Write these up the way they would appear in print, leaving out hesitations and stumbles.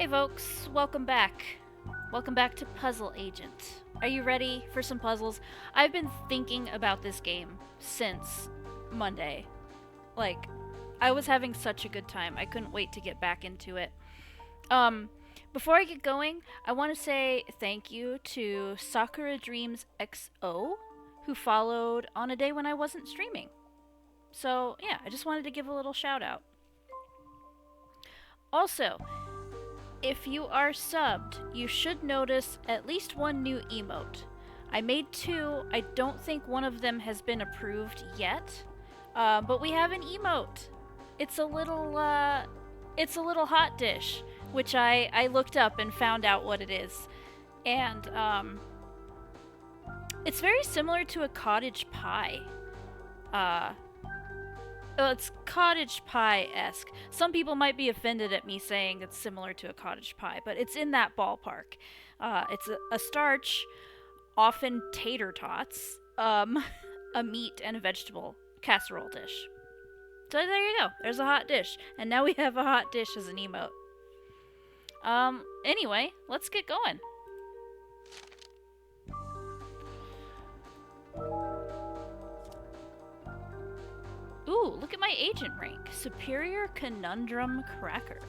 Hey folks, welcome back. Welcome back to Puzzle Agent. Are you ready for some puzzles? I've been thinking about this game since Monday. Like, I was having such a good time. I couldn't wait to get back into it. Um, Before I get going, I want to say thank you to Sakura Dreams XO, who followed on a day when I wasn't streaming. So, yeah, I just wanted to give a little shout out. Also, if you are subbed, you should notice at least one new emote. I made two. I don't think one of them has been approved yet, but we have an emote. It's a little, hot dish, which I looked up and found out what it is, and it's very similar to a cottage pie. Uh, well, it's cottage pie-esque. Some people might be offended at me saying it's similar to a cottage pie, but it's in that ballpark. It's a starch, often tater tots, a meat and a vegetable casserole dish. So there you go. There's a hot dish, and now we have a hot dish as an emote. Anyway, let's get going. Ooh, look at my agent rank. Superior Conundrum Cracker.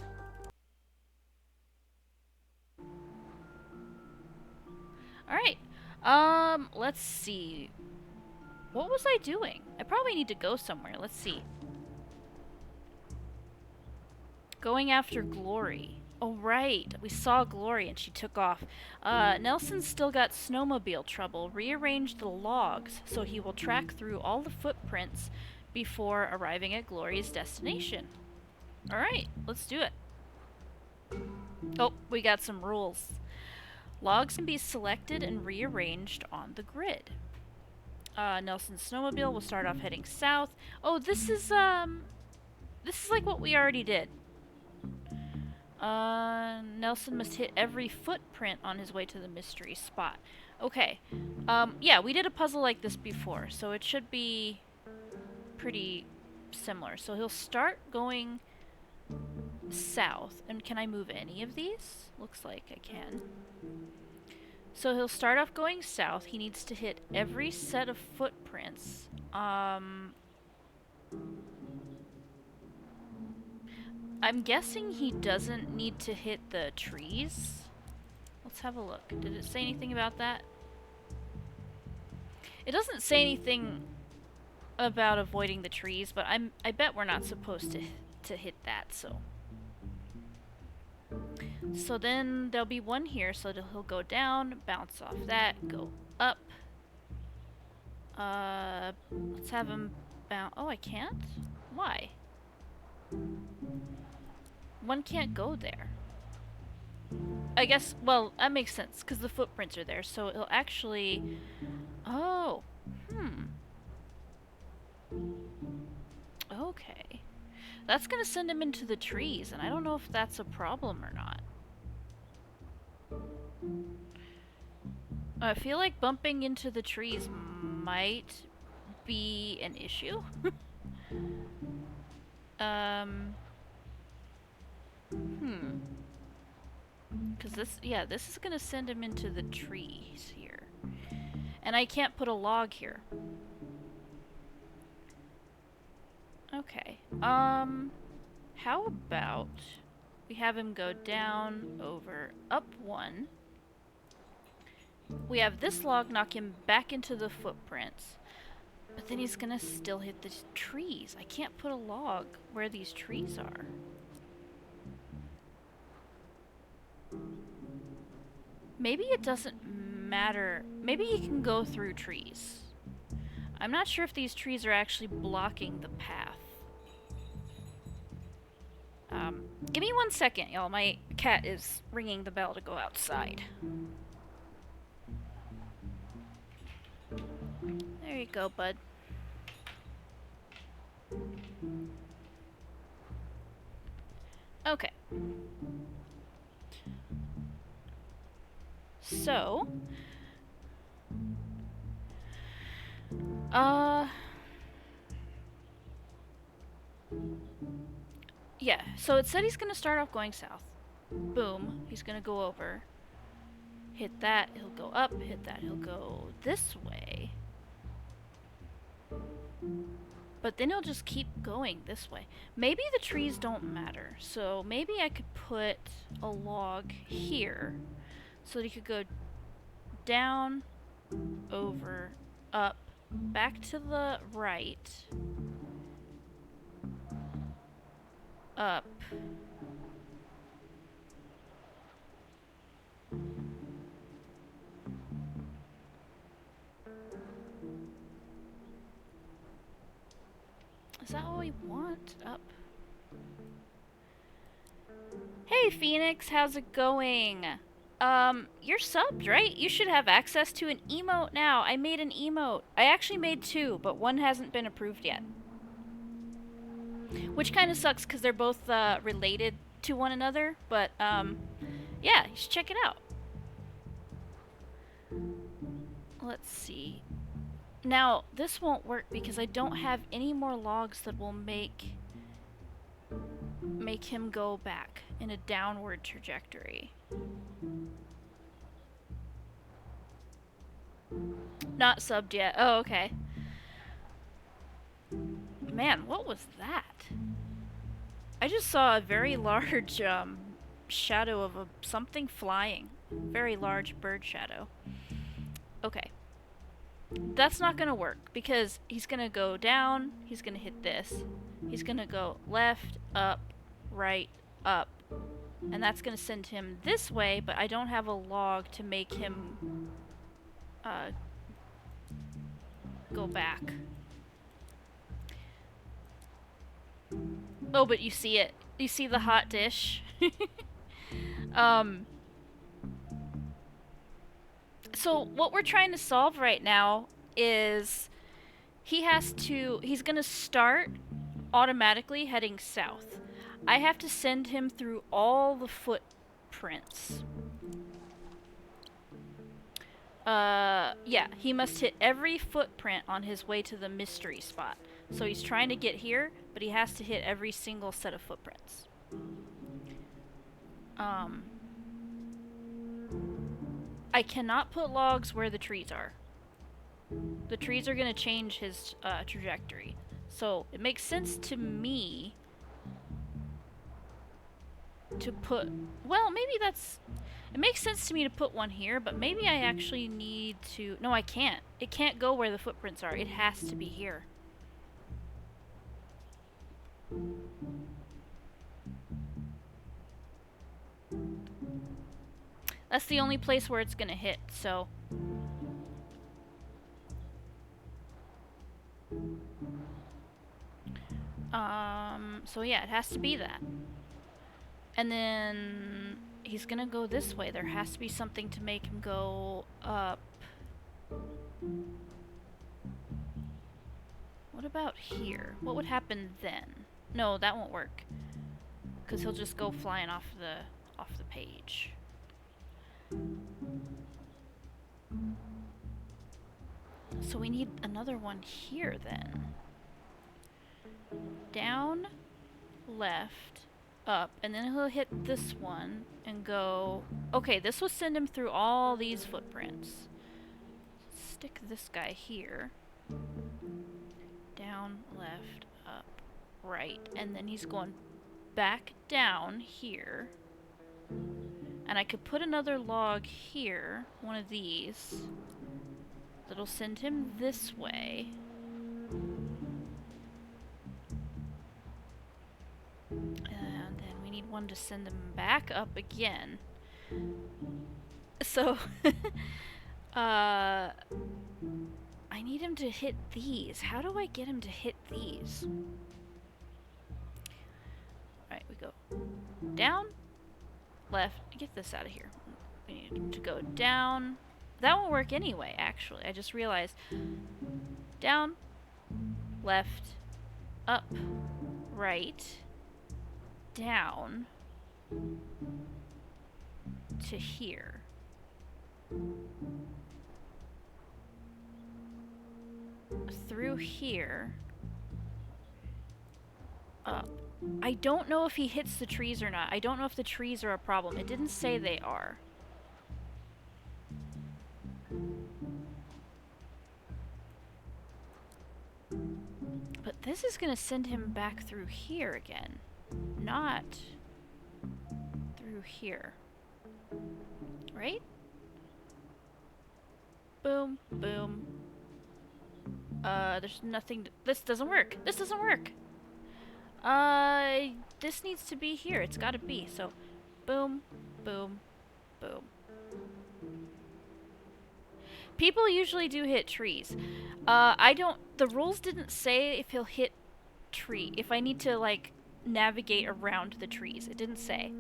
Alright. Let's see. What was I doing? I probably need to go somewhere. Let's see. Going after Glory. Oh, right. We saw Glory and she took off. Nelson's still got snowmobile trouble. Rearrange the logs so he will track through all the footprints before arriving at Glory's destination. Alright, let's do it. Oh, we got some rules. Logs can be selected and rearranged on the grid. Nelson's snowmobile will start off heading south. Oh, this is like what we already did. Nelson must hit every footprint on his way to the mystery spot. Okay. Yeah, we did a puzzle like this before, so it should be pretty similar. So he'll start going south. And can I move any of these? Looks like I can. So he'll start off going south. He needs to hit every set of footprints. I'm guessing he doesn't need to hit the trees. Let's have a look. Did it say anything about that? It doesn't say anything about avoiding the trees, but I bet we're not supposed to hit that, so. So then there'll be one here, so he'll go down, bounce off that, go up. Let's have him bounce. Oh, I can't? Why? One can't go there. I guess, well, that makes sense, because the footprints are there, so it'll actually... Oh, Okay. That's gonna send him into the trees, and I don't know if that's a problem or not. I feel like bumping into the trees might be an issue. Because this is gonna send him into the trees here. And I can't put a log here. Okay. How about we have him go down, over, up one. We have this log knock him back into the footprints. But then he's gonna still hit the trees. I can't put a log where these trees are. Maybe it doesn't matter. Maybe he can go through trees. I'm not sure if these trees are actually blocking the path. Give me 1 second, y'all. My cat is ringing the bell to go outside. There you go, bud. Okay. So... Yeah, so it said he's gonna start off going south. Boom. He's gonna go over. Hit that, he'll go up. Hit that, he'll go this way. But then he'll just keep going this way. Maybe the trees don't matter. So maybe I could put a log here so that he could go down, over, up, back to the right, up. Is that what we want? Up. Hey Phoenix, how's it going? You're subbed, right? You should have access to an emote now. I made an emote. I actually made two, but one hasn't been approved yet. Which kind of sucks because they're both related to one another, but yeah, you should check it out. Let's see. Now, this won't work because I don't have any more logs that will make him go back in a downward trajectory. Not subbed yet. Oh, okay. Man, what was that? I just saw a very large shadow of something flying. Very large bird shadow. Okay. That's not gonna work because he's gonna go down, he's gonna hit this. He's gonna go left, up, right, up. And that's gonna send him this way, but I don't have a log to make him go back. Oh, but you see it. You see the hot dish. So what we're trying to solve right now is he's gonna start automatically heading south. I have to send him through all the footprints. Yeah, he must hit every footprint on his way to the mystery spot. So he's trying to get here, but he has to hit every single set of footprints. I cannot put logs where the trees are. The trees are gonna change his trajectory. So it makes sense to me to put... Well, maybe that's... It makes sense to me to put one here, but maybe I actually need to... No, I can't. It can't go where the footprints are. It has to be here. That's the only place where it's gonna hit, so... So yeah, it has to be that. And then... He's gonna go this way. There has to be something to make him go up. What about here? What would happen then? No, that won't work. Because he'll just go flying off the page. So we need another one here then. Down, left, up, and then he'll hit this one and go... Okay, this will send him through all these footprints. Stick this guy here. Down, left, up, right, and then he's going back down here. And I could put another log here, one of these, that'll send him this way. And then we need one to send him back up again. So, I need him to hit these. How do I get him to hit these? Alright, we go down, left. Get this out of here. We need him to go down. That won't work anyway, actually. I just realized. Down, left, up, right, down to here. Through here. up. I don't know if he hits the trees or not. I don't know if the trees are a problem. It didn't say they are. But this is gonna send him back through here again. Not through here. Right? Boom, boom. There's nothing this doesn't work. This doesn't work. This needs to be here. It's gotta be. So, boom, boom, boom. People usually do hit trees. The rules didn't say if he'll hit tree. If I need to, like, navigate around the trees. It didn't say.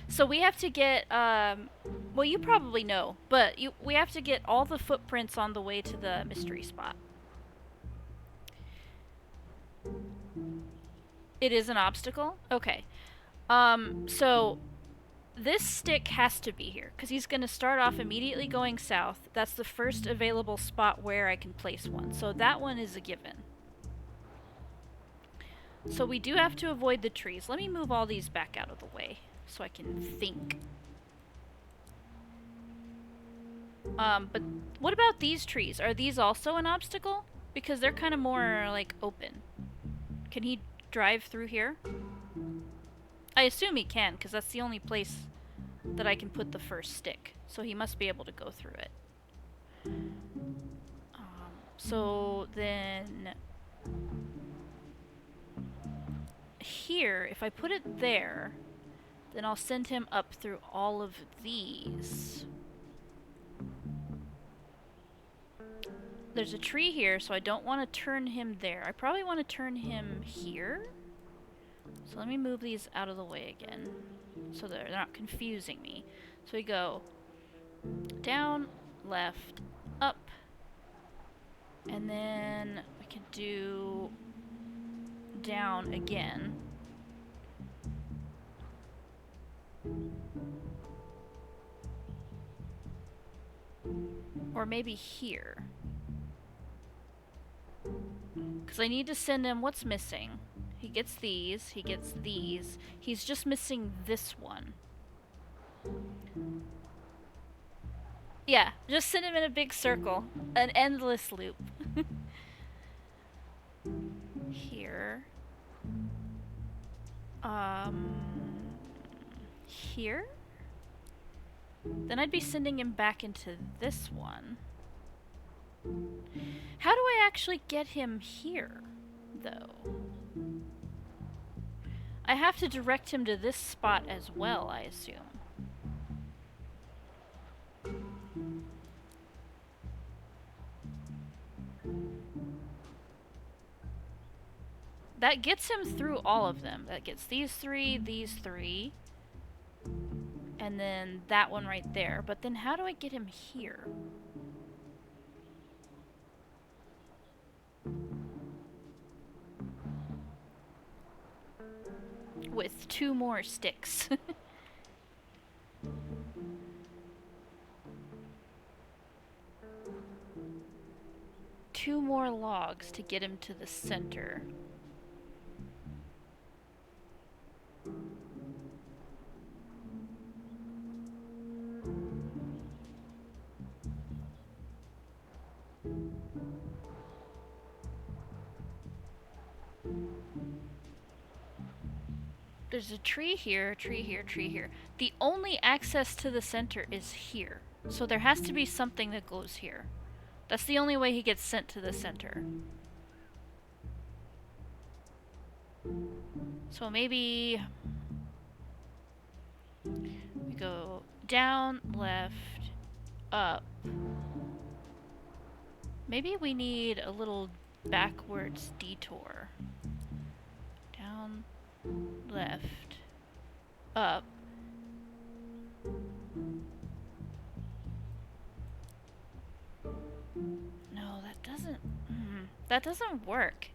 So we have to get, well, you probably know, but we have to get all the footprints on the way to the mystery spot. It is an obstacle? Okay. So this stick has to be here, because he's going to start off immediately going south. That's the first available spot where I can place one. So that one is a given. So we do have to avoid the trees. Let me move all these back out of the way so I can think. But what about these trees? Are these also an obstacle? Because they're kind of more, like, open. Can he drive through here? I assume he can, because that's the only place that I can put the first stick. So he must be able to go through it. So then... here, if I put it there, then I'll send him up through all of these. There's a tree here, so I don't want to turn him there. I probably want to turn him here. So let me move these out of the way again, so they're not confusing me. So we go down, left, up, and then we can do down again. Or maybe here. Because I need to send him what's missing. He gets these, he gets these. He's just missing this one. Yeah, just send him in a big circle. An endless loop. Here. Here? Then I'd be sending him back into this one. How do I actually get him here, though? I have to direct him to this spot as well, I assume. That gets him through all of them. That gets these three, and then that one right there. But then how do I get him here? With 2 more sticks. Two more logs to get him to the center. There's a tree here, tree here, tree here. The only access to the center is here. So there has to be something that goes here. That's the only way he gets sent to the center. So maybe... we go down, left, up. Maybe we need a little backwards detour. Down, left, up. No, that doesn't... that doesn't work.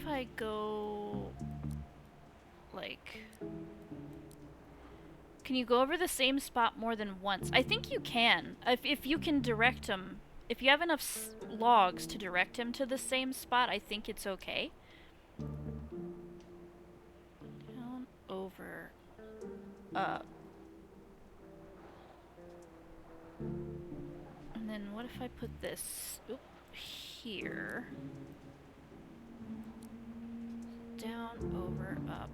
if I go... like... Can you go over the same spot more than once? I think you can. If you can direct him... If you have enough logs to direct him to the same spot, I think it's okay. Down, over, up. And then what if I put this here? Down, over, up.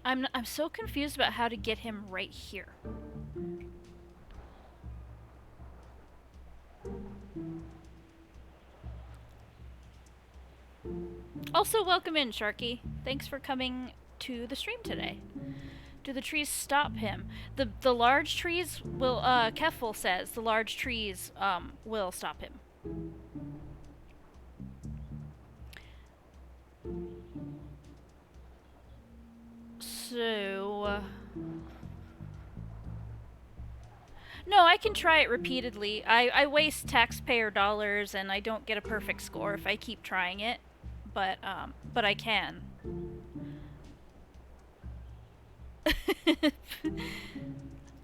I'm so confused about how to get him right here. Also, welcome in, Sharky. Thanks for coming to the stream today. Do the trees stop him? The large trees will, Keffel says, the large trees, will stop him. So... No, I can try it repeatedly. I waste taxpayer dollars and I don't get a perfect score if I keep trying it. But I can.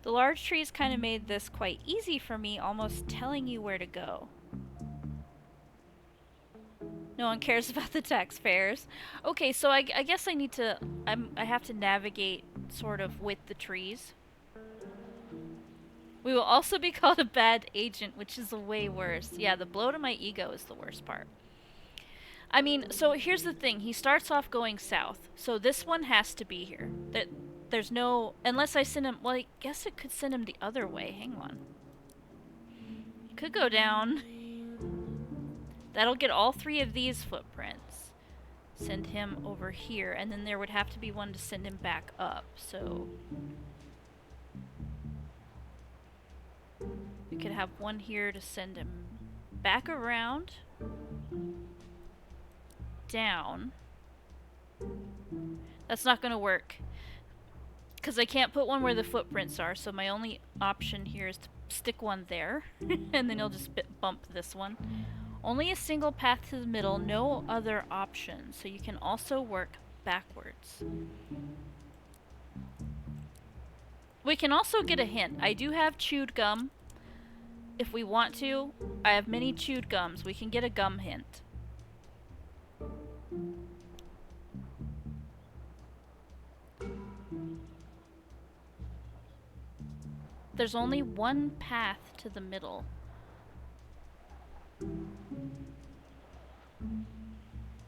The large trees kind of made this quite easy for me, almost telling you where to go. No one cares about the taxpayers. Okay, so I guess I need to... I have to navigate sort of with the trees. We will also be called a bad agent, which is way worse. Yeah, the blow to my ego is the worst part. I mean, so here's the thing. He starts off going south. So this one has to be here. There's no... Unless I send him... Well, I guess it could send him the other way. Hang on. It could go down. That'll get all 3 of these footprints. Send him over here. And then there would have to be one to send him back up. So... we could have one here to send him back around. Down. That's not gonna work. Because I can't put one where the footprints are, so my only option here is to stick one there. And then he'll just bump this one. Only a single path to the middle, no other option. So you can also work backwards. We can also get a hint. I do have chewed gum. If we want to, I have many chewed gums. We can get a gum hint. There's only one path to the middle.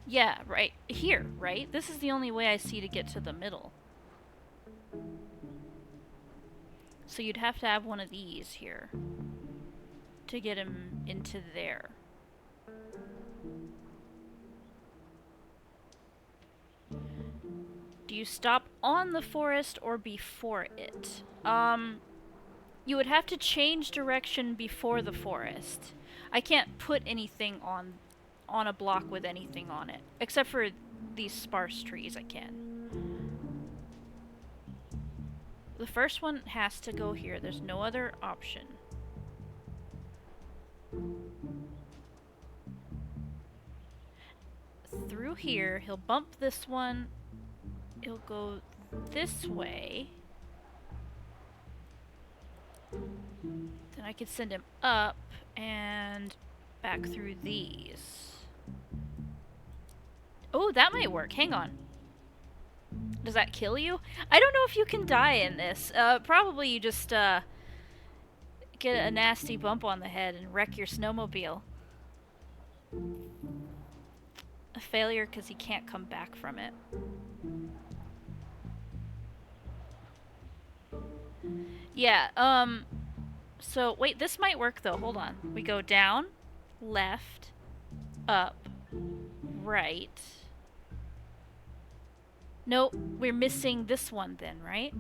Yeah, right. Here, right? This is the only way I see to get to the middle. So you'd have to have one of these here to get him into there. Do you stop on the forest or before it? You would have to change direction before the forest. I can't put anything on a block with anything on it. Except for these sparse trees I can. The first one has to go here. There's no other option. Through here, he'll bump this one. He'll go this way. Then I could send him up and back through these. Oh, that might work. Hang on. Does that kill you? I don't know if you can die in this. Probably you just, get a nasty bump on the head and wreck your snowmobile. A failure because he can't come back from it. Yeah, so, wait, this might work though. Hold on. We go down, left, up, right. Nope, we're missing this one then, right?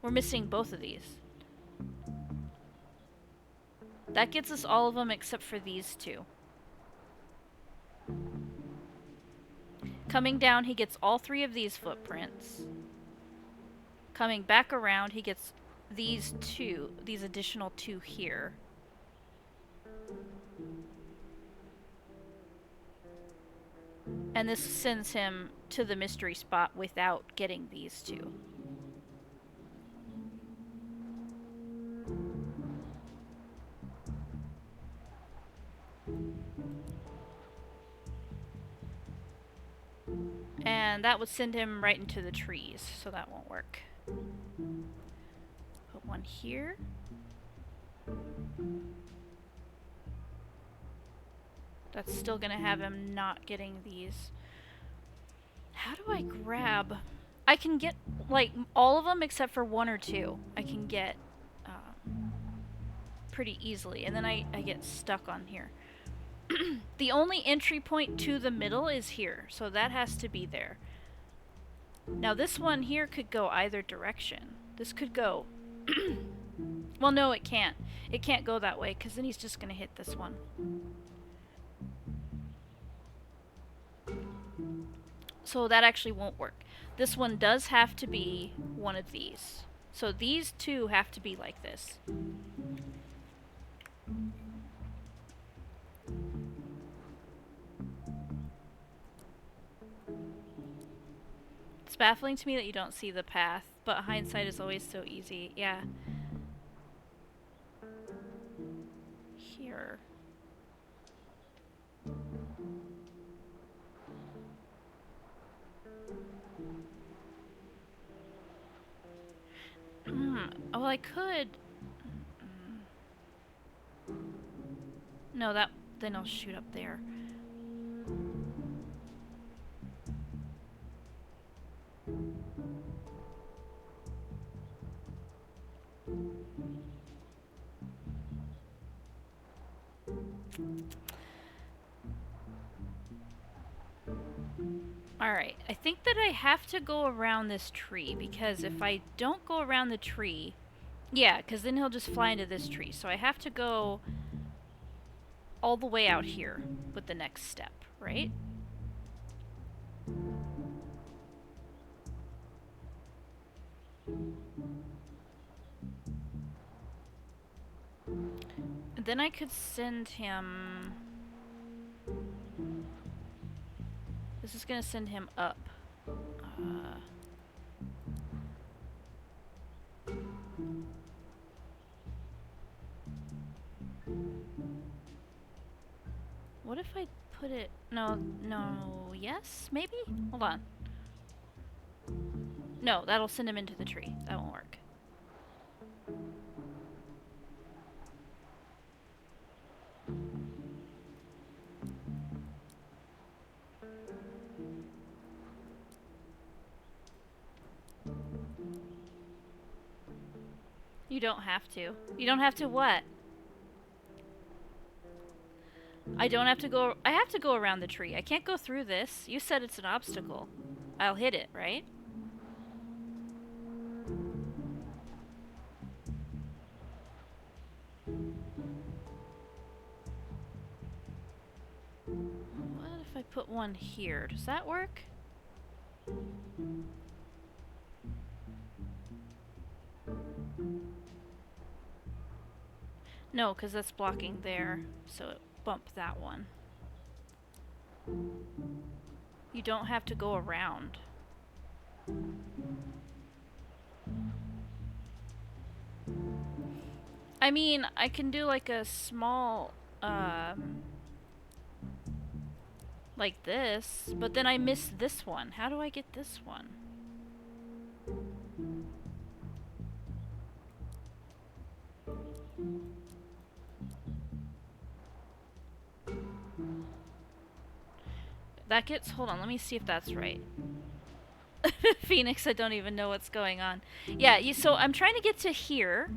We're missing both of these. That gets us all of them except for these two. Coming down, he gets all 3 of these footprints. Coming back around, he gets these additional 2 here. And this sends him to the mystery spot without getting these 2. And that would send him right into the trees, so that won't work. Put one here. That's still gonna have him not getting these. How do I grab? I can get, like, all of them except for 1 or 2. I can get pretty easily, and then I get stuck on here. The only entry point to the middle is here, so that has to be there. Now this one here could go either direction. This could go... Well, no, it can't. It can't go that way, because then he's just gonna hit this one. So that actually won't work. This one does have to be one of these. So these 2 have to be like this. It's baffling to me that you don't see the path, but hindsight is always so easy. Yeah. Here. Oh, I could... No, then I'll shoot up there. Alright, I think that I have to go around this tree, because if I don't go around the tree... Yeah, because then he'll just fly into this tree. So I have to go all the way out here with the next step, right? And then I could send him... This is gonna send him up. What if I put it... No, yes? Maybe? Hold on. No, that'll send him into the tree. That won't work. You don't have to. You don't have to what? I don't have to go... I have to go around the tree. I can't go through this. You said it's an obstacle. I'll hit it, right? What if I put one here? Does that work? No, because that's blocking there. So it bumped that one. You don't have to go around. I mean, I can do like a small, like this, but then I miss this one. How do I get this one? That gets... Hold on, let me see if that's right. Phoenix, I don't even know what's going on. Yeah, so I'm trying to get to here,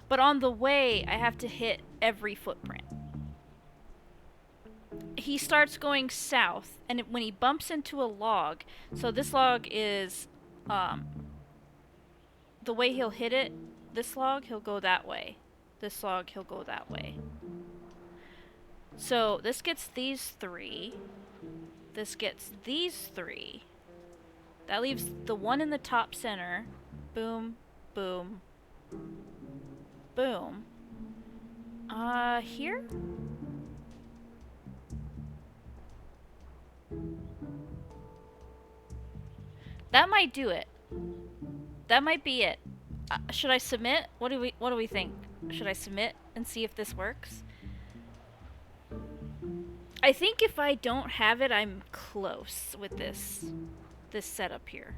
but on the way, I have to hit every footprint. He starts going south, and when he bumps into a log... So this log is... the way he'll hit it, this log, he'll go that way. This log, he'll go that way. So this gets these 3. This gets these 3. That leaves the one in the top center. Boom, boom, boom. Here? That might do it. That might be it. Should I submit? What do we think? Should I submit and see if this works? I think if I don't have it, I'm close with this setup here.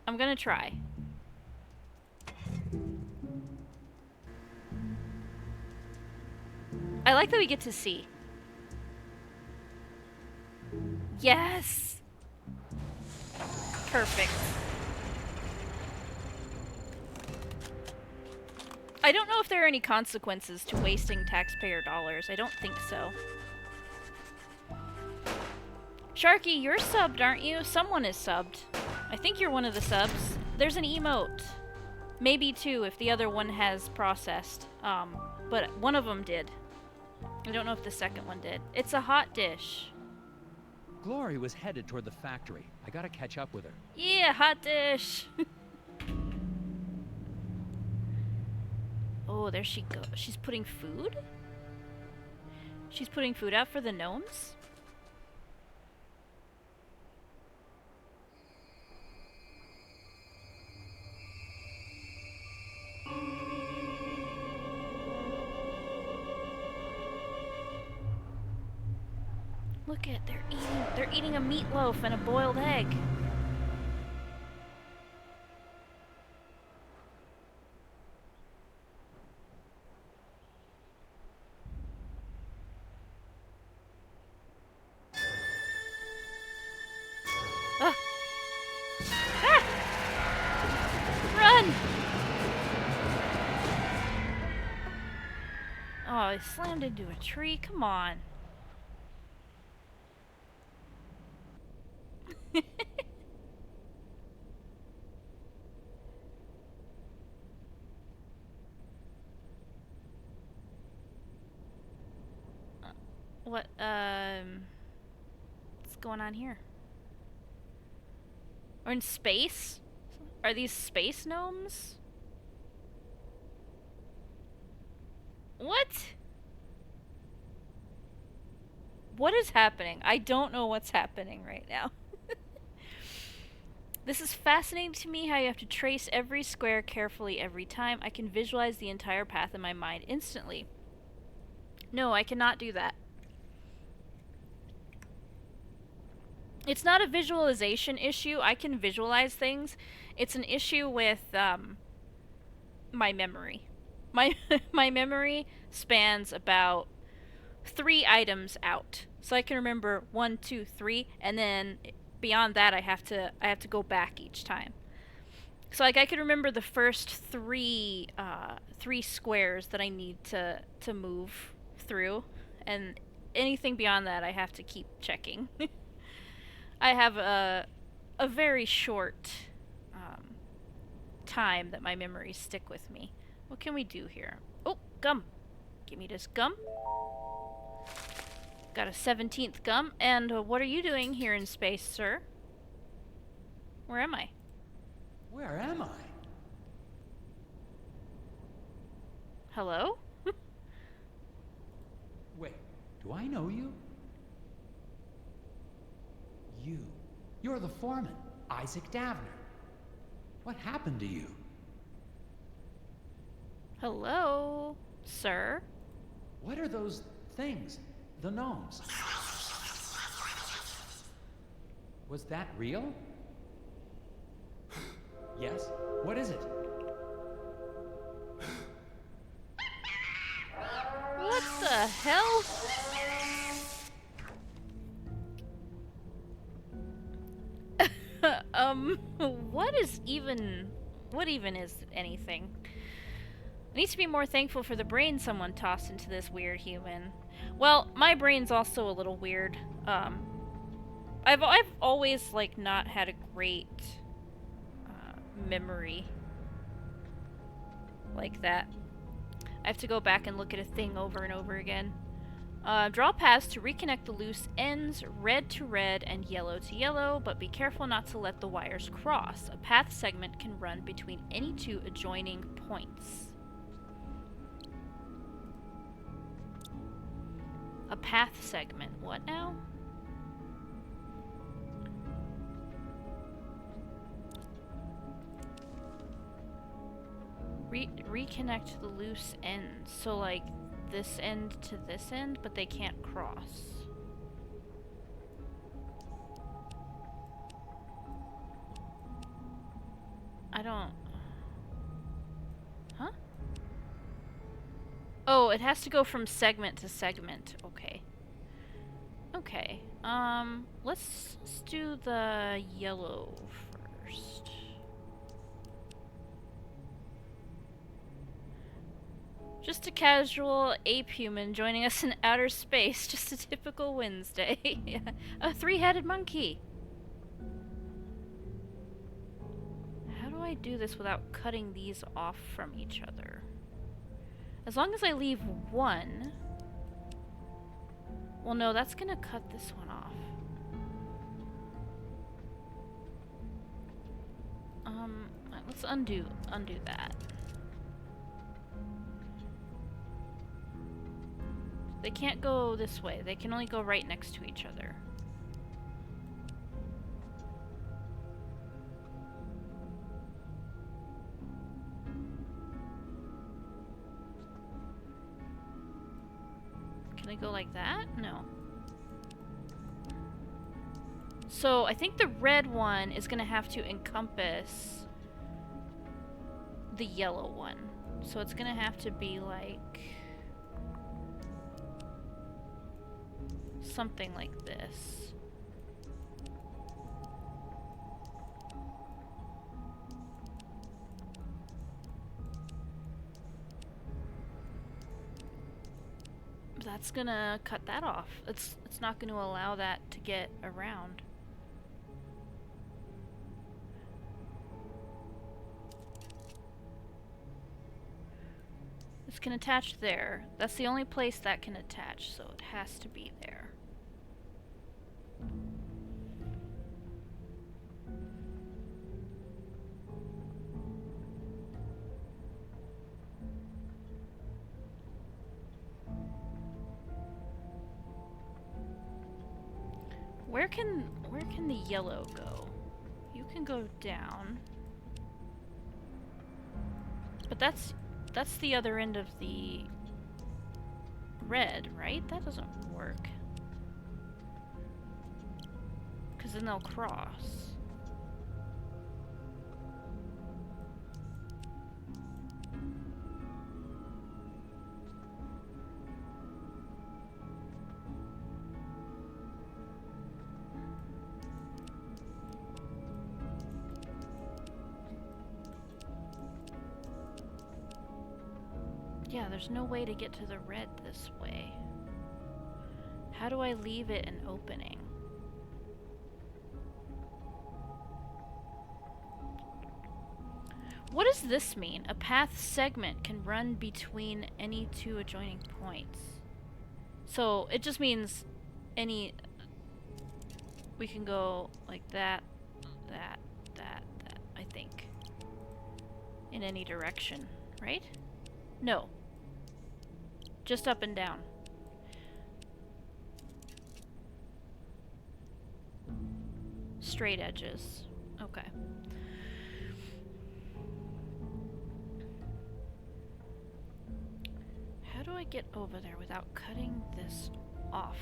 I'm gonna try. I like that we get to see. Yes! Perfect. I don't know if there are any consequences to wasting taxpayer dollars. I don't think so. Sharky, you're subbed, aren't you? Someone is subbed. I think you're one of the subs. There's an emote. Maybe 2 if the other one has processed. But one of them did. I don't know if the second one did. It's a hot dish. Glory was headed toward the factory. I gotta catch up with her. Yeah, hot dish! Oh, there she goes. She's putting food? She's putting food out for the gnomes? Look at, they're eating a meatloaf and a boiled egg. Ah! Ah! Run! Oh, I slammed into a tree. Come on. What's going on here? Or in space? Are these space gnomes? What? What is happening? I don't know what's happening right now. This is fascinating to me how you have to trace every square carefully every time. I can visualize the entire path in my mind instantly. No, I cannot do that. It's not a visualization issue. I can visualize things. It's an issue with my memory. My memory spans about 3 items out. So I can remember 1, 2, 3, and then beyond that I have to go back each time. So like I can remember the first 3 squares that I need to move through, and anything beyond that I have to keep checking. I have a very short time that my memories stick with me. What can we do here? Oh, gum. Give me this gum. Got a 17th gum. And what are you doing here in space, sir? Where am I? Where am I? Hello? Wait, do I know you? You're the foreman, Isaac Davner. What happened to you? Hello, sir? What are those things? The gnomes. Was that real? Yes? What is it? What the hell? What even is anything? I need to be more thankful for the brain someone tossed into this weird human. Well, my brain's also a little weird. I've always, like, not had a great memory like that. I have to go back and look at a thing over and over again. Draw paths to reconnect the loose ends, red to red and yellow to yellow, but be careful not to let the wires cross. A path segment can run between any two adjoining points. A path segment. What now? Reconnect the loose ends. So, like, this end to this end, but they can't cross. I don't... Huh? Oh, it has to go from segment to segment. Okay. Okay. Let's do the yellow first. Just a casual ape human joining us in outer space. Just a typical Wednesday. Yeah. A three-headed monkey. How do I do this without cutting these off from each other? As long as I leave one... Well, no, that's gonna cut this one off. Let's undo that. They can't go this way. They can only go right next to each other. Can they go like that? No. So I think the red one is gonna have to encompass the yellow one. So it's gonna have to be like something like this. That's gonna cut that off. It's not gonna allow that to get around. This can attach there. That's the only place that can attach, so it has to be there. Where can the yellow go? You can go down. But that's the other end of the red, right? That doesn't work. Because then they'll cross. Yeah, there's no way to get to the red this way. How do I leave it an opening? What does this mean? A path segment can run between any two adjoining points. So it just means any... We can go like that, that, I think. In any direction, right? No. Just up and down. Straight edges. Okay. How do I get over there without cutting this off?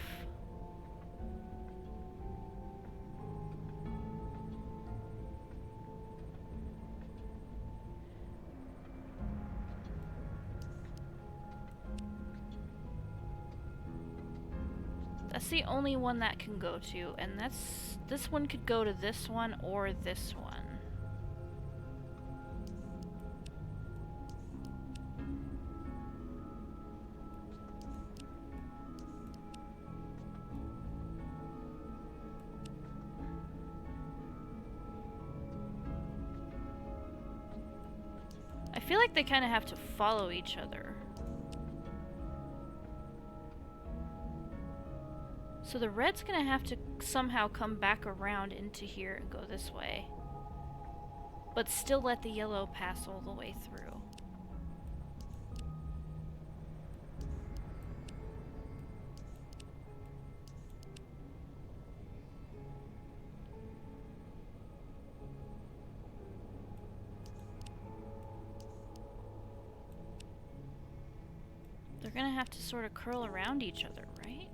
That's the only one that can go to, and this one could go to this one or this one. I feel like they kind of have to follow each other. So the red's gonna have to somehow come back around into here and go this way. But still let the yellow pass all the way through. They're gonna have to sort of curl around each other, right?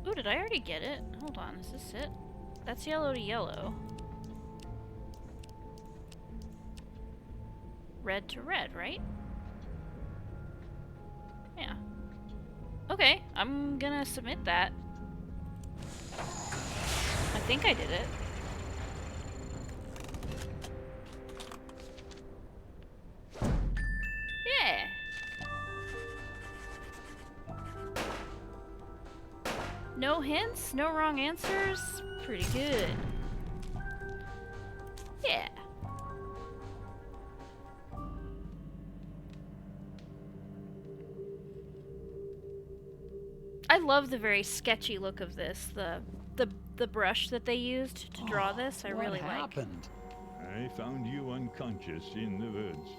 Ooh, did I already get it? Hold on, is this it? That's yellow to yellow. Red to red, right? Yeah. Okay, I'm gonna submit that. I think I did it. Yeah! No hints, no wrong answers. Pretty good. Yeah. I love the very sketchy look of this. The brush that they used to draw this, I really like. What happened? I found you unconscious in the woods.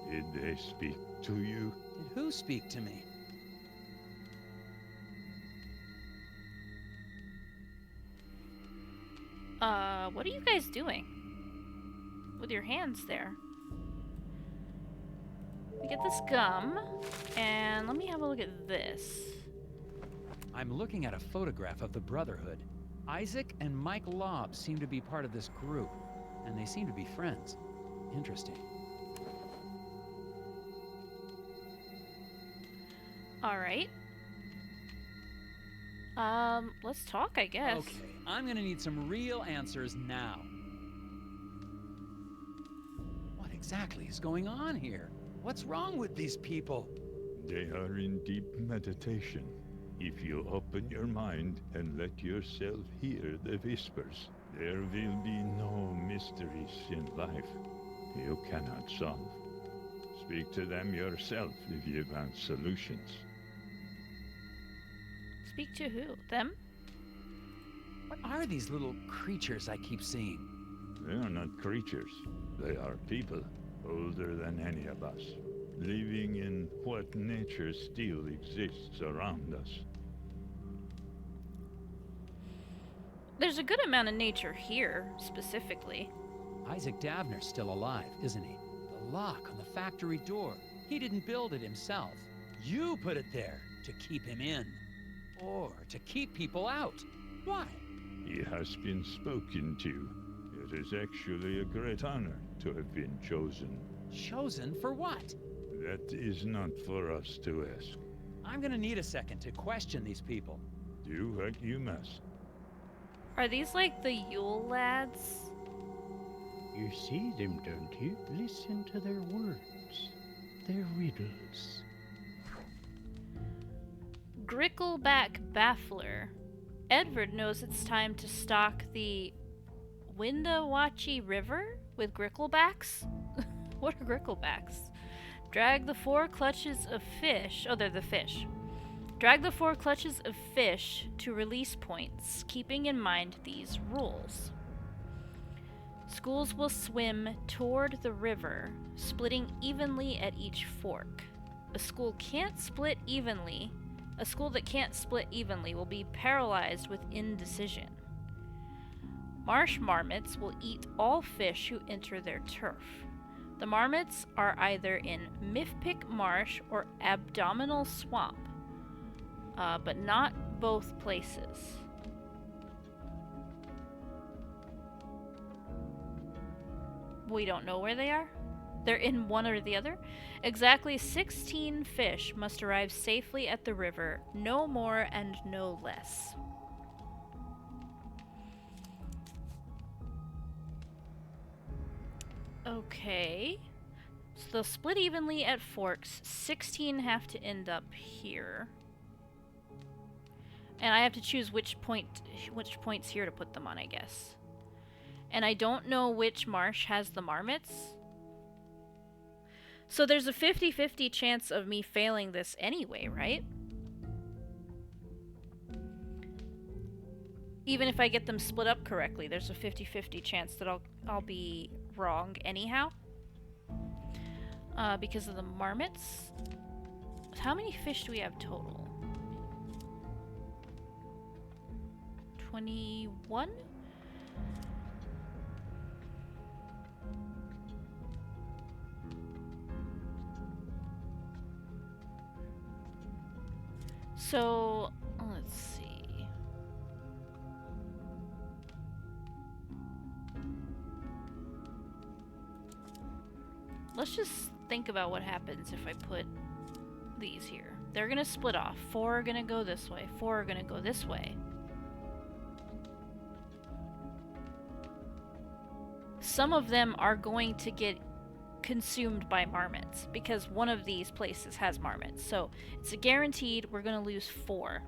Did they speak to you? Did who speak to me? What are you guys doing? With your hands there. We get this gum, and let me have a look at this. I'm looking at a photograph of the Brotherhood. Isaac and Mike Lobb seem to be part of this group, and they seem to be friends. Interesting. Alright. Let's talk, I guess. Okay, I'm gonna need some real answers now. What exactly is going on here? What's wrong with these people? They are in deep meditation. If you open your mind and let yourself hear the whispers, there will be no mysteries in life you cannot solve. Speak to them yourself if you want solutions. Speak to who? Them? What are these little creatures I keep seeing? They are not creatures. They are people, older than any of us, living in what nature still exists around us. There's a good amount of nature here, specifically. Isaac Davner's still alive, isn't he? The lock on the factory door. He didn't build it himself. You put it there to keep him in. Or to keep people out. Why? He has been spoken to. It is actually a great honor to have been chosen. Chosen for what? That is not for us to ask. I'm gonna need a second to question these people. Do what you must. Are these like the Yule lads? You see them, don't you? Listen to their words, their riddles. Grickleback Baffler. Edward knows it's time to stock the Windawachi River with gricklebacks? What are gricklebacks? Drag the 4 clutches of fish. Oh, they're the fish. Drag the 4 clutches of fish to release points, keeping in mind these rules. Schools will swim toward the river, splitting evenly at each fork. A school that can't split evenly will be paralyzed with indecision. Marsh marmots will eat all fish who enter their turf. The marmots are either in Mifpick Marsh or Abdominal Swamp, but not both places. We don't know where they are. They're in one or the other. Exactly 16 fish must arrive safely at the river, no more and no less. Okay. So they'll split evenly at forks. 16 have to end up here. And I have to choose which points here to put them on, I guess. And I don't know which marsh has the marmots. So there's a 50-50 chance of me failing this anyway, right? Even if I get them split up correctly, there's a 50-50 chance that I'll be wrong anyhow. Because of the marmots. How many fish do we have total? 21? So, let's see. Let's just think about what happens if I put these here. They're gonna split off. 4 are gonna go this way. 4 are gonna go this way. Some of them are going to get consumed by marmots because one of these places has marmots. So it's a guaranteed we're gonna lose 4.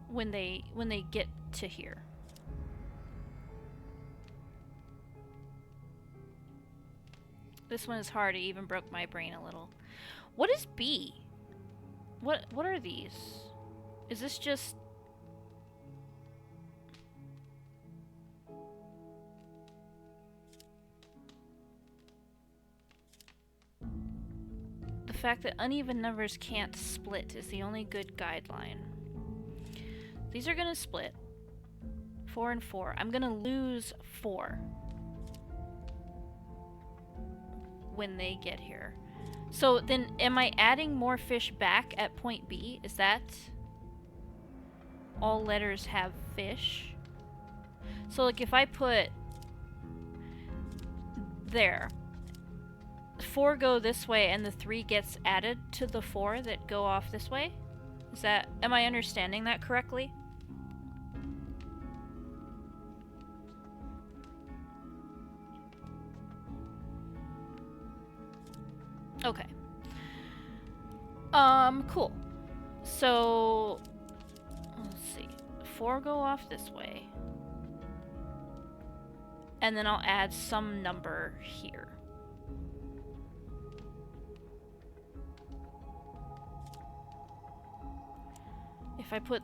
When they get to here. This one is hard. It even broke my brain a little. What is B? What are these? Is this just... The fact that uneven numbers can't split is the only good guideline. These are gonna split. 4 and 4. I'm gonna lose 4. When they get here. So then am I adding more fish back at point B? Is that all letters have fish? So like if I put there, 4 go this way and the 3 gets added to the 4 that go off this way? Is that, am I understanding that correctly? Okay. Cool. So, let's see. 4 go off this way. And then I'll add some number here. If I put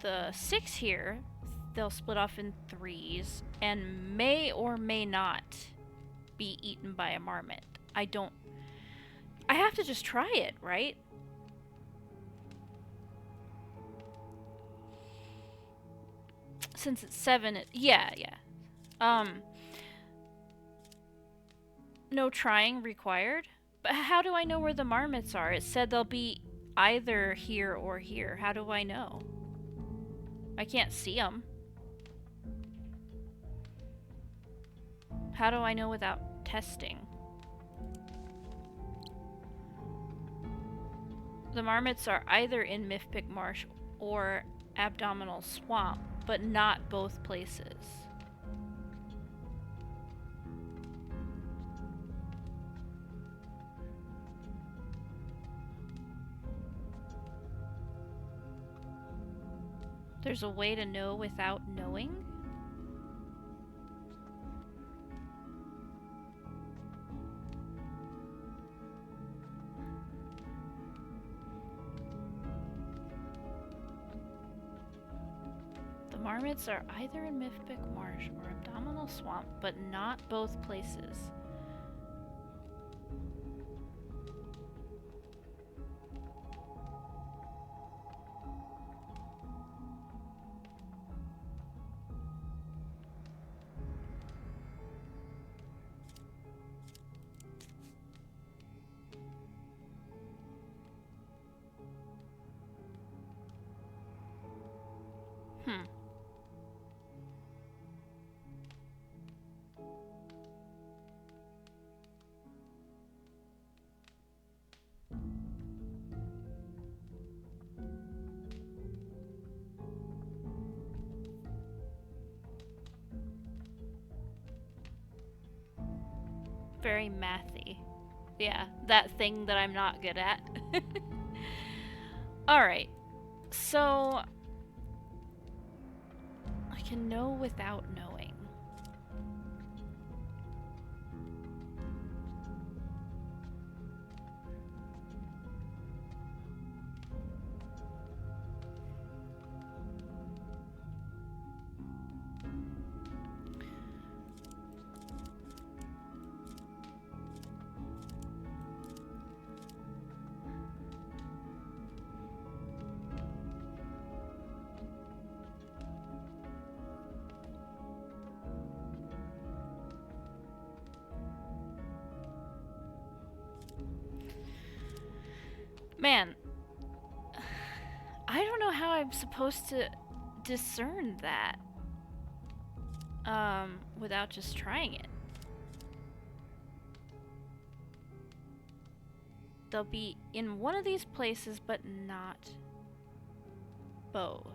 the 6 here, they'll split off in 3s and may or may not be eaten by a marmot. I have to just try it, right? Since it's 7, yeah. No trying required? But how do I know where the marmots are? It said they'll be either here or here. How do I know? I can't see them. How do I know without testing? The marmots are either in Mifpic Marsh or Abdominal Swamp, but not both places. There's a way to know without knowing? The marmots are either in Mifpic Marsh or Abdominal Swamp, but not both places. Very mathy. Yeah, that thing that I'm not good at. Alright, so I can know without knowing. Man, I don't know how I'm supposed to discern that without just trying it. They'll be in one of these places, but not both.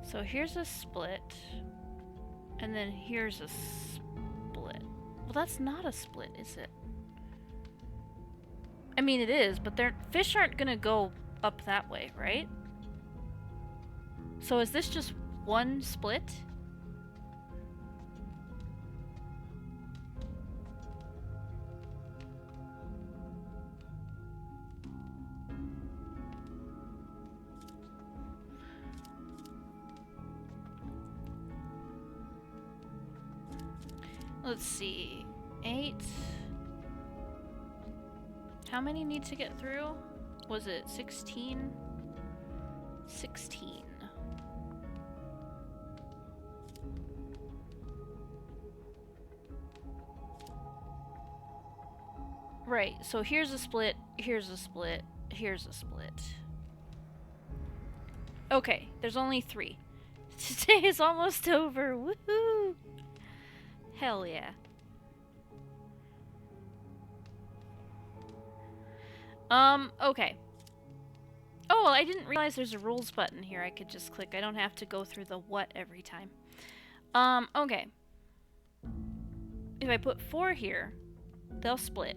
So here's a split, and then here's a split. Well, that's not a split, is it? I mean, it is, but fish aren't gonna go up that way, right? So is this just one split? Let's see. 8. How many need to get through? Was it 16? 16. Right, so here's a split, here's a split, here's a split. Okay, there's only 3. Today is almost over. Woohoo! Hell yeah. Okay. Oh, well, I didn't realize there's a rules button here I could just click. I don't have to go through the what every time. Okay. If I put 4 here, they'll split.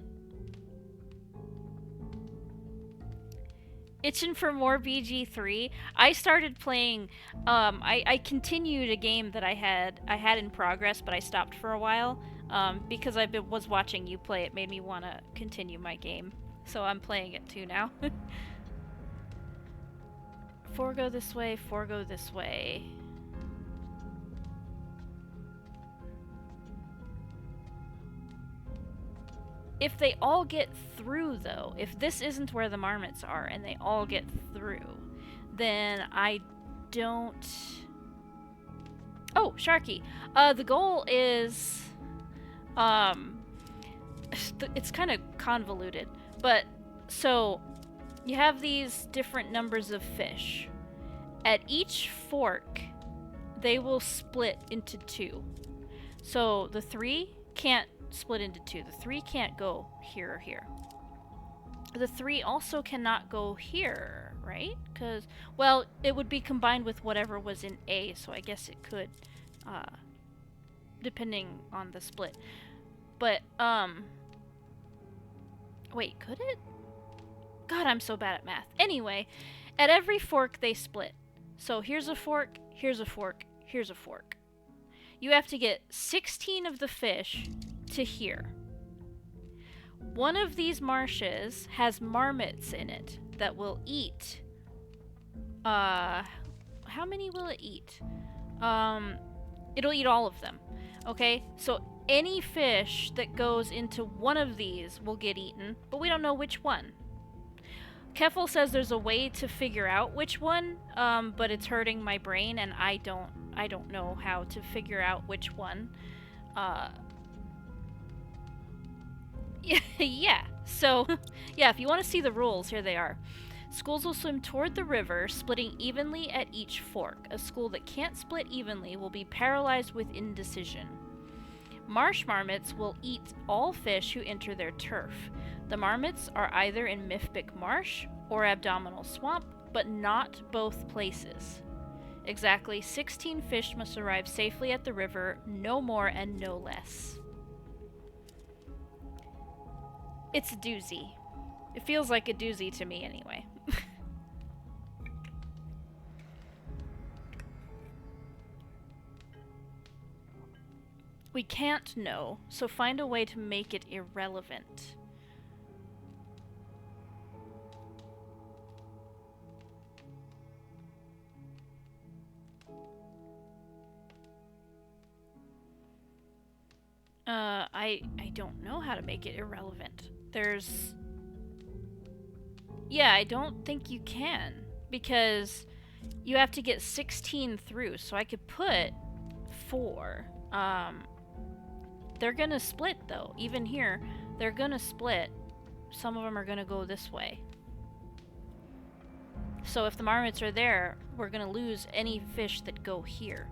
Itching for more BG3. I started playing, I continued a game that I had in progress, but I stopped for a while, because was watching you play. It made me want to continue my game. So I'm playing it too now. 4 go this way, 4 go this way. If they all get through, though, if this isn't where the marmots are and they all get through, then I don't... Oh, Sharky. The goal is... it's kind of convoluted, but... So, you have these different numbers of fish. At each fork, they will split into 2. So, the 3 can't split into 2. The 3 can't go here or here. The 3 also cannot go here, right? Because, well, it would be combined with whatever was in A, so I guess it could, depending on the split. But, wait, could it? God, I'm so bad at math. Anyway, at every fork they split. So here's a fork, here's a fork, here's a fork. You have to get 16 of the fish to here. One of these marshes has marmots in it that will eat. How many will it eat? It'll eat all of them. Okay, so any fish that goes into one of these will get eaten, but we don't know which one. Keffel says there's a way to figure out which one, but it's hurting my brain, and I don't know how to figure out which one. Yeah, so, yeah, if you want to see the rules, here they are. Schools will swim toward the river, splitting evenly at each fork. A school that can't split evenly will be paralyzed with indecision. Marsh marmots will eat all fish who enter their turf. The marmots are either in Mifbic Marsh or Abdominal Swamp, but not both places. Exactly 16 fish must arrive safely at the river, no more and no less. It's a doozy. It feels like a doozy to me anyway. We can't know, so find a way to make it irrelevant. I don't know how to make it irrelevant. Yeah, I don't think you can, because you have to get 16 through, so I could put 4. They're gonna split, though. Even here, they're gonna split. Some of them are gonna go this way. So if the marmots are there, we're gonna lose any fish that go here.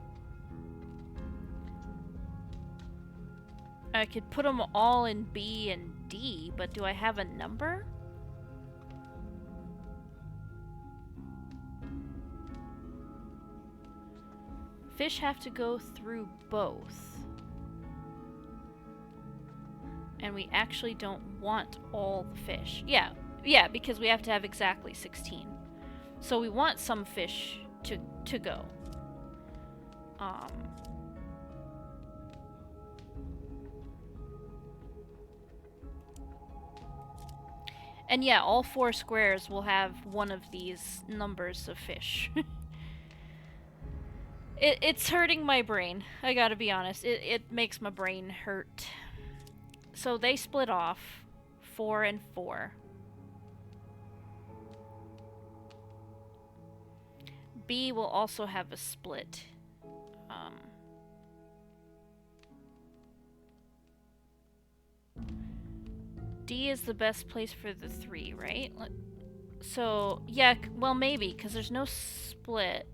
I could put them all in B and D, but do I have a number? Fish have to go through both. And we actually don't want all the fish. Yeah, because we have to have exactly 16. So we want some fish to go. And yeah, all 4 squares will have one of these numbers of fish. It's hurting my brain. I gotta be honest. It makes my brain hurt. So they split off 4 and 4. B will also have a split. D is the best place for the 3, right? So, yeah, well, maybe, because there's no split.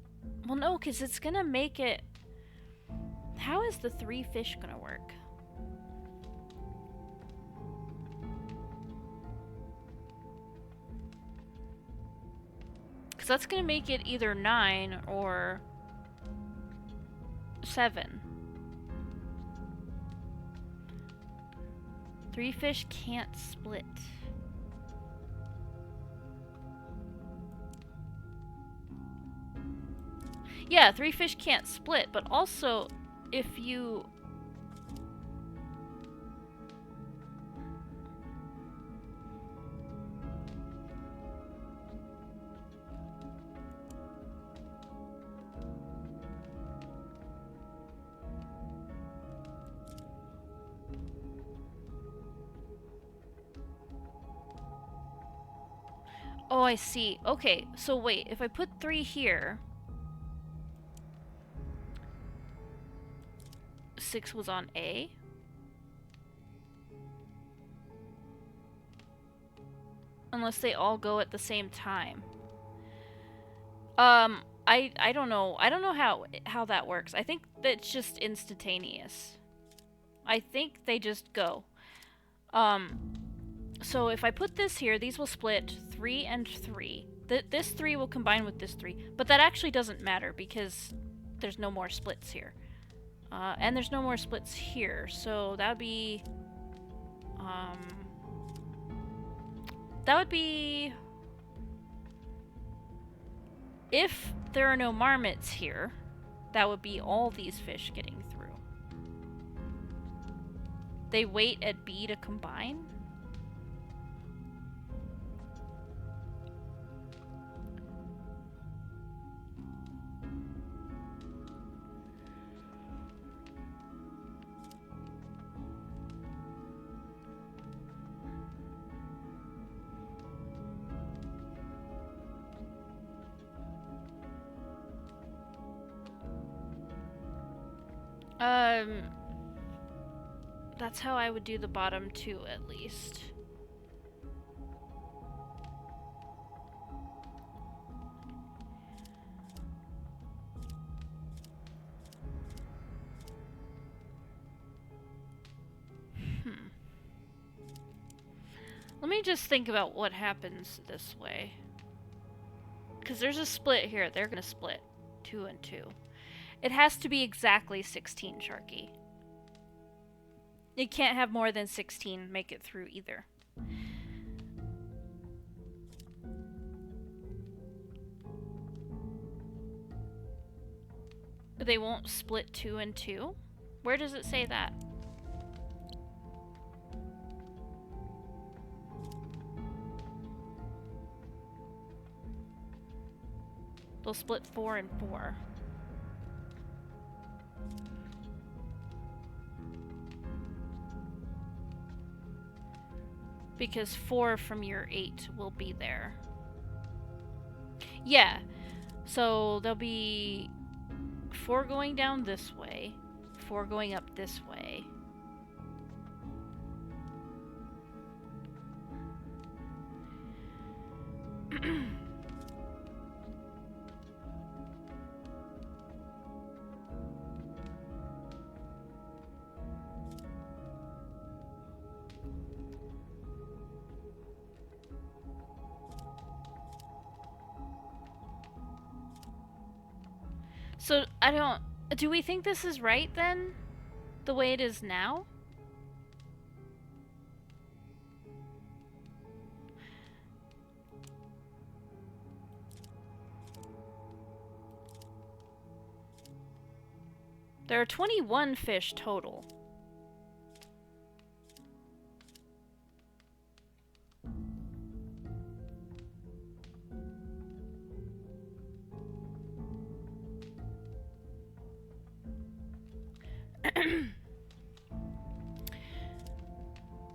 Well, no, because it's gonna make it... How is the 3 fish gonna work? Because that's gonna make it either 9 or 7. 3 fish can't split. Yeah, 3 fish can't split, but also if you... Oh, I see. Okay, so wait, if I put 3 here... 6 was on A? Unless they all go at the same time. I don't know. I don't know how that works. I think that's just instantaneous. I think they just go. So if I put this here, these will split 3 and 3. This 3 will combine with this 3. But that actually doesn't matter because there's no more splits here. And there's no more splits here. So that would be... that would be... If there are no marmots here, that would be all these fish getting through. They wait at B to combine? That's how I would do the bottom 2, at least. Let me just think about what happens this way. Because there's a split here. They're going to split 2 and 2. It has to be exactly 16, Sharky. It can't have more than 16 make it through either. They won't split 2 and 2? Where does it say that? They'll split 4 and 4. Because 4 from your 8 will be there. Yeah. So there'll be 4 going down this way, 4 going up this way. So, I don't... Do we think this is right, then? The way it is now? There are 21 fish total.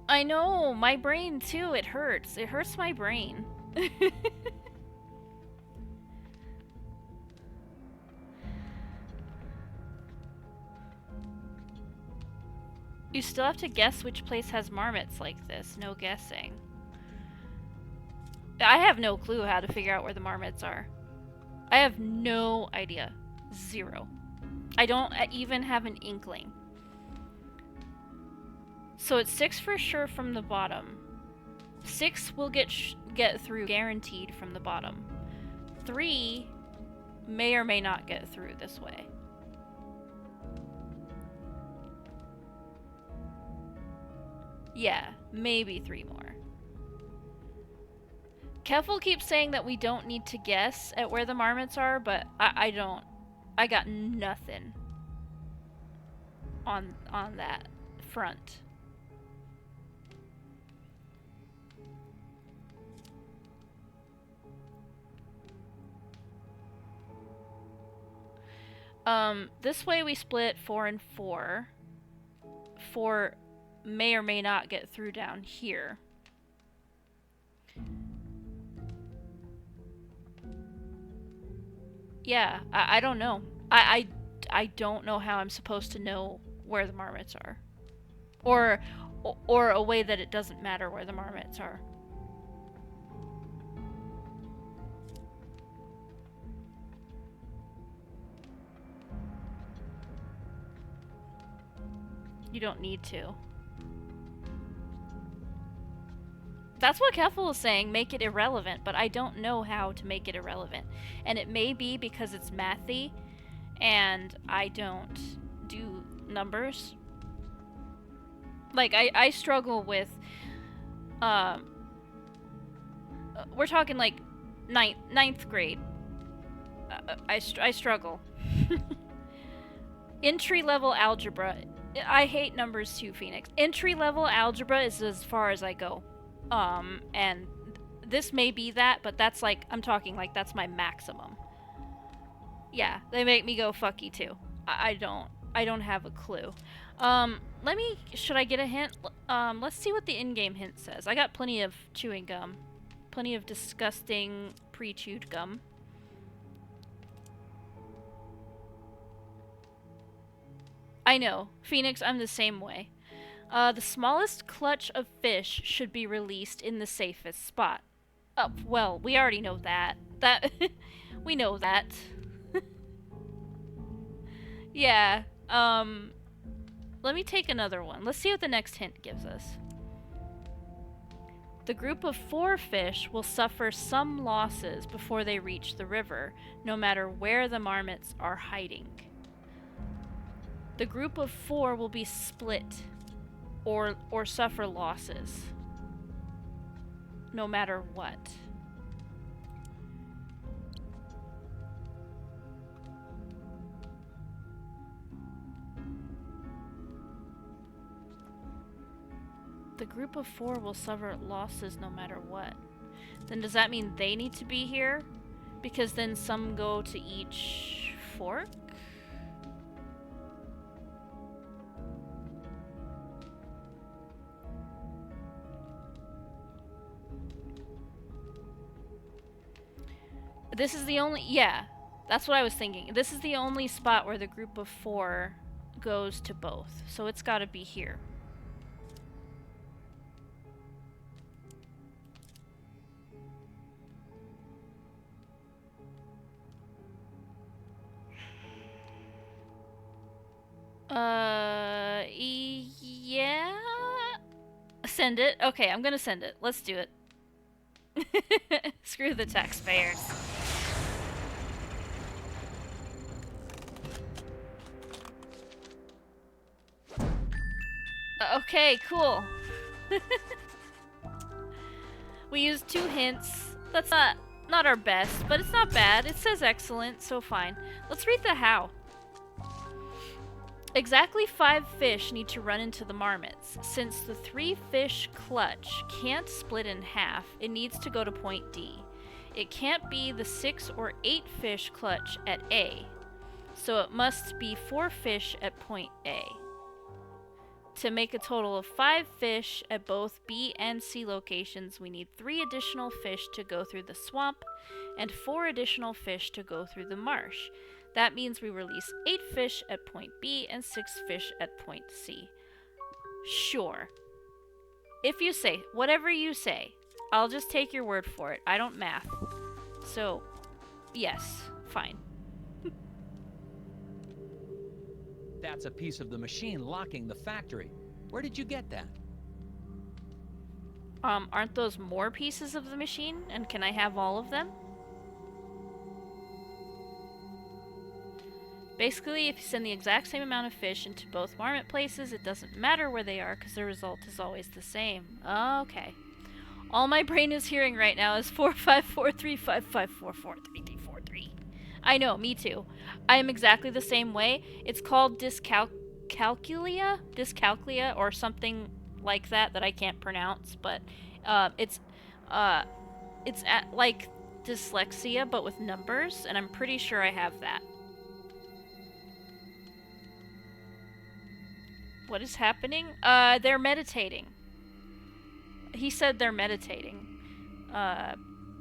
I know, my brain too, it hurts. It hurts my brain. You still have to guess which place has marmots like this. No guessing. I have no clue how to figure out where the marmots are. I have no idea. 0. I don't even have an inkling. So it's 6 for sure from the bottom. 6 will get through guaranteed from the bottom. 3 may or may not get through this way. Yeah, maybe 3 more. Keffel keeps saying that we don't need to guess at where the marmots are, but I don't. I got nothing on that front. This way we split 4 and 4. 4 may or may not get through down here. Yeah, I don't know. I don't know how I'm supposed to know where the marmots are. Or a way that it doesn't matter where the marmots are. You don't need to. That's what Keffel is saying, make it irrelevant, but I don't know how to make it irrelevant. And it may be because it's mathy, and I don't do numbers. Like, I struggle with, we're talking like ninth grade. I struggle. Entry-level algebra. I hate numbers too, Phoenix. Entry-level algebra is as far as I go. And this may be that, but that's like, I'm talking like that's my maximum. Yeah, they make me go fucky too. I don't have a clue. Should I get a hint? Let's see what the in-game hint says. I got plenty of chewing gum. Plenty of disgusting pre-chewed gum. I know. Phoenix, I'm the same way. The smallest clutch of fish should be released in the safest spot. Oh, well, we already know that. We know that. Yeah, let me take another one. Let's see what the next hint gives us. The group of 4 fish will suffer some losses before they reach the river, no matter where the marmots are hiding. The group of 4 will be split or suffer losses, no matter what. The group of 4 will suffer losses no matter what. Then does that mean they need to be here? Because then some go to each fork? This is the only... Yeah, that's what I was thinking. This is the only spot where the group of 4 goes to both. So it's gotta be here. Yeah? Send it? Okay, I'm gonna send it. Let's do it. Screw the taxpayers. Okay, cool. We used 2 hints. That's not our best, but it's not bad. It says excellent, so fine. Let's read the how. Exactly 5 fish need to run into the marmots. Since the 3 fish clutch can't split in half, it needs to go to point D. It can't be the 6 or 8 fish clutch at A, so it must be 4 fish at point A. To make a total of 5 fish at both B and C locations, we need 3 additional fish to go through the swamp and 4 additional fish to go through the marsh. That means we release 8 fish at point B and 6 fish at point C. Sure. If you say, whatever you say, I'll just take your word for it. I don't math. So, yes, fine. That's a piece of the machine locking the factory. Where did you get that? Aren't those more pieces of the machine? And can I have all of them? Basically, if you send the exact same amount of fish into both marmot places, it doesn't matter where they are because the result is always the same. Okay. All my brain is hearing right now is 454355443343. I know, me too. I am exactly the same way. It's called dyscalculia, or something like that I can't pronounce, but it's like dyslexia but with numbers, and I'm pretty sure I have that. What is happening? They're meditating. He said they're meditating.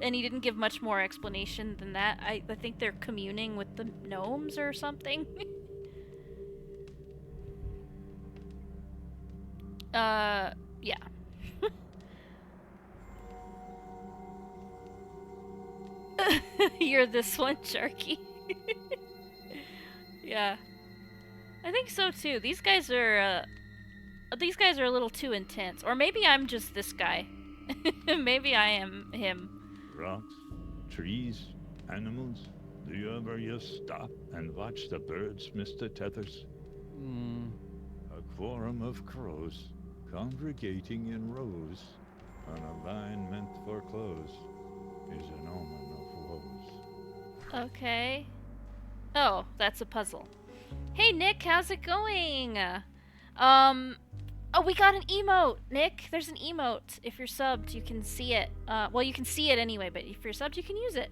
And he didn't give much more explanation than that. I think they're communing with the gnomes or something. Yeah. You're this one, Sharky. Yeah. I think so too. These guys are a little too intense. Or maybe I'm just this guy. Maybe I am him. Rocks, trees, animals. Do you ever just stop and watch the birds, Mr. Tethers? A quorum of crows congregating in rows on a line meant for clothes is an omen of woes. Okay. Oh, that's a puzzle. Hey Nick, how's it going? Oh, we got an emote, Nick. There's an emote. If you're subbed, you can see it. Well, you can see it anyway, but if you're subbed, you can use it.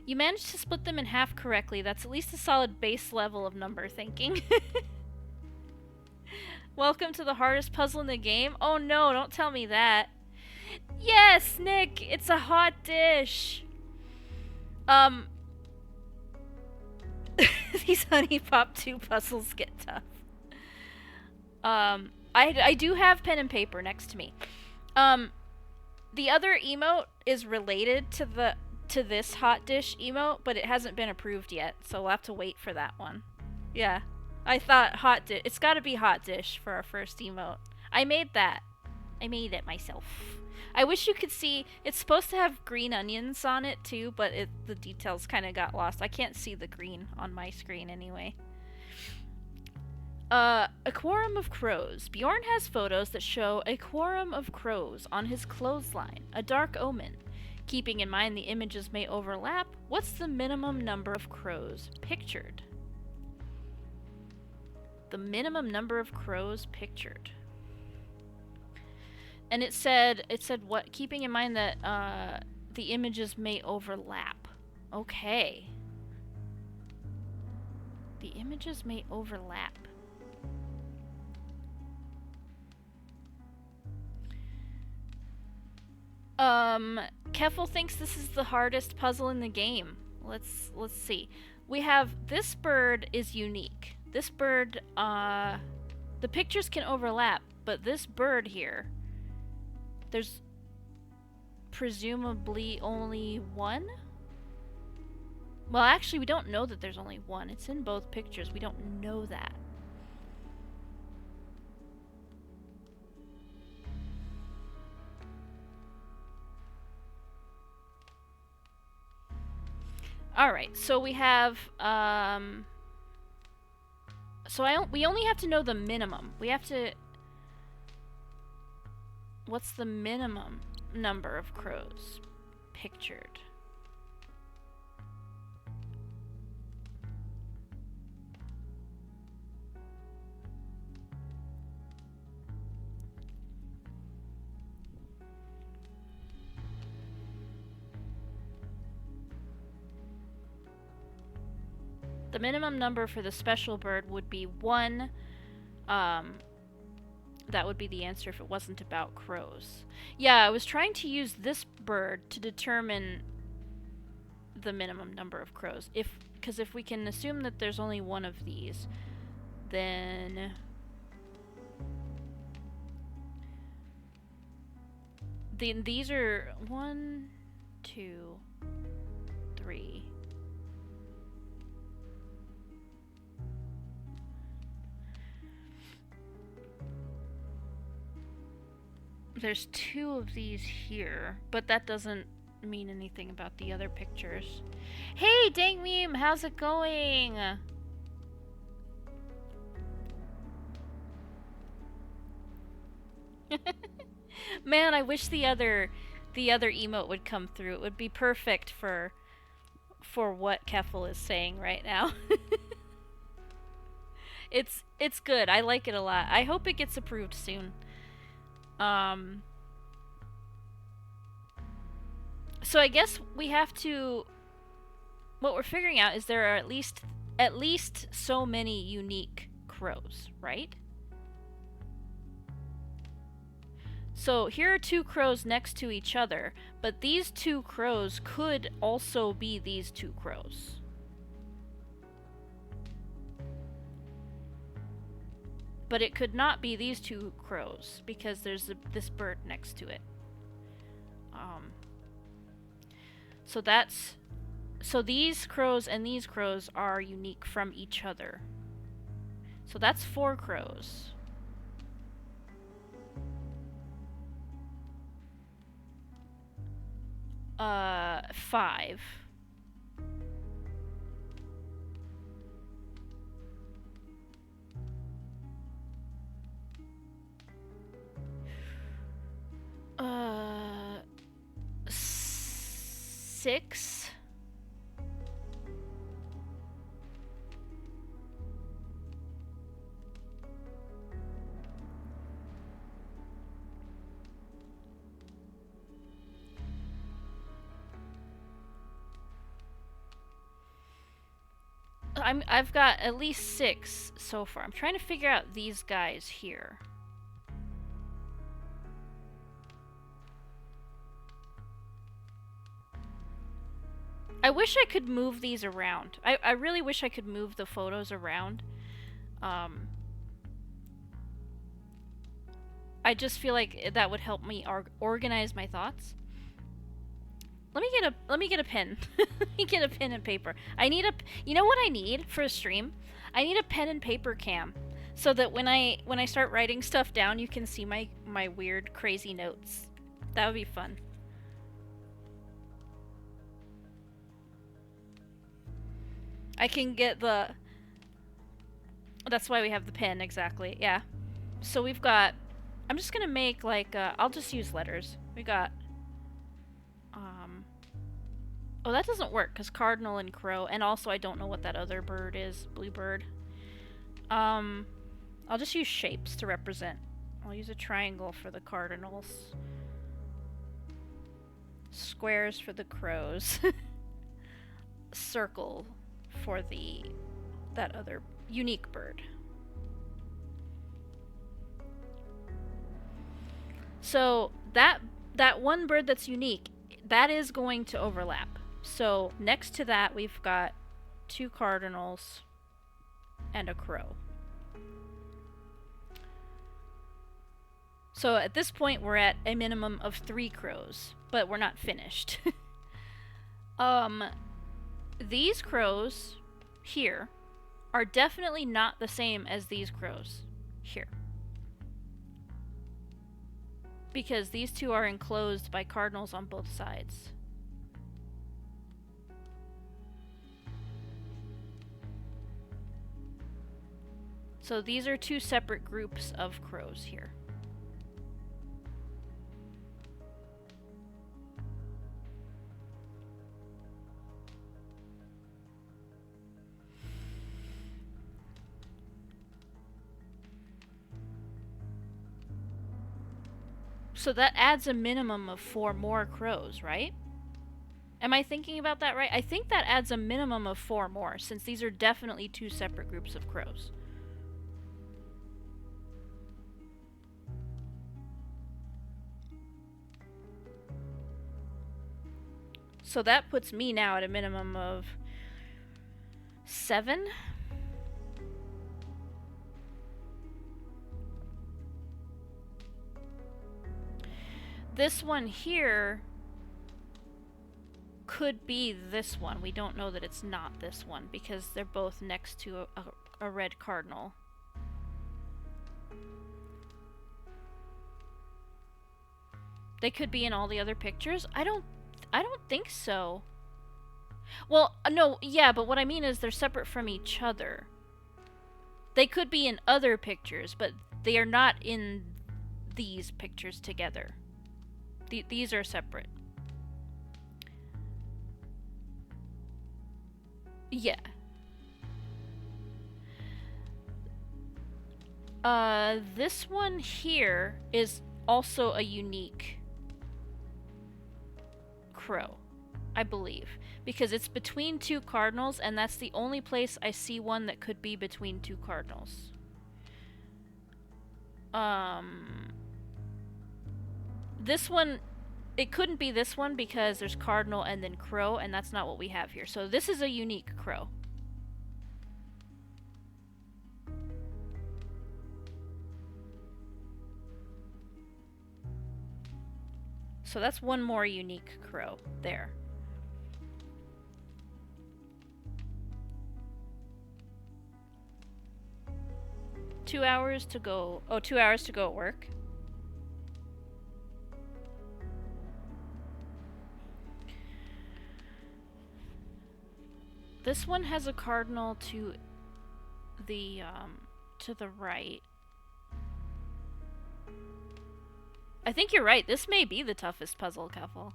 You managed to split them in half correctly. That's at least a solid base level of number thinking. Welcome to the hardest puzzle in the game. Oh no, don't tell me that. Yes, Nick, it's a hot dish. These Honey Pop 2 puzzles get tough. I do have pen and paper next to me. The other emote is related to this hot dish emote, but it hasn't been approved yet, so we'll have to wait for that one. Yeah. I thought hot dish. It's got to be hot dish for our first emote. I made that. I made it myself. I wish you could see, it's supposed to have green onions on it too, but the details kind of got lost. I can't see the green on my screen anyway. A quorum of crows. Bjorn has photos that show a quorum of crows on his clothesline, a dark omen. Keeping in mind the images may overlap, what's the minimum number of crows pictured? The minimum number of crows pictured. And it said what? Keeping in mind that the images may overlap. Okay. The images may overlap. Keffel thinks this is the hardest puzzle in the game. Let's see. We have this bird is unique. This bird, the pictures can overlap, but this bird here, there's presumably only one? Well, actually, we don't know that there's only one. It's in both pictures. We don't know that. Alright, so we have, we only have to know the minimum. We have to... What's the minimum number of crows pictured? The minimum number for the special bird would be 1. That would be the answer if it wasn't about crows. Yeah, I was trying to use this bird to determine the minimum number of crows. Because if we can assume that there's only one of these, then... these are 1, 2, 3... There's 2 of these here, but that doesn't mean anything about the other pictures. Hey, Dang Meme, how's it going? Man, I wish the other emote would come through. It would be perfect for what Keffel is saying right now. It's good. I like it a lot. I hope it gets approved soon. So I guess we have to... What we're figuring out is there are at least so many unique crows, right? So here are 2 crows next to each other, but these 2 crows could also be these 2 crows. But it could not be these 2 crows, because there's this bird next to it. So these crows and these crows are unique from each other. So that's 4 crows. Uh, 5. Uh, 6. I've got at least 6 so far. I'm trying to figure out these guys here. I wish I could move these around. I really wish I could move the photos around. I just feel like that would help me organize my thoughts. Let me get a pen. Let me get a pen and paper. I need you know what I need for a stream? I need a pen and paper cam. so that when I start writing stuff down, you can see my weird, crazy notes. That would be fun. I can get the... That's why we have the pen, exactly. Yeah. So we've got... I'm just gonna make, like, I'll just use letters. We got... Oh, that doesn't work, because cardinal and crow, and also I don't know what that other bird is. Bluebird. I'll just use shapes to represent. I'll use a triangle for the cardinals. Squares for the crows. Circle for that other unique bird. So that one bird that's unique, that is going to overlap. So next to that we've got 2 cardinals and a crow. So at this point we're at a minimum of 3 crows, but we're not finished. These crows here are definitely not the same as these crows here. Because these 2 are enclosed by cardinals on both sides. So these are 2 separate groups of crows here. So that adds a minimum of 4 more crows, right? Am I thinking about that right? I think that adds a minimum of 4 more, since these are definitely 2 separate groups of crows. So that puts me now at a minimum of 7. This one here could be this one. We don't know that it's not this one because they're both next to a red cardinal. They could be in all the other pictures. I don't think so. Well, no, yeah, but what I mean is they're separate from each other. They could be in other pictures, but they are not in these pictures together. These are separate. Yeah. This one here is also a unique crow, I believe, because it's between 2 cardinals, and that's the only place I see one that could be between 2 cardinals. This one, it couldn't be this one because there's cardinal and then crow, and that's not what we have here. So this is a unique crow. So that's one more unique crow there. Two hours to go. Oh, 2 hours to go at work. This one has a cardinal to the right. I think you're right. This may be the toughest puzzle, Keffel.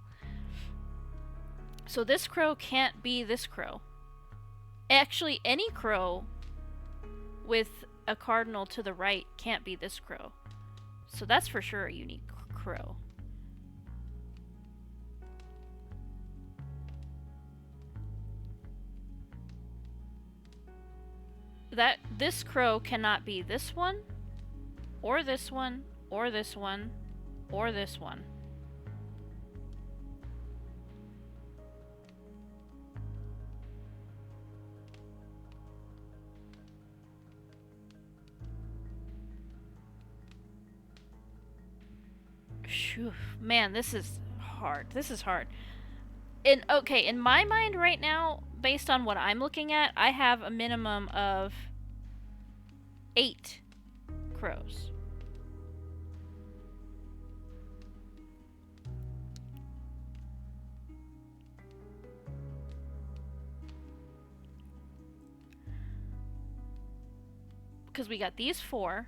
So this crow can't be this crow. Actually, any crow with a cardinal to the right can't be this crow. So that's for sure a unique crow. This crow cannot be this one, or this one, or this one, or this one. Phew, man, this is hard. This is hard. Okay, in my mind right now, based on what I'm looking at, I have a minimum of 8 crows. Because we got these 4.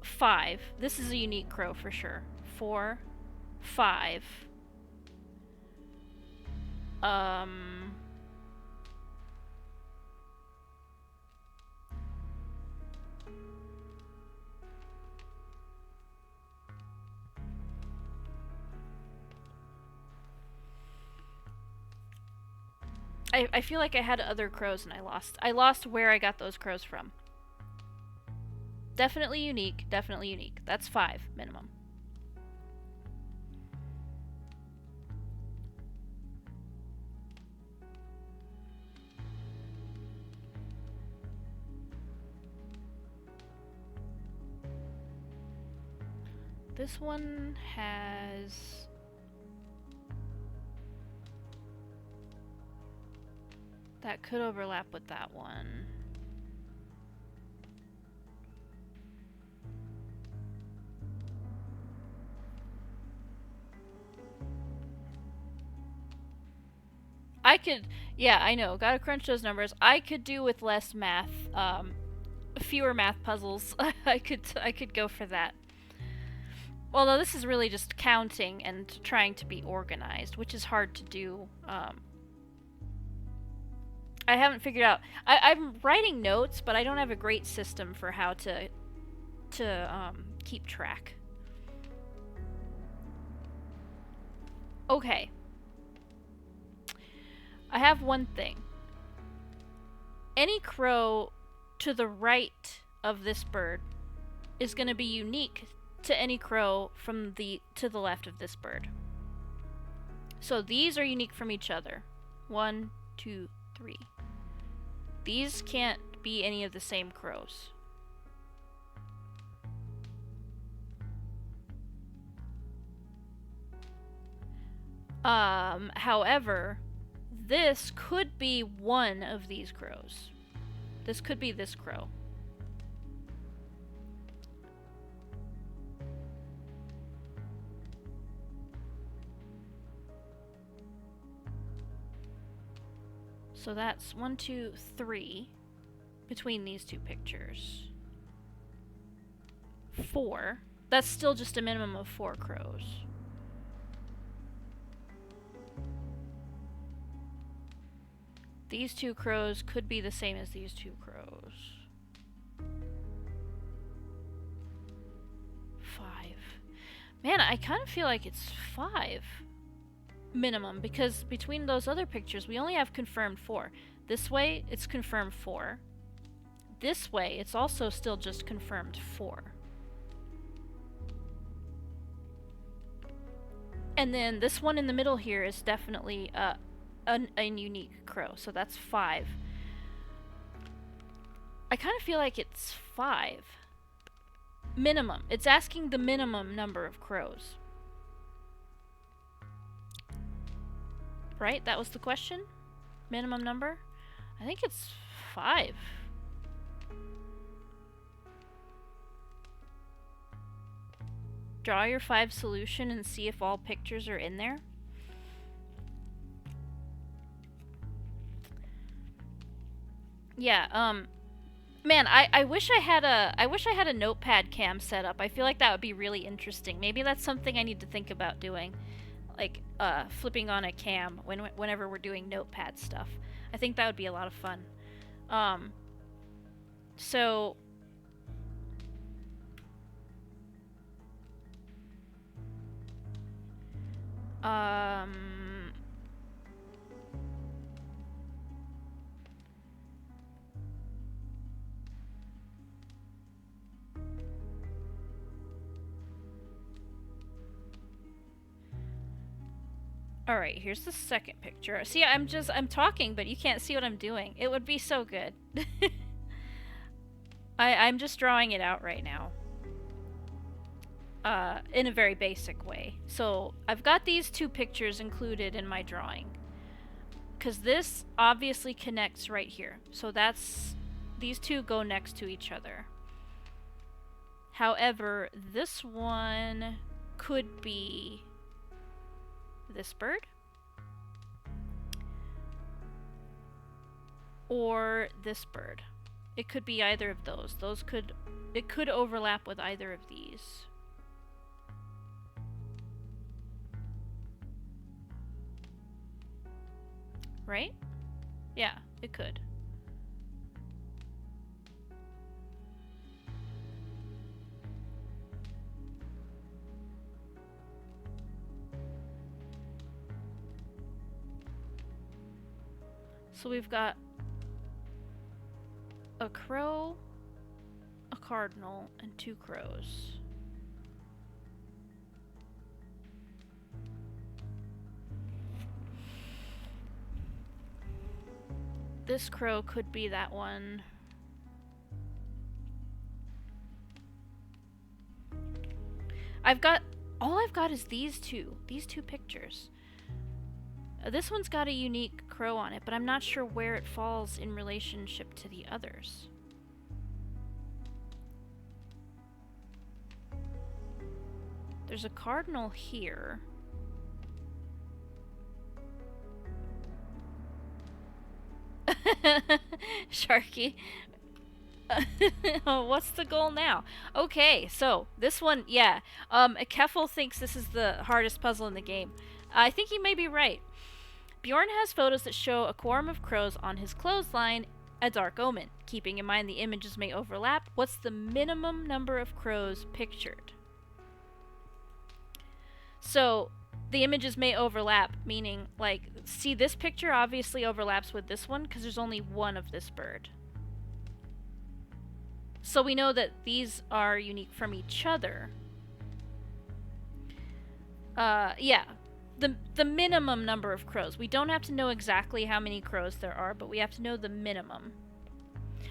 Five. This is a unique crow for sure. 4, 5. I feel like I had other crows and I lost. I lost where I got those crows from. Definitely unique. Definitely unique. That's 5 minimum. This one has... That could overlap with that one. I could, yeah, I know, gotta crunch those numbers. I could do with less math, fewer math puzzles. I could go for that. Although this is really just counting and trying to be organized, which is hard to do. I haven't figured out. I'm writing notes, but I don't have a great system for how to keep track. Okay. I have one thing. Any crow to the right of this bird is going to be unique to any crow from to the left of this bird. So these are unique from each other. 1, 2, 3. These can't be any of the same crows. However, this could be one of these crows. This could be this crow. So that's 1, 2, 3 between these two pictures. 4. That's still just a minimum of 4 crows. These 2 crows could be the same as these 2 crows. 5. Man, I kind of feel like it's 5 minimum, because between those other pictures we only have confirmed 4. This way it's confirmed 4. This way it's also still just confirmed 4. And then this one in the middle here is definitely a unique crow, so that's 5. I kind of feel like it's 5 minimum. It's asking the minimum number of crows. Right? That was the question? Minimum number? I think it's 5. Draw your 5 solution and see if all pictures are in there. Yeah, man, I wish I had a notepad cam set up. I feel like that would be really interesting. Maybe that's something I need to think about doing. Like, flipping on a cam whenever we're doing notepad stuff. I think that would be a lot of fun. So... Alright, here's the second picture. See, I'm talking, but you can't see what I'm doing. It would be so good. I'm just drawing it out right now. In a very basic way. So, I've got these 2 pictures included in my drawing. Because this obviously connects right here. So that's... These two go next to each other. However, this one could be this bird. Or this bird. It could be either of those. It could overlap with either of these. Right? Yeah, it could. So we've got a crow, a cardinal, and 2 crows. This crow could be that one. All I've got is these two pictures. This one's got a unique crow on it, but I'm not sure where it falls in relationship to the others. There's a cardinal here. Sharky. What's the goal now? Okay, so this one, yeah. Keffel thinks this is the hardest puzzle in the game. I think he may be right. Bjorn has photos that show a quorum of crows on his clothesline, a dark omen. Keeping in mind the images may overlap, what's the minimum number of crows pictured? So, the images may overlap, meaning, like, see, this picture obviously overlaps with this one because there's only one of this bird. So we know that these are unique from each other. Yeah. The minimum number of crows. We don't have to know exactly how many crows there are, but we have to know the minimum.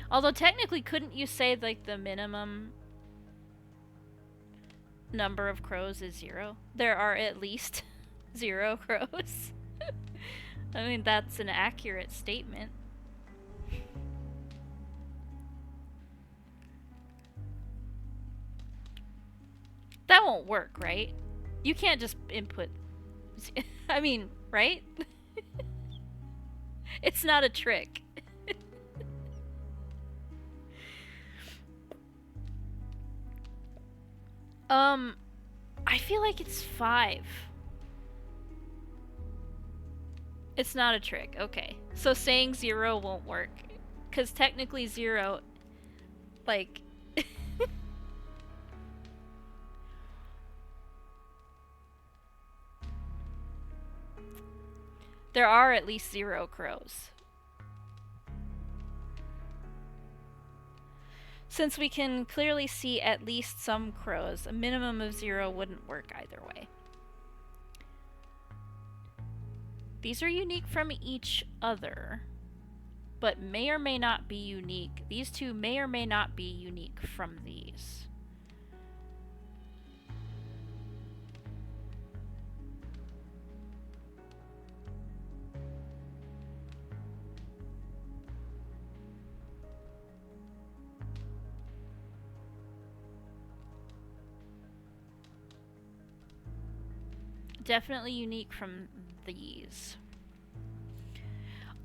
Although technically, couldn't you say, like, the minimum number of crows is 0? There are at least 0 crows. I mean, that's an accurate statement. That won't work, right? You can't just input... I mean, right? It's not a trick. I feel like it's 5. It's not a trick, okay. So saying 0 won't work. Because technically 0, like... There are at least 0 crows. Since we can clearly see at least some crows, a minimum of 0 wouldn't work either way. These are unique from each other, but may or may not be unique. These two may or may not be unique from these. Definitely unique from these.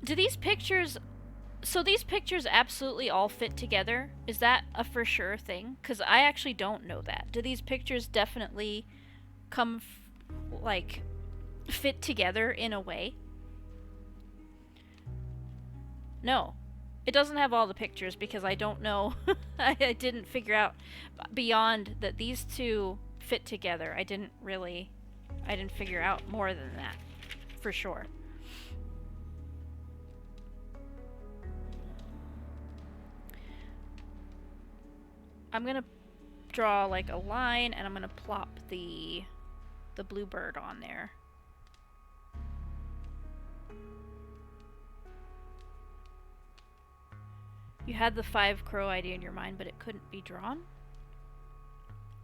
Do these pictures... So these pictures absolutely all fit together? Is that a for sure thing? Because I actually don't know that. Do these pictures definitely come, like, fit together in a way? No. It doesn't have all the pictures because I don't know. I didn't figure out beyond that these two fit together. I didn't figure out more than that, for sure. I'm gonna draw like a line and I'm gonna plop the blue bird on there. You had the 5 crow idea in your mind, but it couldn't be drawn?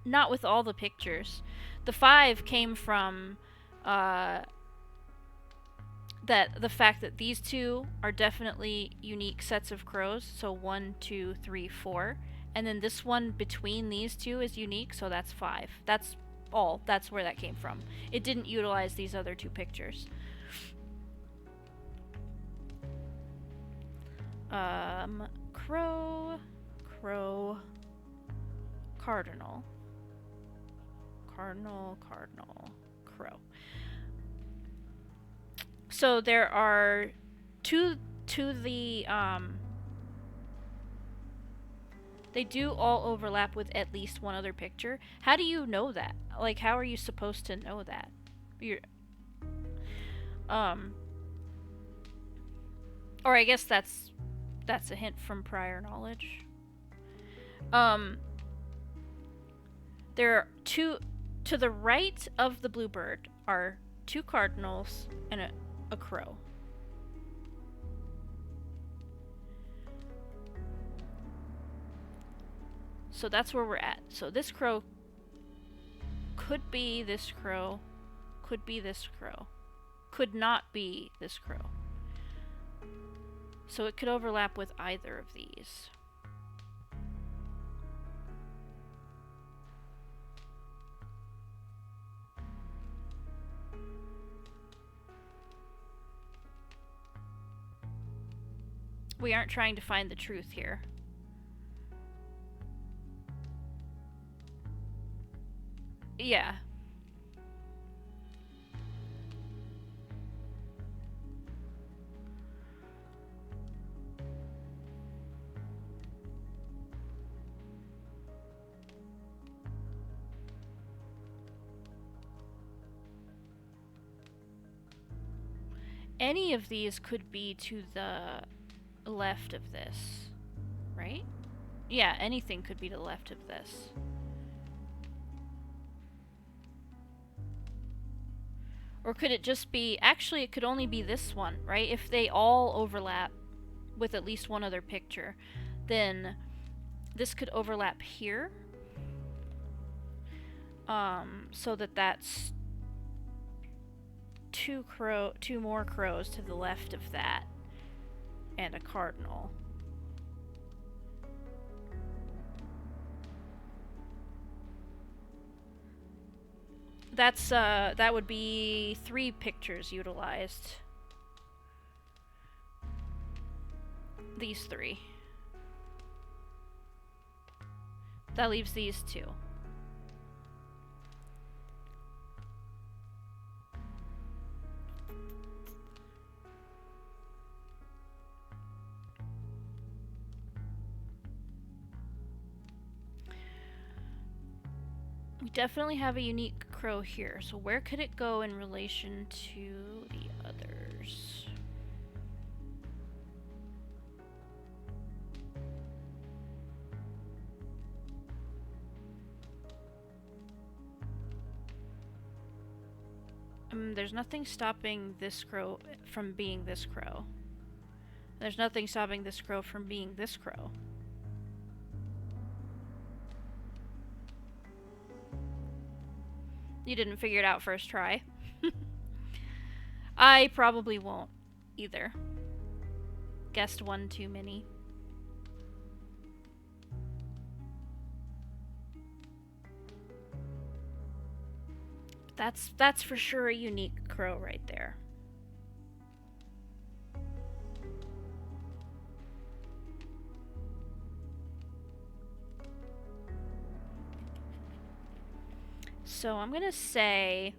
Not with all the pictures. The 5 came from that the fact that these two are definitely unique sets of crows, so 1, 2, 3, 4, and then this one between these two is unique, so that's 5. That's all. That's where that came from. It didn't utilize these other two pictures. Crow, crow, cardinal, cardinal, cardinal, crow. So there are to the they do all overlap with at least one other picture. How do you know that? Like, how are you supposed to know that? You're or I guess that's a hint from prior knowledge. There are two to the right of the bluebird are 2 cardinals and a crow. So that's where we're at. So this crow could be this crow, could be this crow, could not be this crow. So it could overlap with either of these. We aren't trying to find the truth here. Yeah. Any of these could be to the left of this, right? Yeah, anything could be to the left of this. Or could it just be... Actually, it could only be this one, right? If they all overlap with at least one other picture, then this could overlap here. So that's two more crows to the left of that, and a cardinal. That's that would be 3 pictures utilized. These 3. That leaves these 2. We definitely have a unique crow here, so where could it go in relation to the others? There's nothing stopping this crow from being this crow. There's nothing stopping this crow from being this crow. You didn't figure it out first try. I probably won't either. Guessed one too many. That's for sure a unique crow right there. So I'm gonna say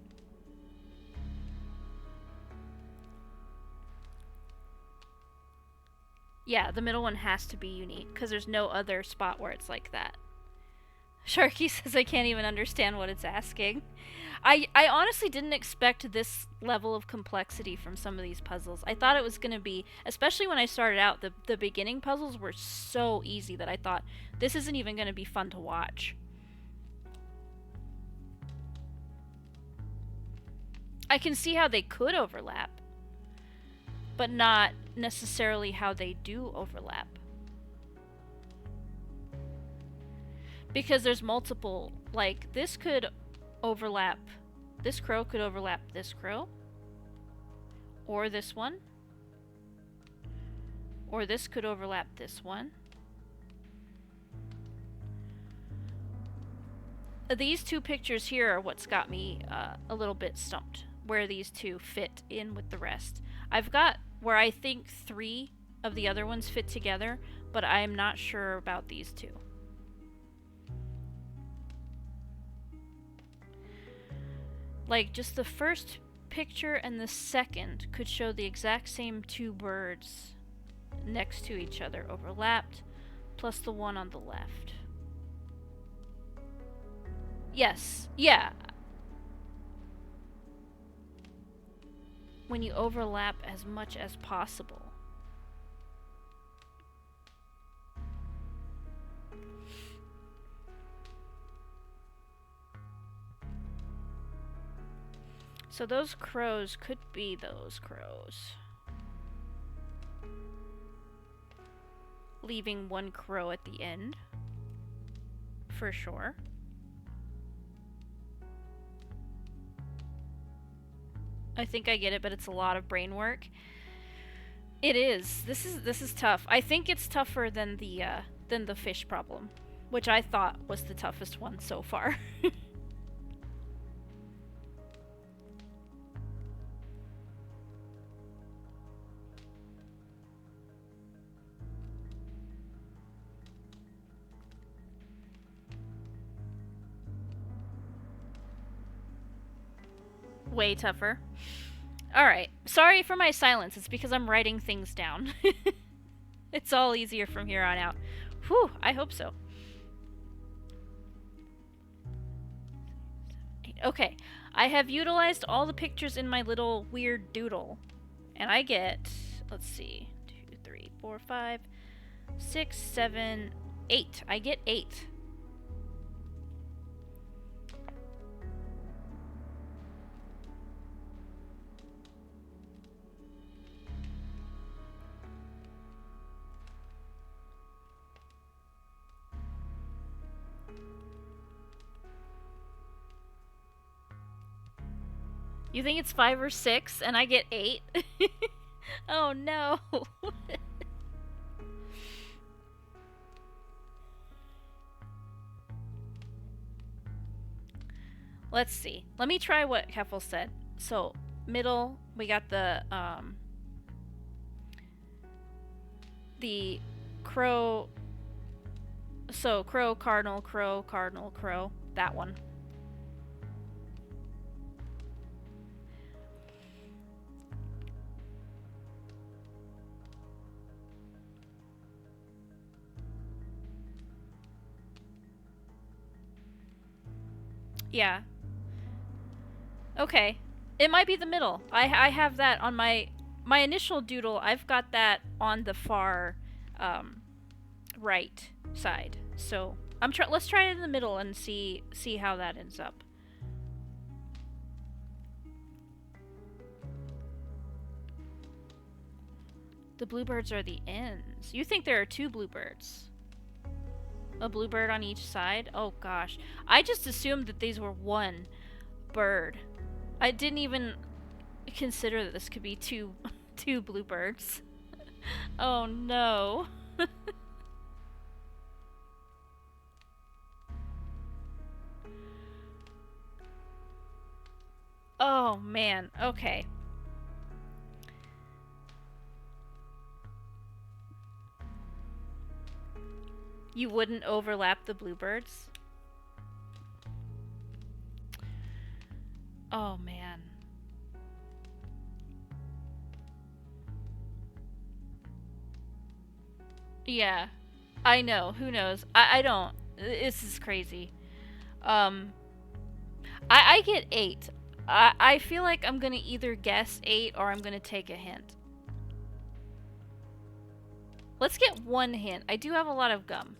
yeah, the middle one has to be unique because there's no other spot where it's like that. Sharky says I can't even understand what it's asking. I honestly didn't expect this level of complexity from some of these puzzles. I thought it was going to be, especially when I started out, the beginning puzzles were so easy that I thought this isn't even going to be fun to watch. I can see how they could overlap, but not necessarily how they do overlap. Because there's multiple, like, this could overlap, this crow could overlap this crow, Or this one. Or this could overlap this one. These two pictures here are what's got me a little bit stumped, where these two fit in with the rest. I've got where I think 3 of the other ones fit together, but I am not sure about these two. Like, just the first picture and the second could show the exact same 2 birds next to each other, overlapped, plus the one on the left. Yes, yeah. When you overlap as much as possible. So those crows could be those crows. Leaving one crow at the end. For sure. I think I get it, but it's a lot of brain work. It is. This is tough. I think it's tougher than the fish problem, which I thought was the toughest one so far. Way tougher. Alright. Sorry for my silence. It's because I'm writing things down. It's all easier from here on out. Whew, I hope so. Okay. I have utilized all the pictures in my little weird doodle. And I get, let's see, 2, 3, 4, 5, 6, 7, 8. I get 8. You think it's 5 or 6 and I get 8? Oh no. Let's see. Let me try what Keffel said. So, middle, we got the crow. So, crow, cardinal, crow. That one. Yeah. Okay. It might be the middle. I have that on my initial doodle. I've got that on the far right side. So let's try it in the middle and see how that ends up. The bluebirds are the ends. You think there are 2 bluebirds? A bluebird on each side? Oh gosh. I just assumed that these were one bird. I didn't even consider that this could be two bluebirds. Oh no. Oh man. Okay. You wouldn't overlap the bluebirds? Oh man. Yeah. I know. Who knows? I don't. This is crazy. I get 8. I feel like I'm gonna either guess 8 or I'm gonna take a hint. Let's get one hint. I do have a lot of gum.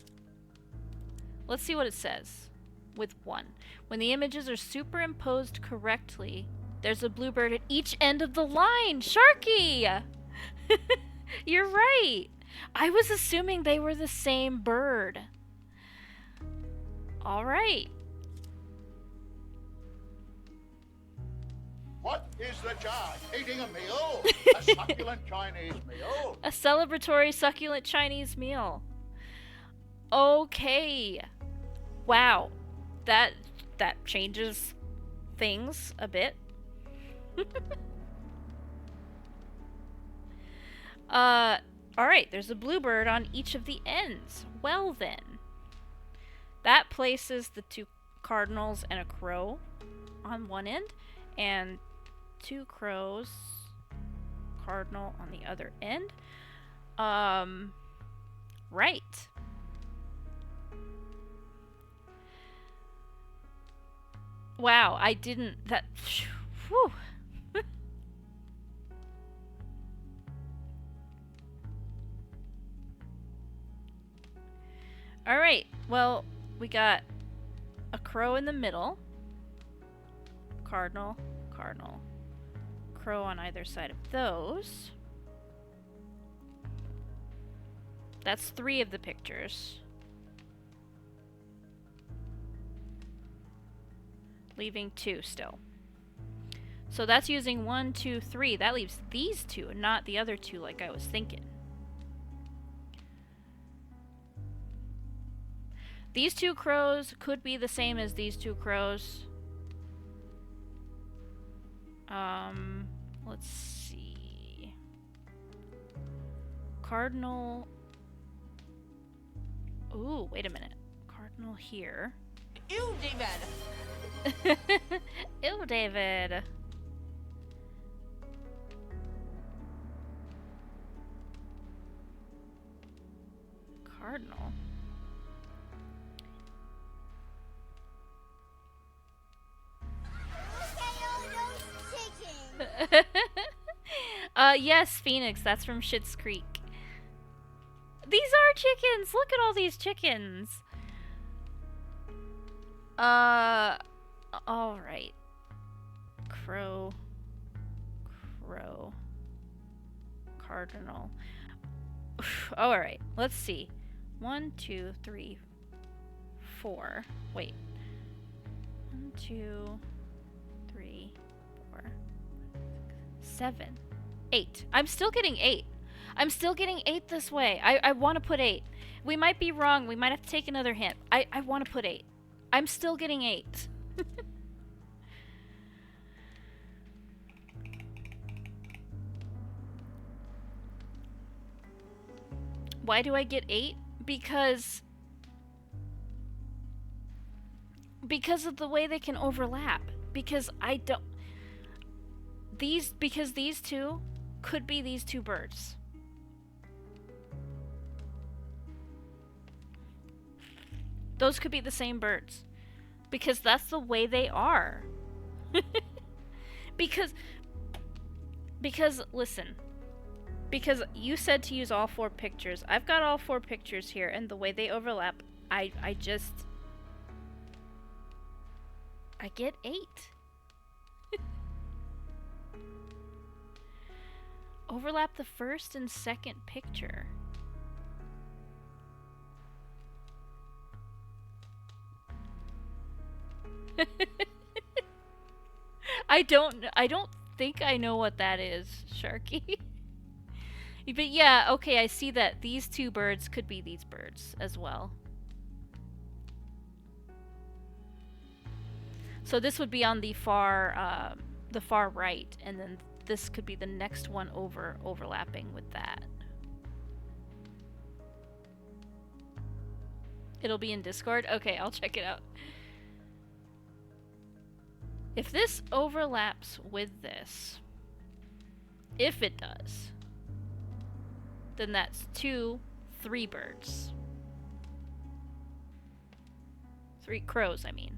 Let's see what it says with 1. When the images are superimposed correctly, there's a bluebird at each end of the line. Sharky! You're right. I was assuming they were the same bird. All right. What is the charge? Eating a meal? A succulent Chinese meal? A celebratory succulent Chinese meal. Okay. Wow. That changes things a bit. Alright, there's a bluebird on each of the ends. Well then. That places the 2 cardinals and a crow on one end, and 2 crows, cardinal on the other end. Right. Wow, I didn't, that, whew. Alright, well, we got a crow in the middle. Cardinal, cardinal. Crow on either side of those. That's 3 of the pictures. Leaving 2 still. So that's using 1, 2, 3. That leaves these 2 and not the other 2 like I was thinking. These 2 crows could be the same as these 2 crows. Let's see. Cardinal. Ooh, wait a minute. Cardinal here. Ew, David! Ew, David. Cardinal. Yes, Phoenix, that's from Schitt's Creek. These are chickens! Look at all these chickens! Alright. Crow. Crow. Cardinal. Alright, let's see. 1, 2, 3, 4. Wait. 1, 2, 3, 4, 7, 8. I'm still getting 8. I'm still getting 8 this way. I want to put 8. We might be wrong. We might have to take another hint. I want to put 8. I'm still getting 8. Why do I get 8? Because of the way they can overlap. Because I don't... Because these 2 could be these 2 birds. Those could be the same birds. Because that's the way they are. Because, listen. Because you said to use all 4 pictures. I've got all 4 pictures here, and the way they overlap, I get 8. Overlap the first and second picture. I don't think I know what that is, Sharky. But yeah, okay, I see that these 2 birds could be these birds as well. So this would be on the far right, and then this could be the next one overlapping with that. It'll be in Discord? Okay, I'll check it out. If this overlaps with this, if it does, then that's 2, 3 birds. 3 crows, I mean.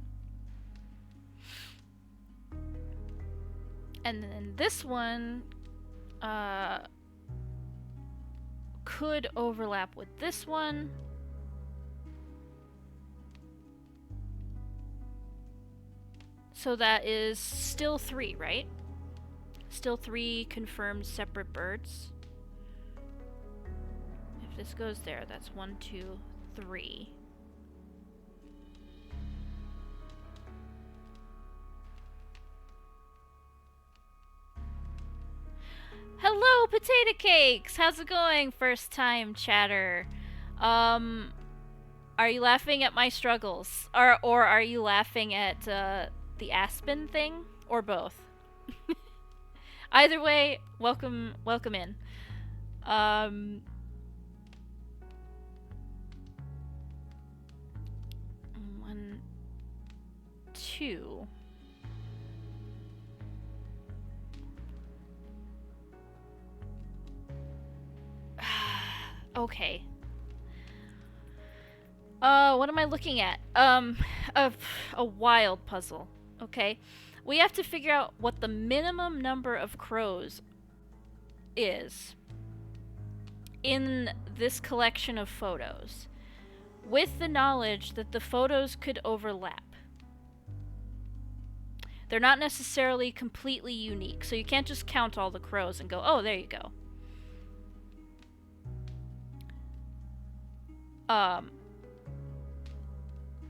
And then this one could overlap with this one. So that is still 3, right? Still 3 confirmed separate birds. If this goes there, that's 1, 2, 3. Potato Cakes! How's it going, first time chatter? Are you laughing at my struggles? Or are you laughing at the Aspen thing? Or both? Either way, welcome in. 1, 2. Okay. What am I looking at? A wild puzzle. Okay. We have to figure out what the minimum number of crows is in this collection of photos, with the knowledge that the photos could overlap. They're not necessarily completely unique, so you can't just count all the crows and go, oh, there you go.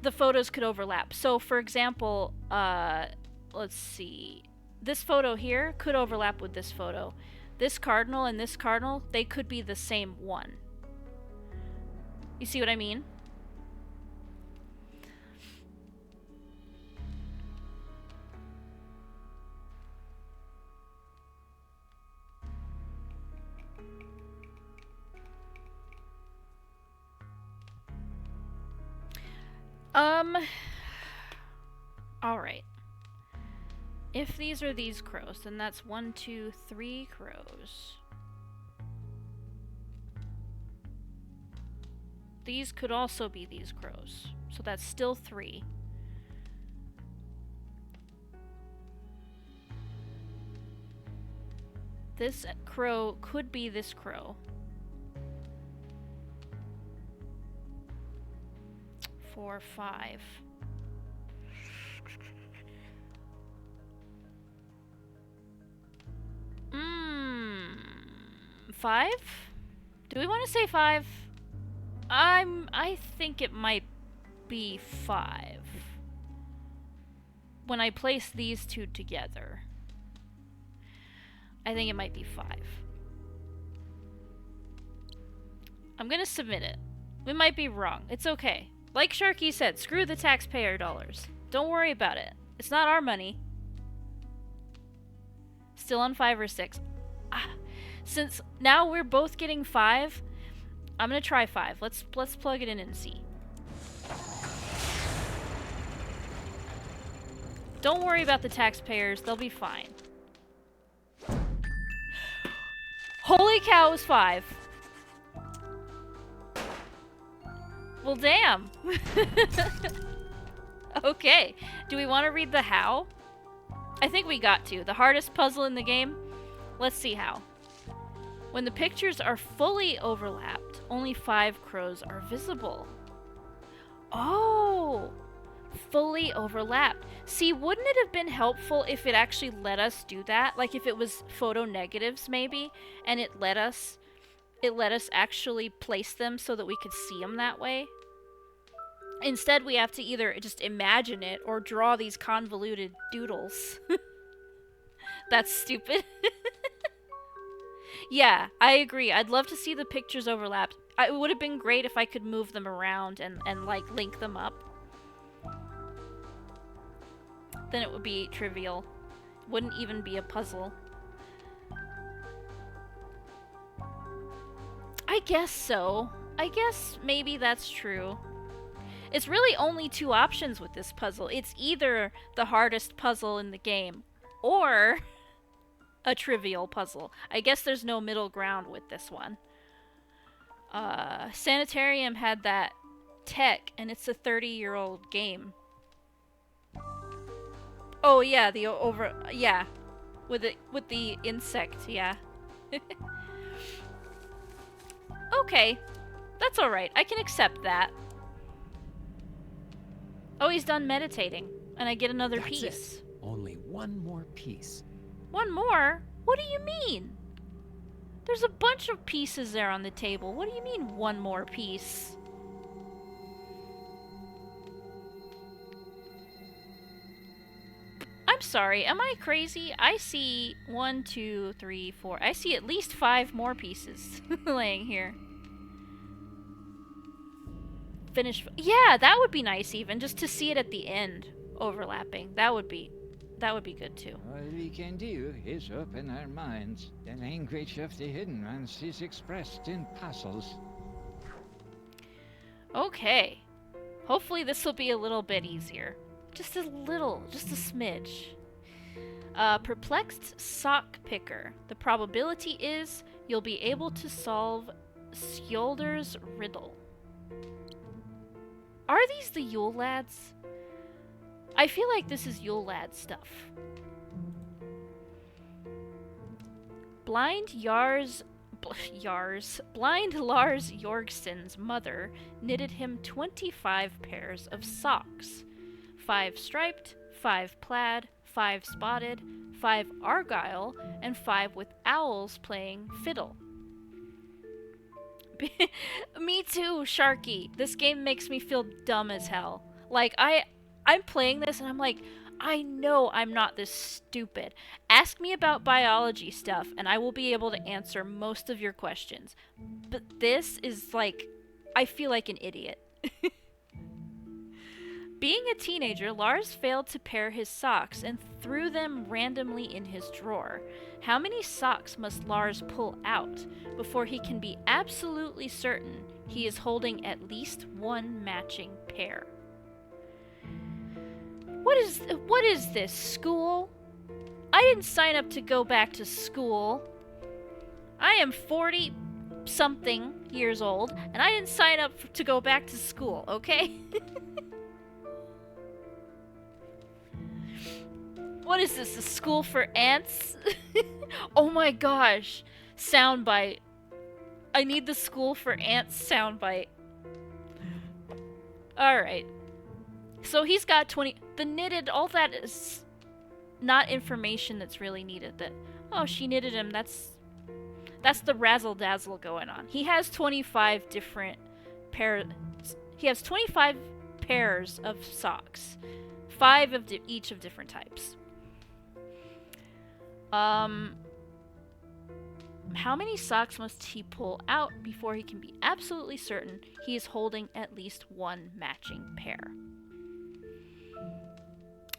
The photos could overlap. So, for example, let's see. This photo here could overlap with this photo. This cardinal and this cardinal, they could be the same one. You see what I mean? Alright. If these are these crows, then that's 1, 2, 3 crows. These could also be these crows, so that's still 3. This crow could be this crow. 4, 5. 5? Do we want to say 5? I think it might be 5. When I place these two together, I think it might be 5. I'm gonna submit it. We might be wrong. It's okay. Like Sharky said, screw the taxpayer dollars. Don't worry about it. It's not our money. Still on 5 or 6. Since now we're both getting 5, I'm gonna try 5. Let's plug it in and see. Don't worry about the taxpayers, they'll be fine. Holy cow, it was 5. Well, damn. Okay, do we want to read the how? I think we got to. The hardest puzzle in the game? Let's see how. When the pictures are fully overlapped, only 5 crows are visible. Oh! Fully overlapped. See, wouldn't it have been helpful if it actually let us do that? Like if it was photo negatives, maybe, and it let us actually place them so that we could see them that way? Instead, we have to either just imagine it or draw these convoluted doodles. That's stupid. Yeah, I agree. I'd love to see the pictures overlapped. It would have been great if I could move them around and like, link them up. Then it would be trivial. Wouldn't even be a puzzle. I guess so. I guess maybe that's true. It's really only 2 options with this puzzle. It's either the hardest puzzle in the game, or a trivial puzzle. I guess there's no middle ground with this one. Sanitarium had that tech, and it's a 30-year-old game. Oh yeah, yeah, with the insect, yeah. Okay, that's all right. I can accept that. Oh, he's done meditating, and I get another That's piece. It. Only one more piece. One more? What do you mean? There's a bunch of pieces there on the table. What do you mean, one more piece? I'm I'm sorry, am I crazy? I see 1, 2, 3, 4. I see at least 5 more pieces laying here. Finish. Yeah, that would be nice even, just to see it at the end overlapping. That would be good too. All we can do is open our minds. The language of the hidden ones is expressed in puzzles. Okay. Hopefully this will be a little bit easier. Just a little, just a smidge. Perplexed sock picker. The probability is you'll be able to solve Skjolder's riddle. Are these the Yule Lads? I feel like this is Yule Lad stuff. Blind Lars Jorgsson's mother knitted him 25 pairs of socks. 5 striped, 5 plaid, 5 spotted, 5 argyle, and 5 with owls playing fiddle. Me too, Sharky. This game makes me feel dumb as hell. Like, I'm playing this and I'm like, I know I'm not this stupid. Ask me about biology stuff and I will be able to answer most of your questions. But this is like, I feel like an idiot. Being a teenager, Lars failed to pair his socks and threw them randomly in his drawer. How many socks must Lars pull out before he can be absolutely certain he is holding at least one matching pair? What is this, school? I didn't sign up to go back to school. I am 40-something years old, and I didn't sign up to go back to school, okay? What is this, a school for ants? Oh my gosh. Soundbite. I need the school for ants soundbite. Alright. So he's got 20... The knitted, all that is not information that's really needed. That, oh, she knitted him, that's the razzle-dazzle going on. He has 25 different pairs... He has 25 pairs of socks. 5 of each of different types. How many socks must he pull out before he can be absolutely certain he is holding at least one matching pair?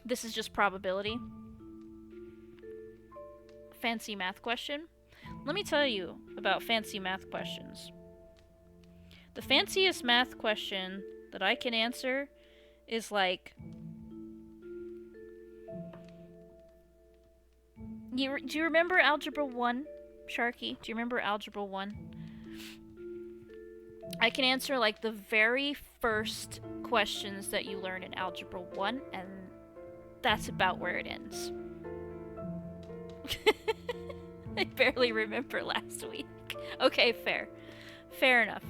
This is just probability. Fancy math question. Let me tell you about fancy math questions. The fanciest math question that I can answer is like... Do you remember Algebra 1, Sharky? Do you remember Algebra 1? I can answer like the very first questions that you learn in Algebra 1, and that's about where it ends. I barely remember last week. Okay, fair. Fair enough.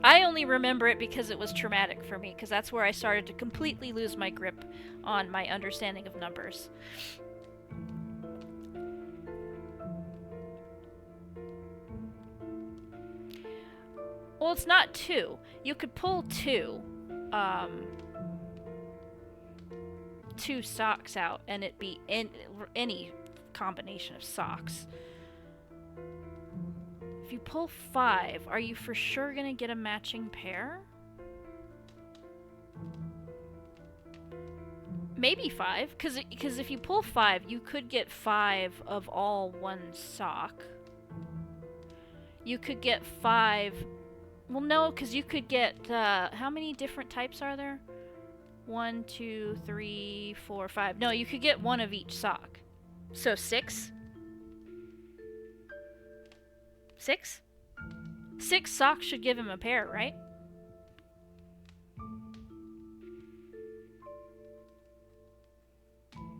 I only remember it because it was traumatic for me, because that's where I started to completely lose my grip on my understanding of numbers. Well, it's not 2. You could pull 2 socks out, and it'd be any combination of socks. If you pull 5, are you for sure gonna get a matching pair? Maybe 5, because if you pull 5, you could get 5 of all one sock. You could get 5... Well, no, because you could get, how many different types are there? 1, 2, 3, 4, 5. No, you could get 1 of each sock. So 6? 6? 6 socks should give him a pair, right?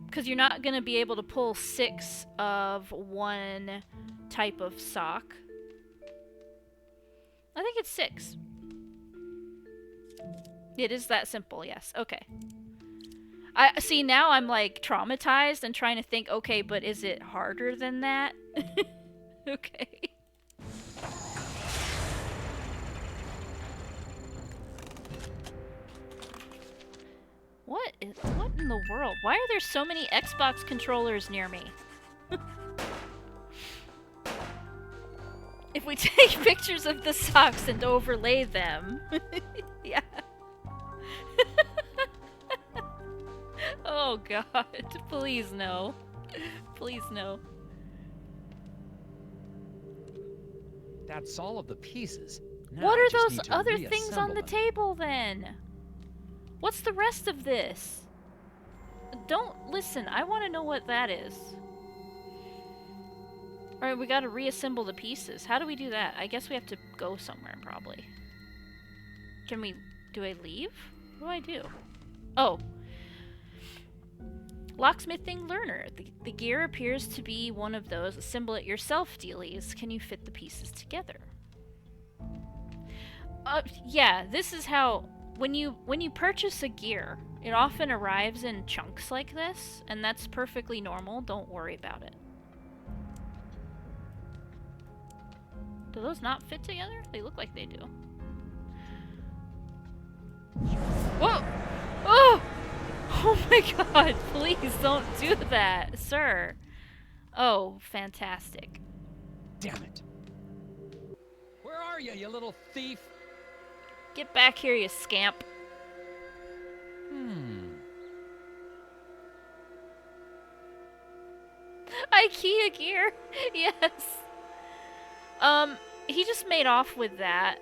Because you're not going to be able to pull 6 of one type of sock. I think it's 6. It is that simple, yes. Okay. I see, now I'm like traumatized and trying to think, okay, but is it harder than that? Okay. What what in the world? Why are there so many Xbox controllers near me? If we take pictures of the socks and overlay them... yeah. Oh god, please no. Please no. That's all of the pieces. Now What I are just those need to other things reassemble on the them. table then? What's the rest of this? Don't listen, I want to know what that is. Alright, we gotta reassemble the pieces. How do we do that? I guess we have to go somewhere, probably. Can we... do I leave? What do I do? Oh. Locksmithing learner. The gear appears to be one of those assemble it yourself dealies. Can you fit the pieces together? Yeah, this is how... When you purchase a gear, it often arrives in chunks like this, and that's perfectly normal. Don't worry about it. Do those not fit together? They look like they do. Whoa! Oh! Oh my god, please don't do that, sir. Oh, fantastic. Damn it. Where are you, you little thief? Get back here, you scamp. IKEA gear. Yes. He just made off with that.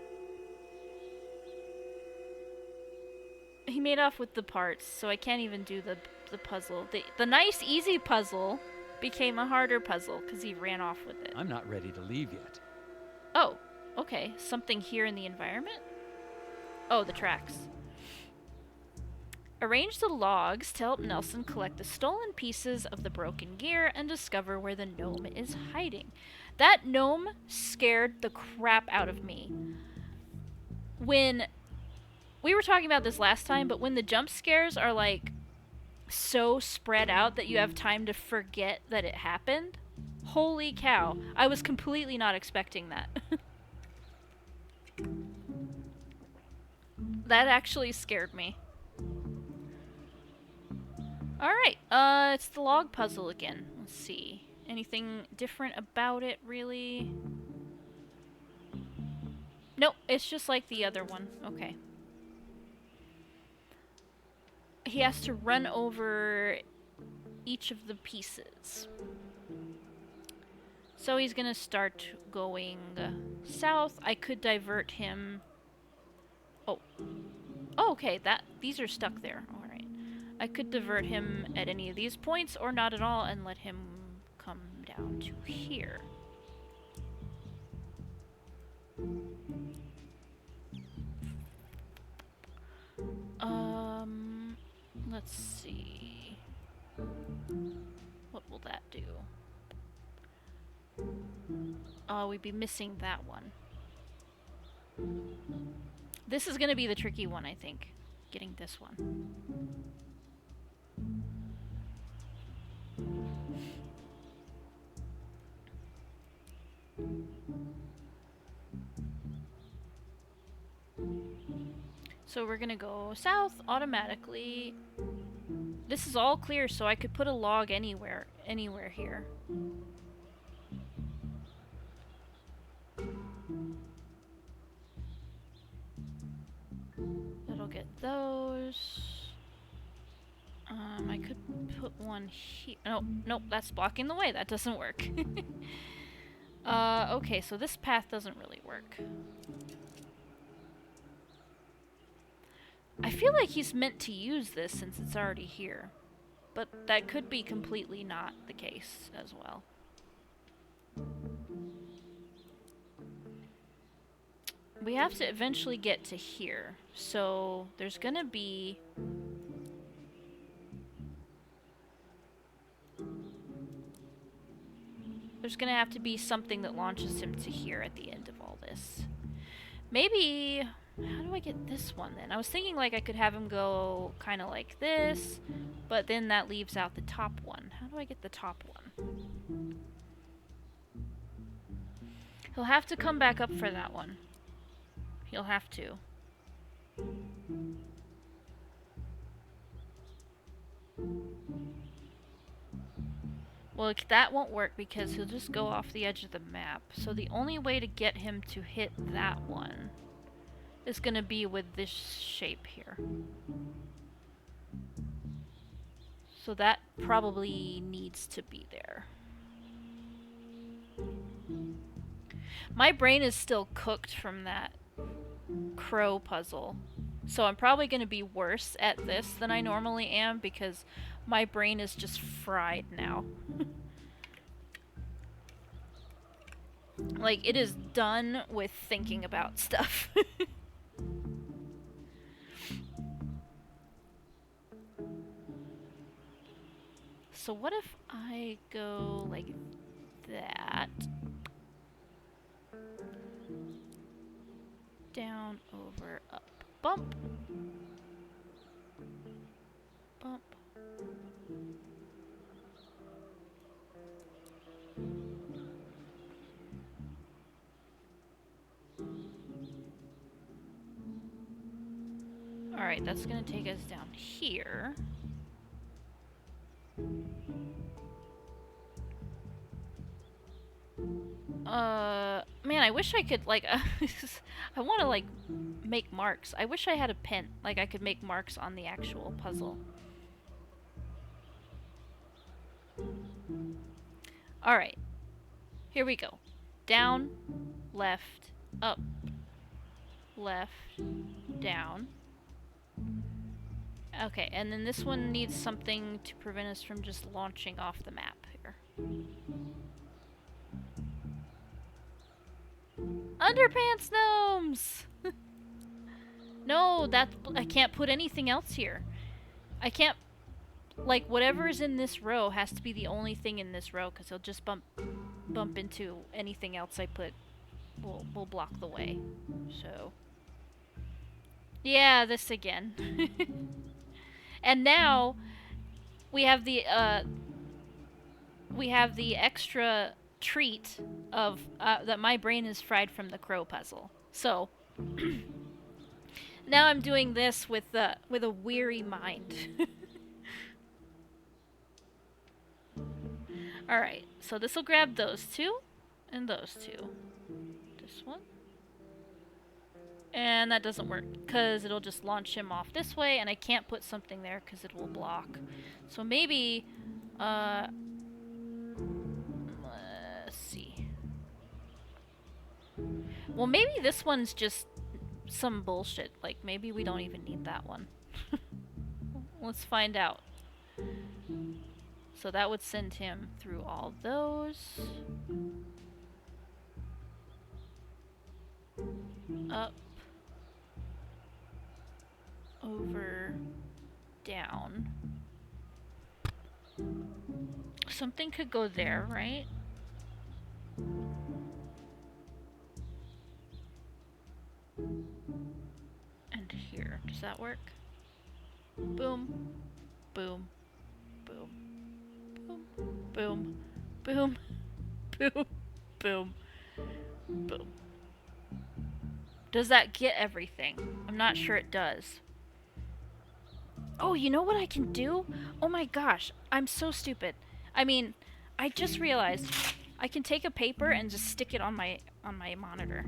He made off with the parts, so I can't even do the puzzle. The nice, easy puzzle became a harder puzzle because he ran off with it. I'm not ready to leave yet. Oh, okay. Something here in the environment? Oh, the tracks. Arrange the logs to help Nelson collect the stolen pieces of the broken gear and discover where the gnome is hiding. That gnome scared the crap out of me. When... We were talking about this last time, but when the jump scares are, like, so spread out that you have time to forget that it happened, holy cow. I was completely not expecting that. That actually scared me. Alright, it's the log puzzle again. Let's see. Anything different about it, really? Nope, it's just like the other one. Okay. He has to run over each of the pieces. So he's gonna start going south. I could divert him. Oh. Oh, okay, these are stuck there. Alright. I could divert him at any of these points or not at all and let him come down to here. Let's see. What will that do? We'd be missing that one. This is gonna be the tricky one, I think. Getting this one. So we're gonna go south automatically. This is all clear, so I could put a log anywhere here. That'll get those. I could put one here. No, nope, that's blocking the way. That doesn't work. Okay, so this path doesn't really work. I feel like he's meant to use this since it's already here. But that could be completely not the case as well. We have to eventually get to here. So there's gonna be... There's gonna have to be something that launches him to here at the end of all this. Maybe... How do I get this one then? I was thinking like I could have him go kind of like this, but then that leaves out the top one. How do I get the top one? He'll have to come back up for that one. He'll have to. Well, that won't work because he'll just go off the edge of the map. So the only way to get him to hit that one is gonna be with this shape here. So that probably needs to be there. My brain is still cooked from that crow puzzle. So I'm probably going to be worse at this than I normally am because my brain is just fried now. Like, it is done with thinking about stuff. So what if I go like that? Down, over, up. Bump. Bump. Alright, that's gonna take us down here. Man, I wish I could, like, I want to, like, make marks. I wish I had a pen. Like, I could make marks on the actual puzzle. Alright. Here we go. Down, left, up, left, down. Okay, and then this one needs something to prevent us from just launching off the map here. Underpants gnomes! No, I can't put anything else here. I can't, like, whatever is in this row has to be the only thing in this row, because he'll just bump into anything else I put. Will block the way. So, yeah, this again. And now we have the extra treat of that my brain is fried from the crow puzzle. So now I'm doing this with a weary mind. All right, so this will grab those two and those two. This one. And that doesn't work because it'll just launch him off this way, and I can't put something there because it will block. So maybe, let's see. Well, maybe this one's just some bullshit. Like, maybe we don't even need that one. Let's find out. So that would send him through all those. Up. Over, down. Something could go there, right? And here. Does that work? Boom. Boom. Boom. Boom. Boom. Boom. Boom. Boom. Does that get everything? I'm not sure it does. Oh, you know what I can do? Oh my gosh, I'm so stupid. I mean, I just realized I can take a paper and just stick it on my monitor.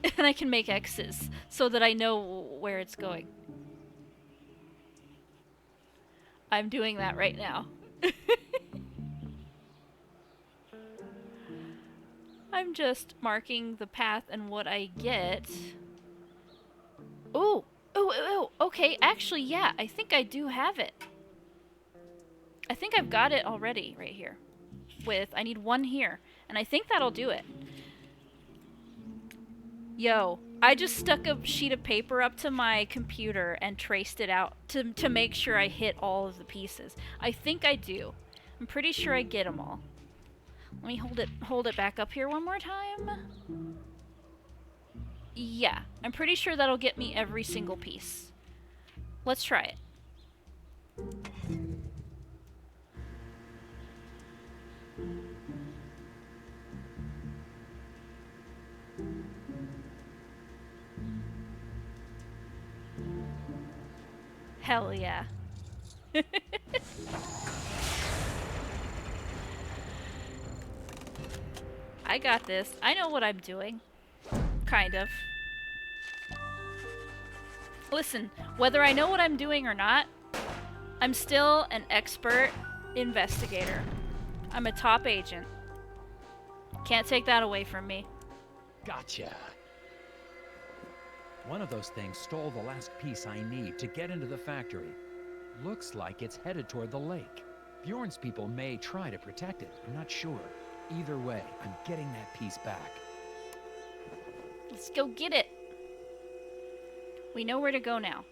And I can make X's so that I know where it's going. I'm doing that right now. I'm just marking the path and what I get. Ooh! Oh, okay, actually, yeah, I think I do have it. I think I've got it already right here. I need one here, and I think that'll do it. Yo, I just stuck a sheet of paper up to my computer and traced it out to make sure I hit all of the pieces. I think I do. I'm pretty sure I get them all. Let me hold it back up here one more time. Yeah, I'm pretty sure that'll get me every single piece. Let's try it. Hell yeah. I got this. I know what I'm doing. Kind of. Listen, whether I know what I'm doing or not, I'm still an expert investigator. I'm a top agent. Can't take that away from me. Gotcha. One of those things stole the last piece I need to get into the factory. Looks like it's headed toward the lake. Bjorn's people may try to protect it. I'm not sure. Either way, I'm getting that piece back. Let's go get it. We know where to go now.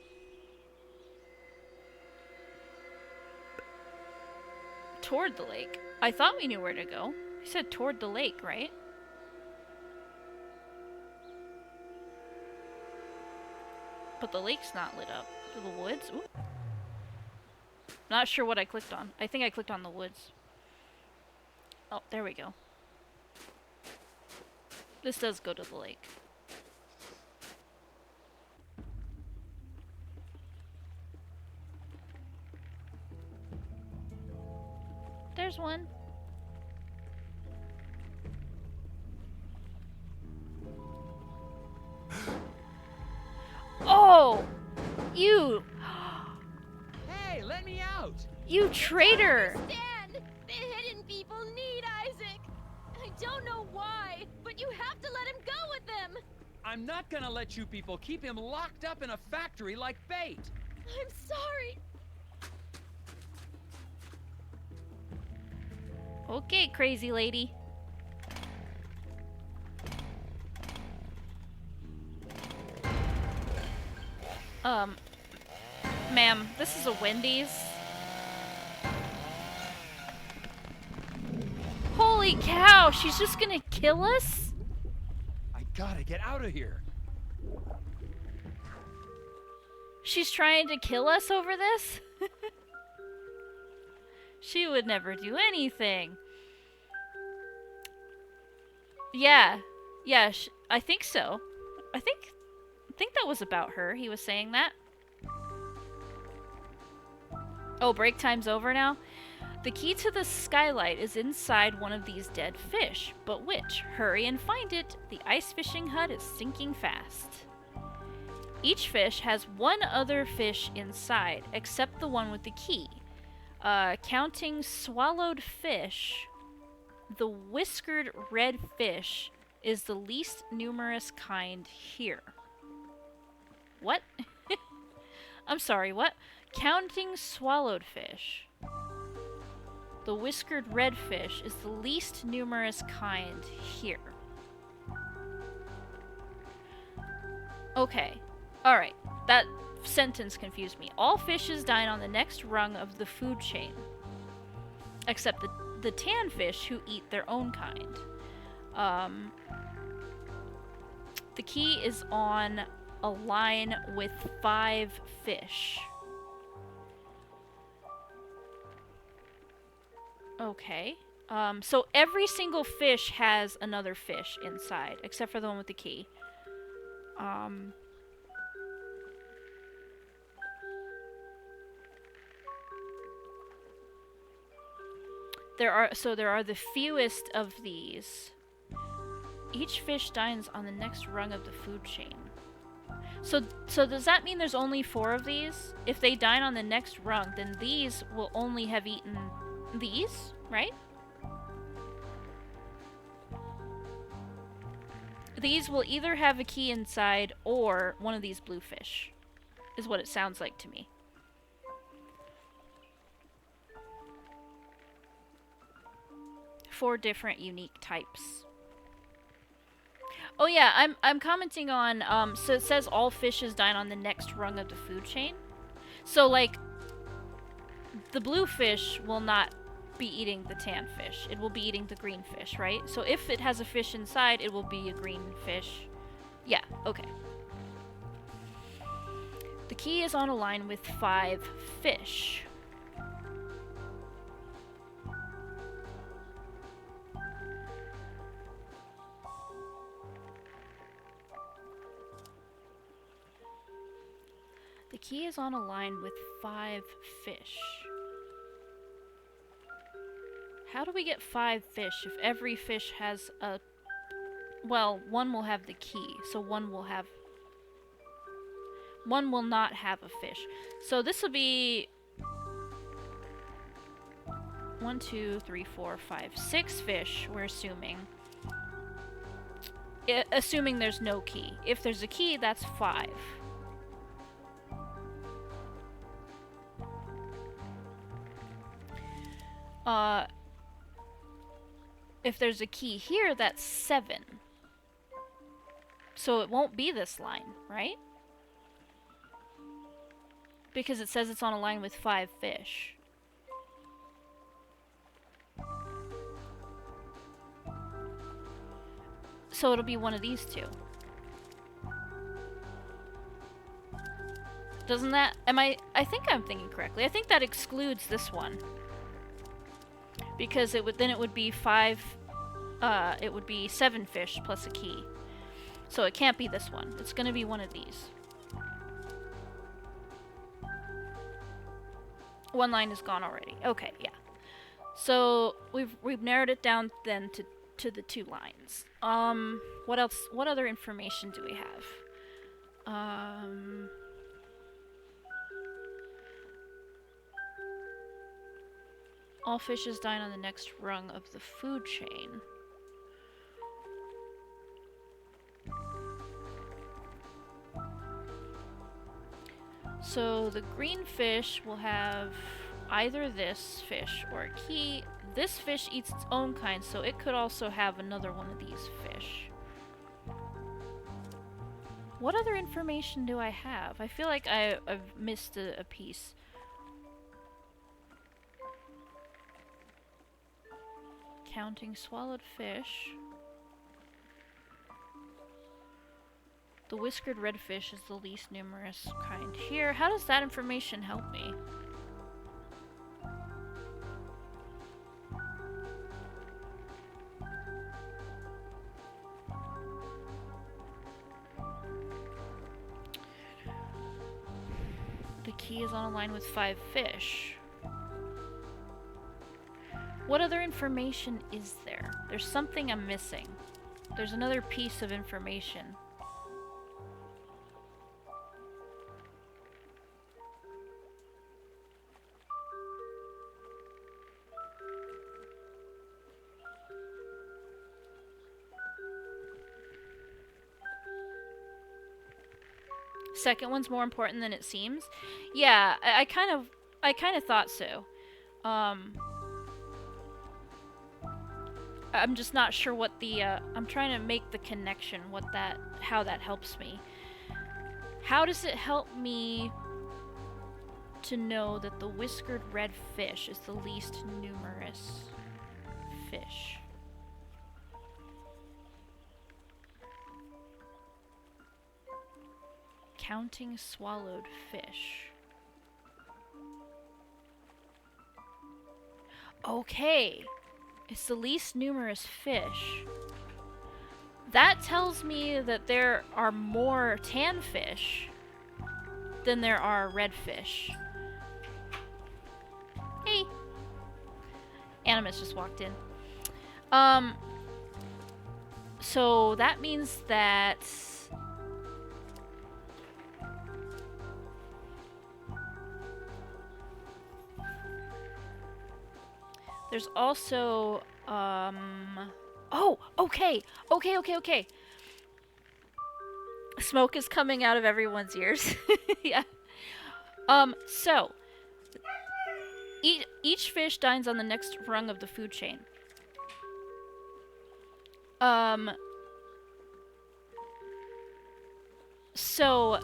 Toward the lake. I thought we knew where to go. You said toward the lake, right? But the lake's not lit up. The woods? Ooh. Not sure what I clicked on. I think I clicked on the woods. Oh, there we go. This does go to the lake. There's one. Oh! You! Hey, let me out! You traitor! Understand? The hidden people need Isaac. I don't know why, but you have to let him go with them. I'm not gonna let you people keep him locked up in a factory like bait! I'm sorry. Okay, crazy lady. Ma'am, this is a Wendy's. Holy cow, she's just gonna kill us? I gotta get out of here! She's trying to kill us over this? She would never do anything. Yeah. Yeah, I think so. I think that was about her. He was saying that. Oh, break time's over now? The key to the skylight is inside one of these dead fish. But which? Hurry and find it. The ice fishing hut is sinking fast. Each fish has one other fish inside, except the one with the key. Counting swallowed fish, the whiskered red fish is the least numerous kind here. What? I'm sorry, what? Counting swallowed fish. The whiskered red fish is the least numerous kind here. Okay. Alright. That sentence confused me. All fishes dine on the next rung of the food chain. Except the tan fish who eat their own kind. The key is on a line with 5 fish. Okay. So every single fish has another fish inside, except for the one with the key. There are the fewest of these. Each fish dines on the next rung of the food chain. So does that mean there's only 4 of these? If they dine on the next rung, then these will only have eaten these, right? These will either have a key inside or one of these blue fish, is what it sounds like to me. Four different unique types. Oh yeah, I'm commenting on, so it says all fishes dine on the next rung of the food chain. So, like, the blue fish will not be eating the tan fish. It will be eating the green fish, right? So if it has a fish inside, it will be a green fish. Yeah, okay. The key is on a line with 5 fish. The key is on a line with 5 fish. How do we get 5 fish if every fish has a Well, one will have the key, so one will not have a fish. So this will be 1, 2, 3, 4, 5, 6 fish, we're assuming. Assuming there's no key. If there's a key, that's 5. If there's a key here, that's 7. So it won't be this line, right? Because it says it's on a line with 5 fish. So it'll be one of these two. Doesn't that... I think I'm thinking correctly. I think that excludes this one. Because it would be 5... it would be 7 fish plus a key. So it can't be this one. It's gonna be one of these. One line is gone already. Okay, yeah. So we've narrowed it down then to the 2 lines. What else? What other information do we have? All fishes dine on the next rung of the food chain. So the green fish will have either this fish or a key. This fish eats its own kind, so it could also have another one of these fish. What other information do I have? I feel like I've missed a piece. Counting swallowed fish. The whiskered redfish is the least numerous kind here. How does that information help me? The key is on a line with 5 fish. What other information is there? There's something I'm missing. There's another piece of information. Second one's more important than it seems. Yeah, I kind of thought so. I'm just not sure what the I'm trying to make the connection, how that helps me. How does it help me to know that the whiskered red fish is the least numerous fish? Counting swallowed fish. Okay. It's the least numerous fish. That tells me that there are more tan fish than there are red fish. Hey. Animus just walked in. So that means that there's also, oh, okay. Smoke is coming out of everyone's ears. Yeah. So, each fish dines on the next rung of the food chain. So,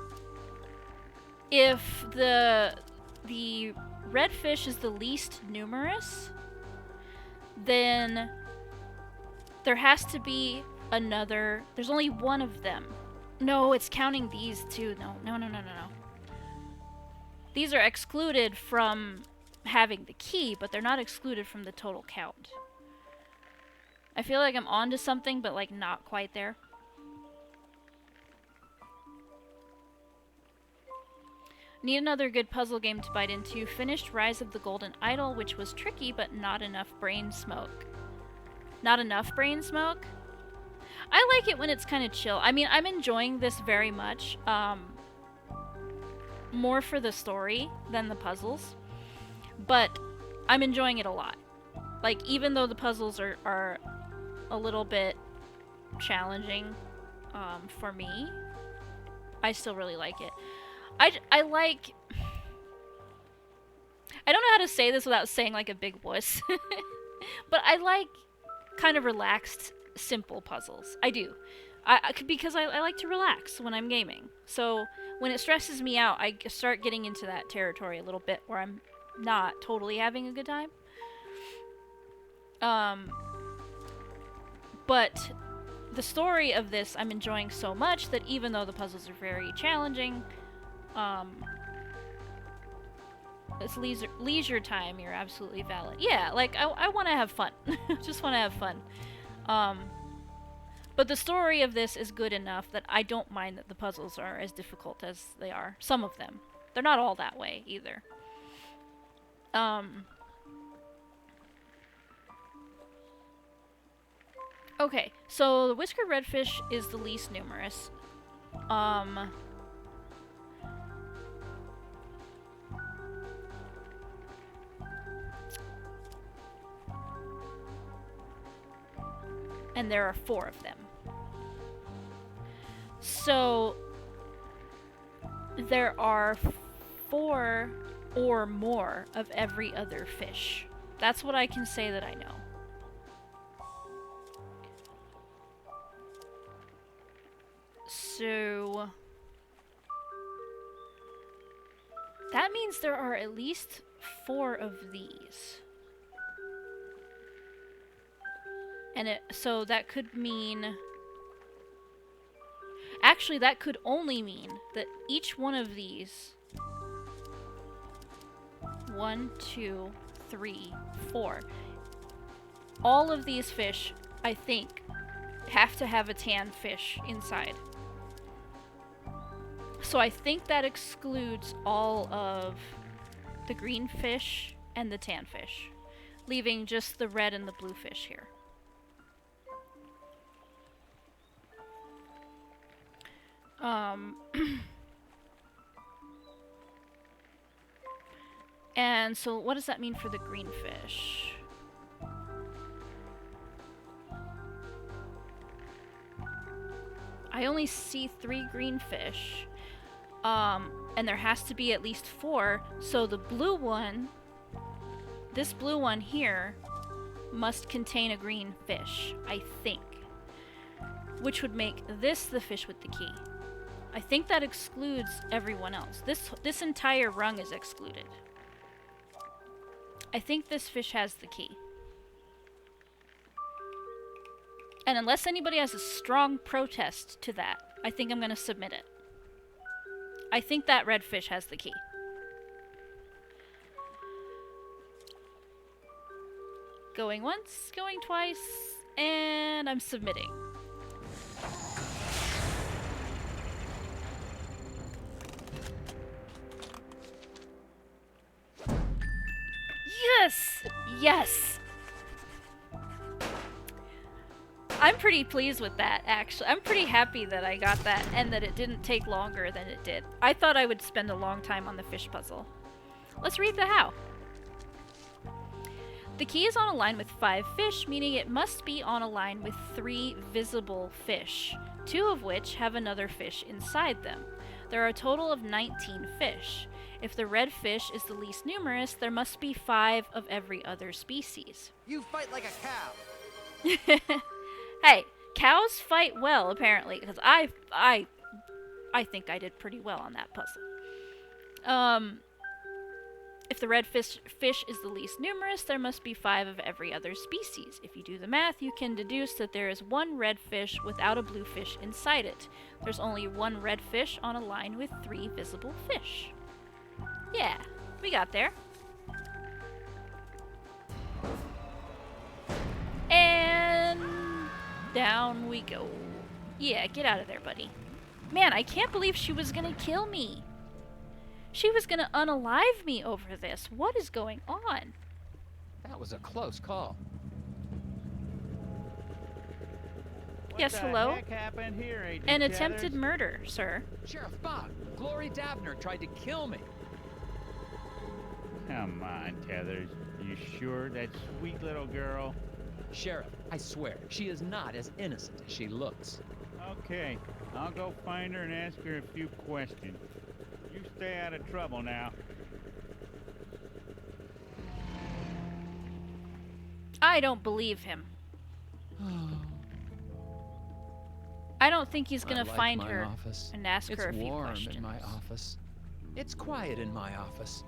if the red fish is the least numerous, then there has to be another. There's only one of them. No, it's counting these two. No. These are excluded from having the key, but they're not excluded from the total count. I feel like I'm onto something, but like not quite there. Need another good puzzle game to bite into. Finished Rise of the Golden Idol, which was tricky, but not enough brain smoke. Not enough brain smoke? I like it when it's kind of chill. I mean, I'm enjoying this very much. More for the story than the puzzles. But I'm enjoying it a lot. Like, even though the puzzles are a little bit challenging for me, I still really like it. I like... I don't know how to say this without saying like a big wuss. But I like kind of relaxed, simple puzzles. I do. Because I like to relax when I'm gaming. So when it stresses me out, I start getting into that territory a little bit where I'm not totally having a good time. But the story of this I'm enjoying so much that even though the puzzles are very challenging, it's leisure time, you're absolutely valid. Yeah, like, I want to have fun. Just want to have fun. But the story of this is good enough that I don't mind that the puzzles are as difficult as they are. Some of them. They're not all that way, either. Okay, so the whiskered redfish is the least numerous. And there are 4 of them. So there are 4 or more of every other fish. That's what I can say that I know. So that means there are at least 4 of these. And so that could mean... Actually, that could only mean that each one of these... 1, 2, 3, 4. All of these fish, I think, have to have a tan fish inside. So I think that excludes all of the green fish and the tan fish, leaving just the red and the blue fish here. And so what does that mean for the green fish? I only see 3 green fish. And there has to be at least 4, so the blue one, this blue one here, must contain a green fish, I think. Which would make this the fish with the key. I think that excludes everyone else. This entire rung is excluded. I think this fish has the key. And unless anybody has a strong protest to that, I think I'm gonna submit it. I think that red fish has the key. Going once, going twice, and I'm submitting. Yes! Yes! I'm pretty pleased with that, actually. I'm pretty happy that I got that and that it didn't take longer than it did. I thought I would spend a long time on the fish puzzle. Let's read the how. The key is on a line with 5 fish, meaning it must be on a line with 3 visible fish, 2 of which have another fish inside them. There are a total of 19 fish. If the red fish is the least numerous, there must be 5 of every other species. You fight like a cow. Hey, cows fight well, apparently, because I think I did pretty well on that puzzle. If the red fish is the least numerous, there must be 5 of every other species. If you do the math, you can deduce that there is 1 red fish without a blue fish inside it. There's only 1 red fish on a line with 3 visible fish. Yeah, we got there. And down we go. Yeah, get out of there, buddy. Man, I can't believe she was gonna kill me. She was gonna unalive me over this. What is going on? That was a close call. Yes, hello? What the heck happened here, Agent An Tethers? attempted murder, sir. Sheriff Bob, Glory Davner tried to kill me. Come on, Tethers. You sure that sweet little girl? Sheriff, I swear, she is not as innocent as she looks. Okay, I'll go find her and ask her a few questions. You stay out of trouble now. I don't believe him. I don't think he's gonna I like find my her office. and ask her a few It's warm questions. in my office. It's quiet in my office.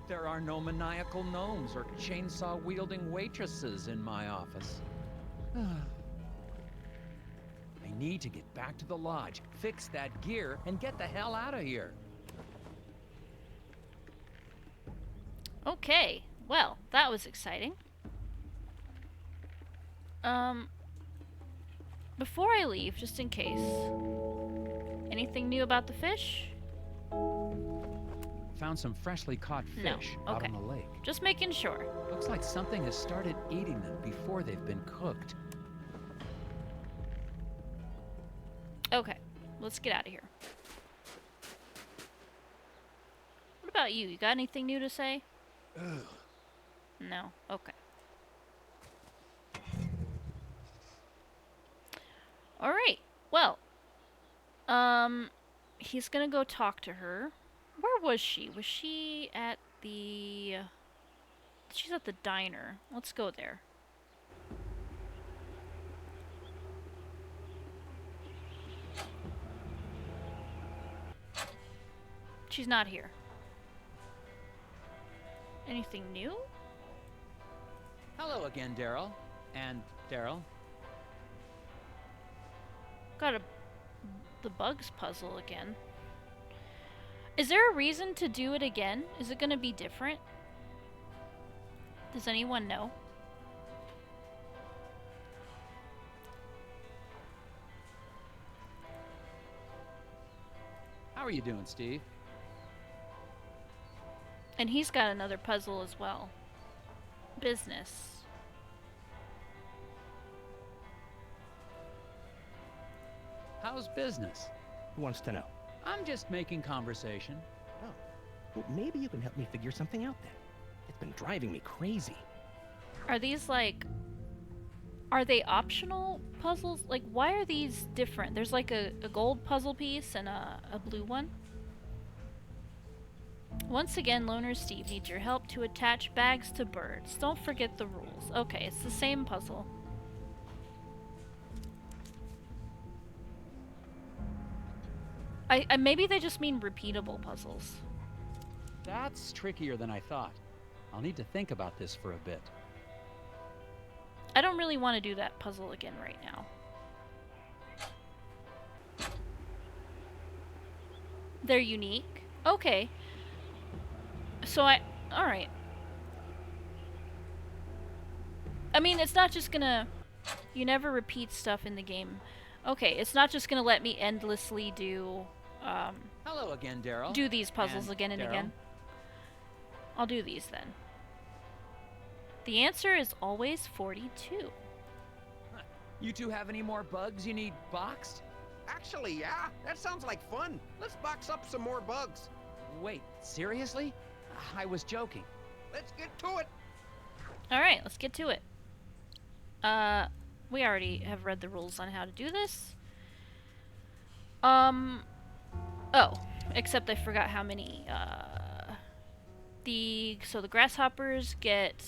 There are no maniacal gnomes or chainsaw-wielding waitresses in my office. I need to get back to the lodge, fix that gear, and get the hell out of here. Okay, well, that was exciting. Before I leave, just in case, anything new about the fish? Found some freshly caught No, fish out okay. on the lake. Just making sure. Looks like something has started eating them before they've been cooked. Okay, let's get out of here. What about you? You got anything new to say? No? Okay. Alright, well. He's gonna go talk to her. Where was she? Was she at the... She's at the diner. Let's go there. She's not here. Anything new? Hello again, Daryl. And Daryl. Got the bugs puzzle again. Is there a reason to do it again? Is it gonna be different? Does anyone know? How are you doing, Steve? And he's got another puzzle as well. Business. How's business? Who wants to know? I'm just making conversation. Oh. Well, maybe you can help me figure something out then. It's been driving me crazy. Are these like... Are they optional puzzles? Like, why are these different? There's like a gold puzzle piece and a blue one. Once again, Loner Steve needs your help to attach bags to birds. Don't forget the rules. Okay, it's the same puzzle. I maybe they just mean repeatable puzzles. That's trickier than I thought. I'll need to think about this for a bit. I don't really want to do that puzzle again right now. They're unique? Okay. So alright. I mean, it's not just gonna... You never repeat stuff in the game. Okay, it's not just gonna let me endlessly do... Hello again, Daryl. do these puzzles And again and Daryl. again. I'll do these then. The answer is always 42. You two have any more bugs you need boxed? Actually, yeah, that sounds like fun. Let's box up some more bugs. Wait, seriously? I was joking. Let's get to it. Alright, let's get to it. We already have read the rules on how to do this. Oh, except I forgot how many, so the grasshoppers get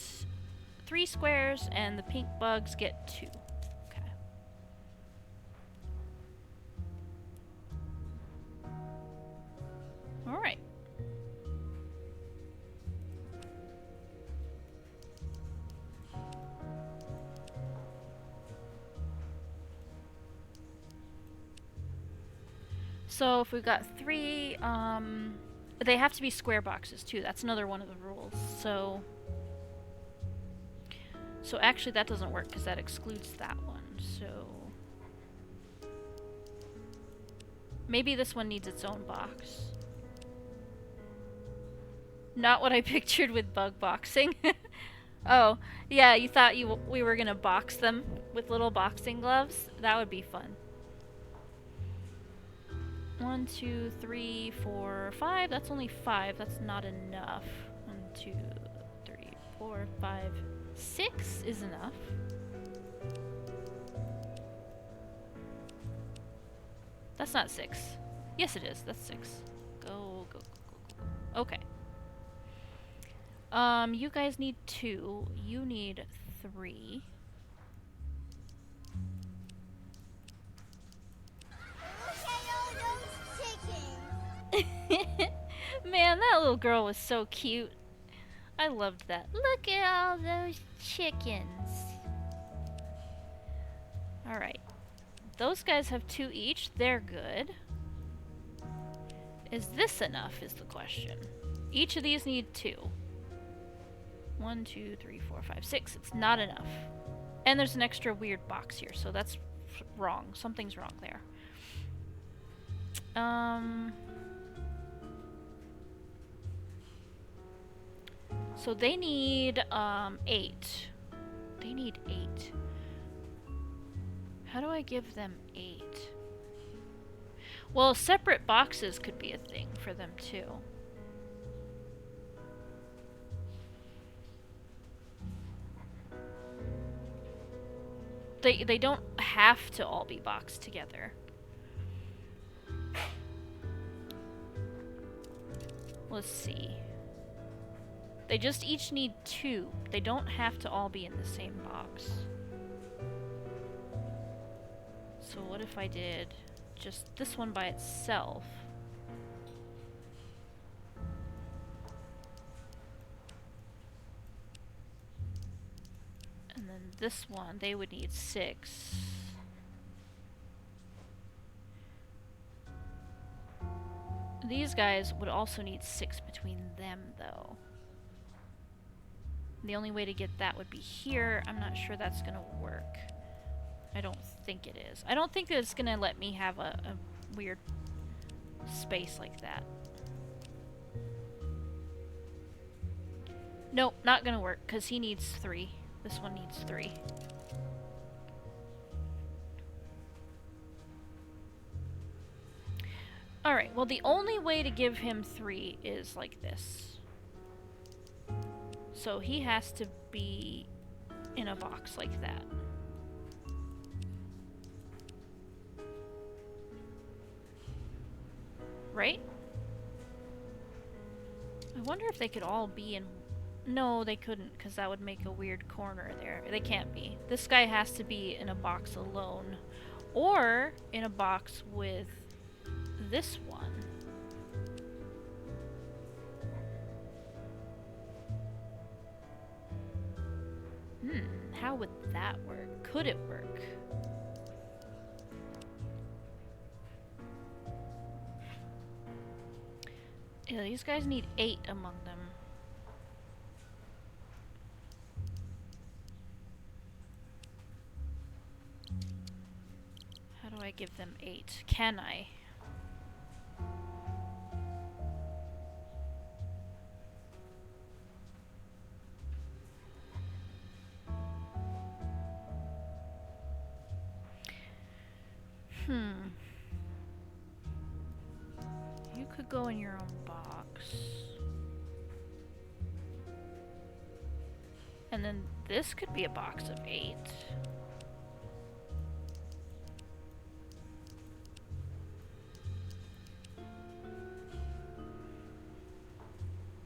3 squares and the pink bugs get 2. Okay. Alright. So if we've got 3, they have to be square boxes too. That's another one of the rules. So actually that doesn't work because that excludes that one. So maybe this one needs its own box. Not what I pictured with bug boxing. Oh, yeah, you thought we were gonna box them with little boxing gloves. That would be fun. 1, 2, 3, 4, 5. That's only 5. That's not enough. 1, 2, 3, 4, 5, 6 is enough. That's not 6. Yes, it is. That's 6. Go, go, go, go, go. Okay. You guys need 2. You need 3. Man, that little girl was so cute. I loved that. Look at all those chickens. Alright. Those guys have 2 each. They're good. Is this enough is the question. Each of these need 2. 1, 2, 3, 4, 5, 6. It's not enough. And there's an extra weird box here, so that's wrong. Something's wrong there. So they need 8. They need 8. How do I give them 8? Well, separate boxes could be a thing for them too. They don't have to all be boxed together. Let's see. They just each need 2. They don't have to all be in the same box. So what if I did just this one by itself? And then this one, they would need 6. These guys would also need 6 between them, though. The only way to get that would be here. I'm not sure that's gonna work. I don't think it is. I don't think that it's gonna let me have a weird space like that. Nope, not gonna work, because he needs 3. This one needs 3. Alright, well the only way to give him 3 is like this. So he has to be in a box like that. Right? I wonder if they could all be in... No, they couldn't, because that would make a weird corner there. They can't be. This guy has to be in a box alone. Or in a box with this one. How would that work? Could it work? Yeah, these guys need 8 among them. How do I give them 8? Can I? You could go in your own box. And then this could be a box of 8.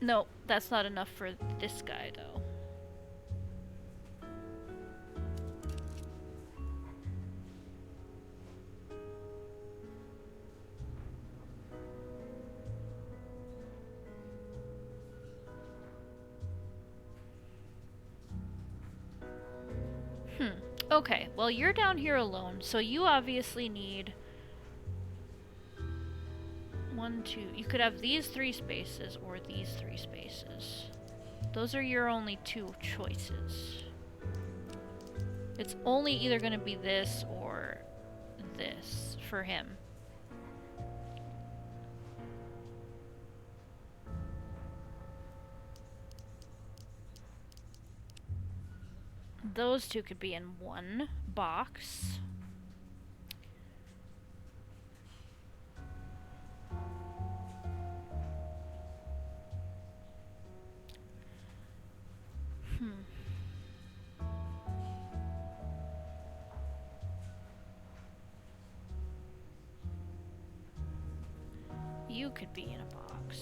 No, that's not enough for this guy, though. Okay, well you're down here alone, so you obviously need 1, 2. You could have these 3 spaces or these 3 spaces. Those are your only 2 choices. It's only either going to be this or this for him. Those 2 could be in one box. You could be in a box.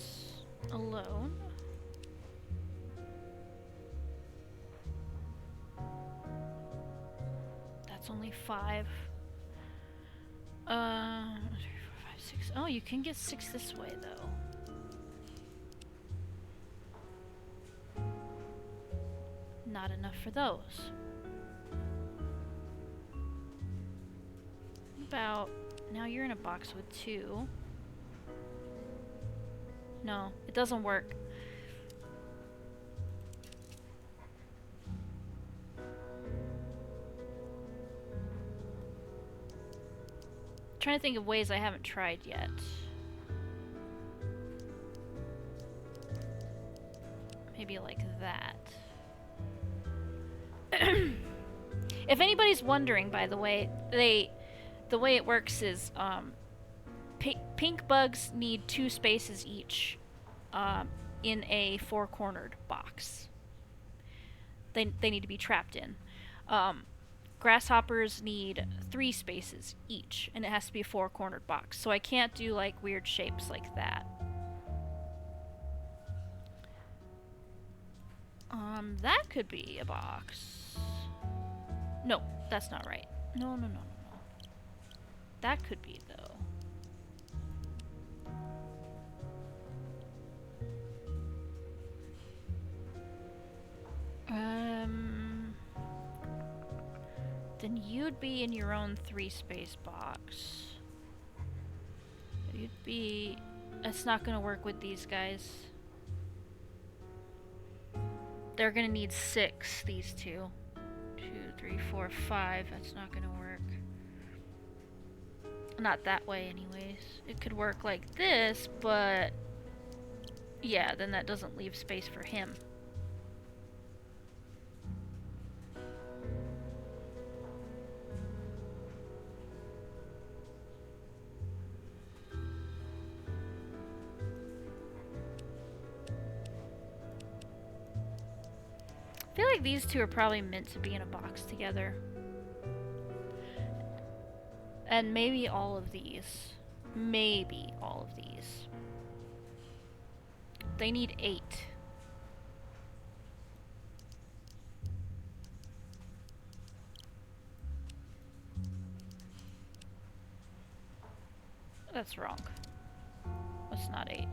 Alone. That's only 5. 3, 4, 5, 6. Oh, you can get 6 this way, though. Not enough for those. What about... Now you're in a box with 2. No, it doesn't work. Trying to think of ways I haven't tried yet. Maybe like that. If anybody's wondering, by the way, the way it works is pink bugs need 2 spaces each in a 4-cornered box. They need to be trapped in. Grasshoppers need 3 spaces each, and it has to be a 4-cornered box. So I can't do like weird shapes like that. That could be a box. No, that's not right. No. That could be, though. Then you'd be in your own 3-space box. You'd be... It's not gonna work with these guys. They're gonna need 6, these 2. 2, 3, 4, 5. That's not gonna work. Not that way, anyways. It could work like this, but... Yeah, then that doesn't leave space for him. I feel like these 2 are probably meant to be in a box together. And maybe all of these. Maybe all of these. They need 8. That's wrong. That's not 8.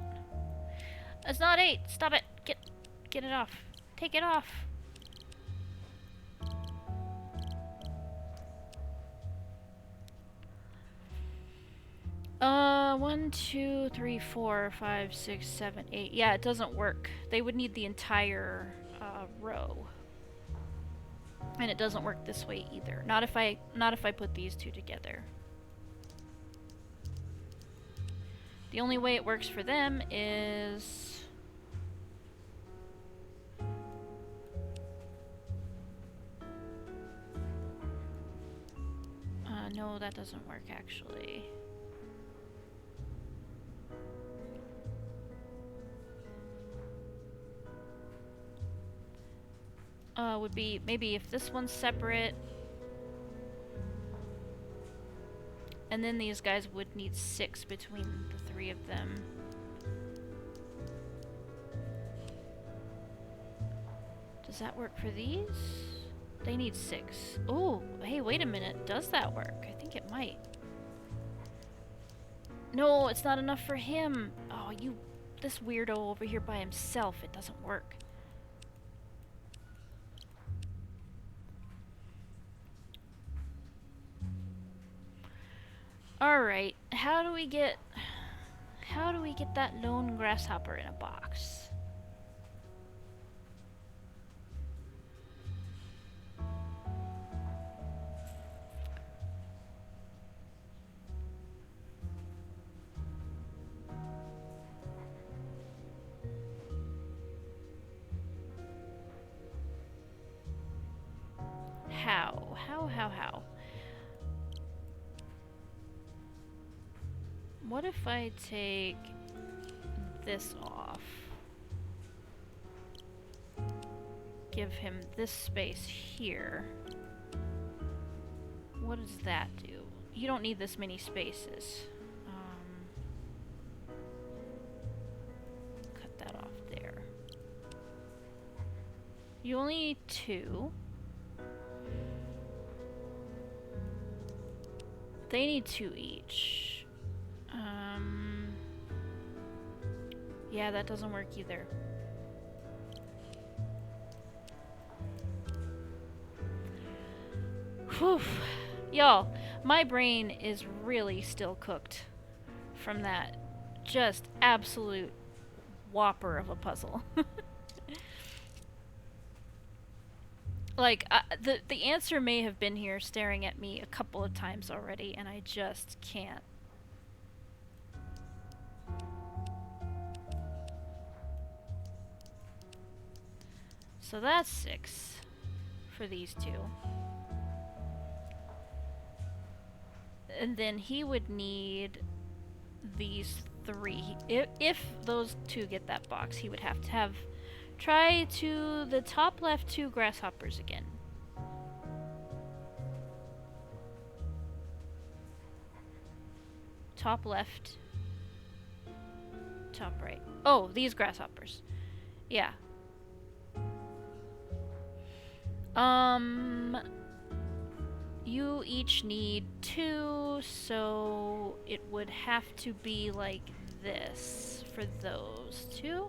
That's not 8! Stop it! Get it off. Take it off. 1, 2, 3, 4, 5, 6, 7, 8. Yeah, it doesn't work. They would need the entire row. And it doesn't work this way either. Not if I put these 2 together. The only way it works for them is... no, that doesn't work actually. Would be maybe if this one's separate, and then these guys would need 6 between the 3 of them. Does that work for these? They need 6. Oh, hey, wait a minute. Does that work? I think it might. No, it's not enough for him. Oh, this weirdo over here by himself. It doesn't work. Alright, how do we get that lone grasshopper in a box? How? What if I take this off? Give him this space here. What does that do? You don't need this many spaces. Cut that off there. You only need 2. They need 2 each. Yeah, that doesn't work either. Whew. Y'all, my brain is really still cooked from that just absolute whopper of a puzzle. Like, the answer may have been here staring at me a couple of times already, and I just can't. So that's 6 for these 2. And then he would need these 3. If those 2 get that box, he would have to have... Try to the top left 2 grasshoppers again. Top left. Top right. Oh, these grasshoppers. Yeah. You each need 2, so it would have to be like this for those 2.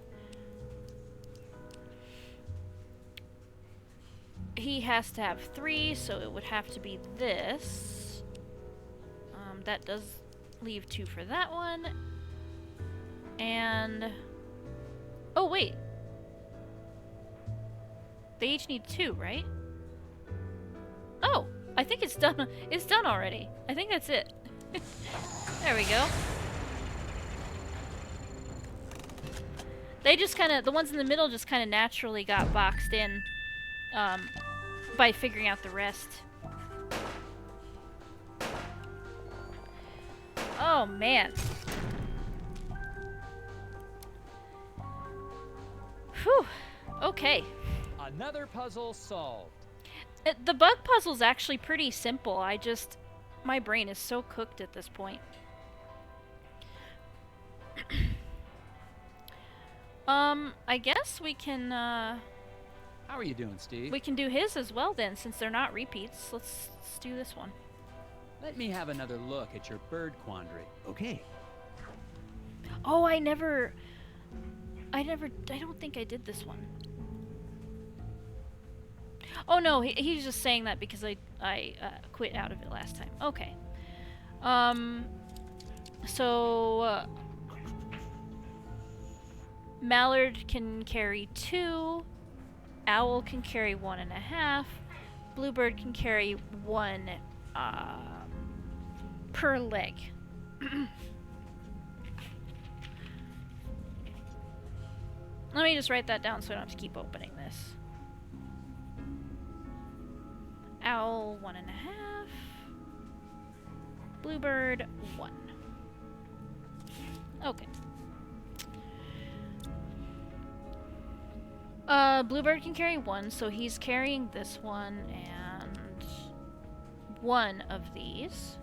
He has to have 3, so it would have to be this. That does leave 2 for that one. And... oh, wait. They each need 2, right? Oh, I think it's done. It's done already. I think that's it. There we go. They just kind of... the ones in the middle just kind of naturally got boxed in. By figuring out the rest. Oh, man. Whew. Okay. Another puzzle solved. The bug puzzle's actually pretty simple. My brain is so cooked at this point. I guess we can, How are you doing, Steve? we can do his as well then, since they're not repeats. Let's do this one. Let me have another look at your bird quandary. Okay. Oh, I don't think I did this one. Oh no, he's just saying that because I quit out of it last time. Okay. So Mallard can carry 2. Owl can carry 1.5. Bluebird can carry 1 per leg. Let me just write that down so I don't have to keep opening this. Owl 1.5. Bluebird 1. Okay. Bluebird can carry 1, so he's carrying this one and 1 of these.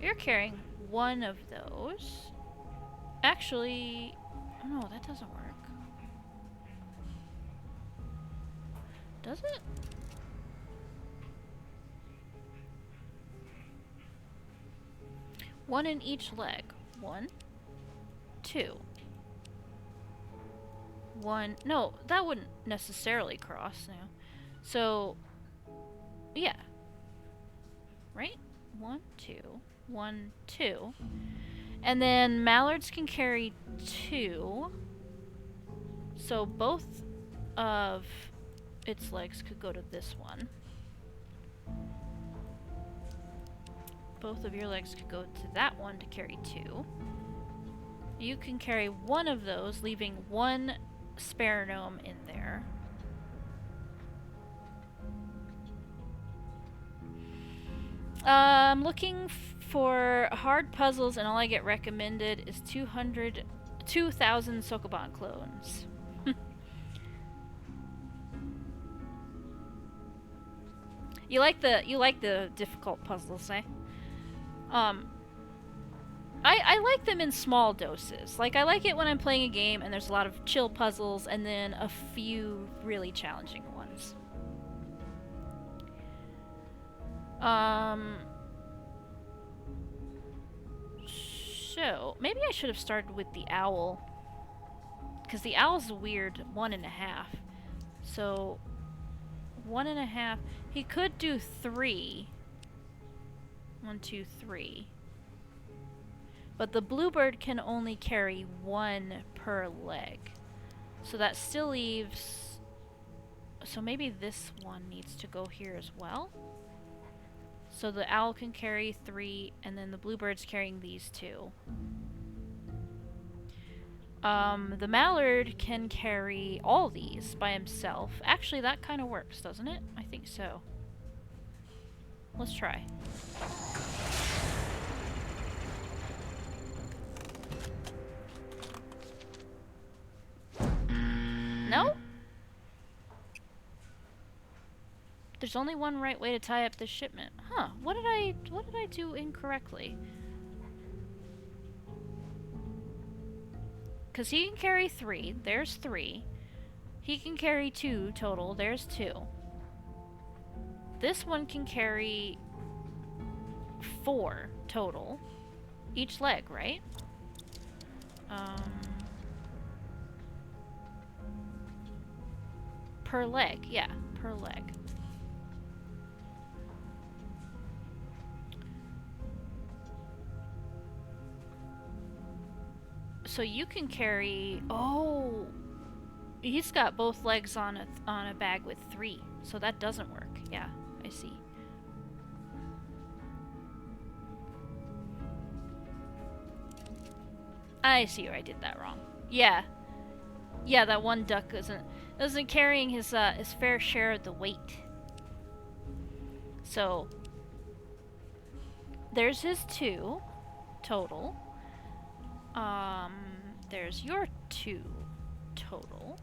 You're carrying 1 of those. Actually, no, that doesn't work. Does it? One in each leg. 1, 2. 1. No, that wouldn't necessarily cross now. So, yeah. Right? 1, 2. 1, 2. And then mallards can carry 2. So both of its legs could go to this one. Both of your legs could go to that one to carry 2. You can carry 1 of those, leaving 1 spare gnome in there. I'm looking for hard puzzles, and all I get recommended is 2,000 Sokoban clones. You like the difficult puzzles, eh? I like them in small doses. Like, I like it when I'm playing a game and there's a lot of chill puzzles and then a few really challenging ones. So, maybe I should have started with the owl. Because the owl's a weird 1.5. So, 1.5. He could do 3. 1, 2, 3. But the bluebird can only carry 1 per leg. So that still leaves... So maybe this one needs to go here as well? So the owl can carry 3, and then the bluebird's carrying these 2. The mallard can carry all these by himself. Actually, that kind of works, doesn't it? I think so. Let's try. No? There's only one right way to tie up this shipment. Huh, what did I do incorrectly? Cause he can carry 3, there's 3. He can carry 2 total, there's 2. This one can carry 4 total. Each leg, right? Per leg, yeah, per leg. So you can carry... Oh! He's got both legs on a bag with 3. So that doesn't work. Yeah, I see. I see where I did that wrong. Yeah. Yeah, that one duck isn't carrying his fair share of the weight. So there's his 2 total. There's your 2 total.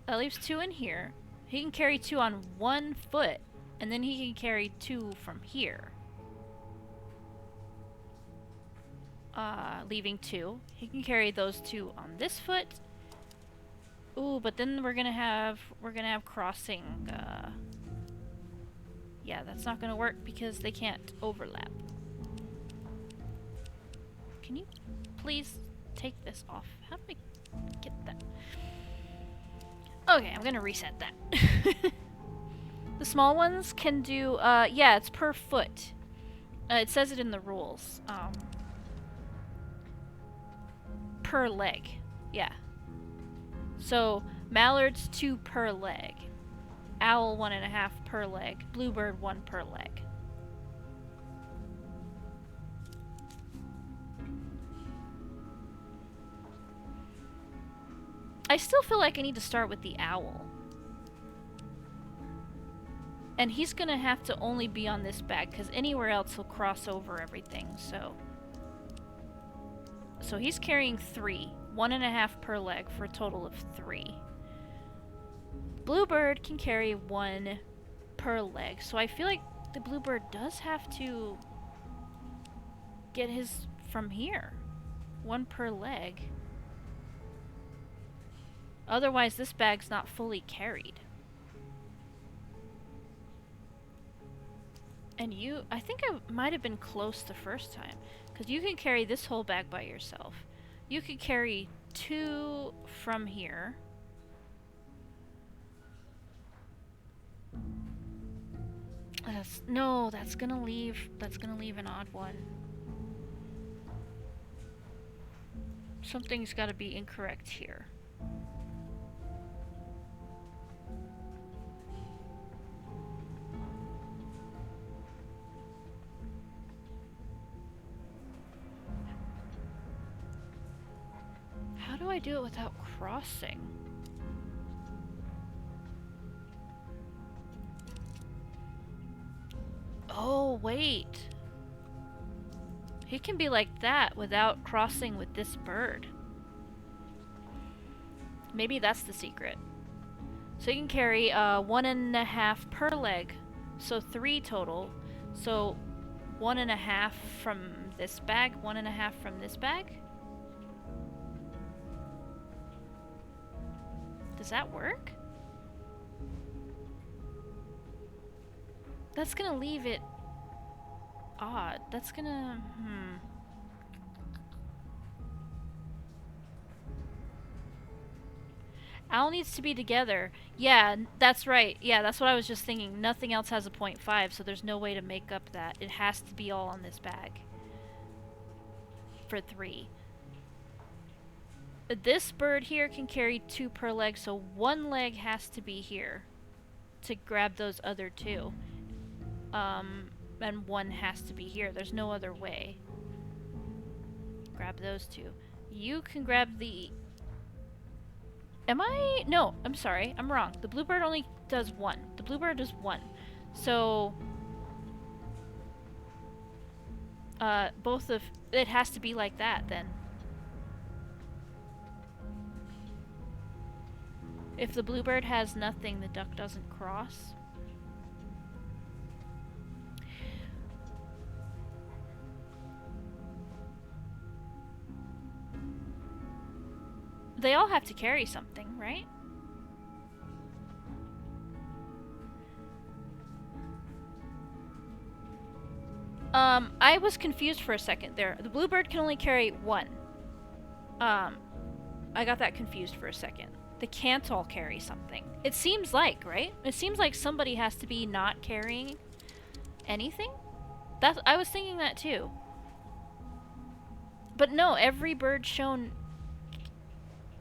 That leaves 2 in here. He can carry 2 on 1 foot, and then he can carry 2 from here. Leaving 2. He can carry those 2 on this foot. Ooh, but then we're gonna have crossing, yeah, that's not gonna work because they can't overlap. Can you please take this off? How do I get that? Okay, I'm gonna reset that. The small ones can do, yeah, it's per foot. It says it in the rules. Per leg. Yeah. So, mallards 2 per leg. Owl 1.5 per leg. Bluebird 1 per leg. I still feel like I need to start with the owl. And he's gonna have to only be on this bag, because anywhere else he'll cross over everything, so... So he's carrying 3. 1.5 per leg for a total of 3. Bluebird can carry 1 per leg, so I feel like the bluebird does have to get his from here. 1 per leg. Otherwise, this bag's not fully carried. And you, I think I might have been close the first time, because you can carry this whole bag by yourself. You could carry 2 from here. No, that's gonna leave an odd one. Something's gotta be incorrect here. How do I do it without crossing? Oh, wait. He can be like that without crossing with this bird. Maybe that's the secret. So you can carry 1.5 per leg. So 3 total. So 1.5 from this bag, 1.5 from this bag? Does that work? That's gonna leave it odd. That's gonna... Owl needs to be together. Yeah, that's right. Yeah, that's what I was just thinking. Nothing else has a 0.5, so there's no way to make up that. It has to be all on this bag. For 3. This bird here can carry 2 per leg, so 1 leg has to be here to grab those other 2. And 1 has to be here. There's no other way. Grab those 2. You can grab the... Am I... No, I'm sorry. I'm wrong. The bluebird only does 1. The bluebird does 1. So... both of... It has to be like that, then. If the bluebird has nothing, the duck doesn't cross. They all have to carry something, right? I was confused for a second there. The bluebird can only carry 1. I got that confused for a second. They can't all carry something. It seems like, right? It seems like somebody has to be not carrying anything. I was thinking that too. But no, every bird shown...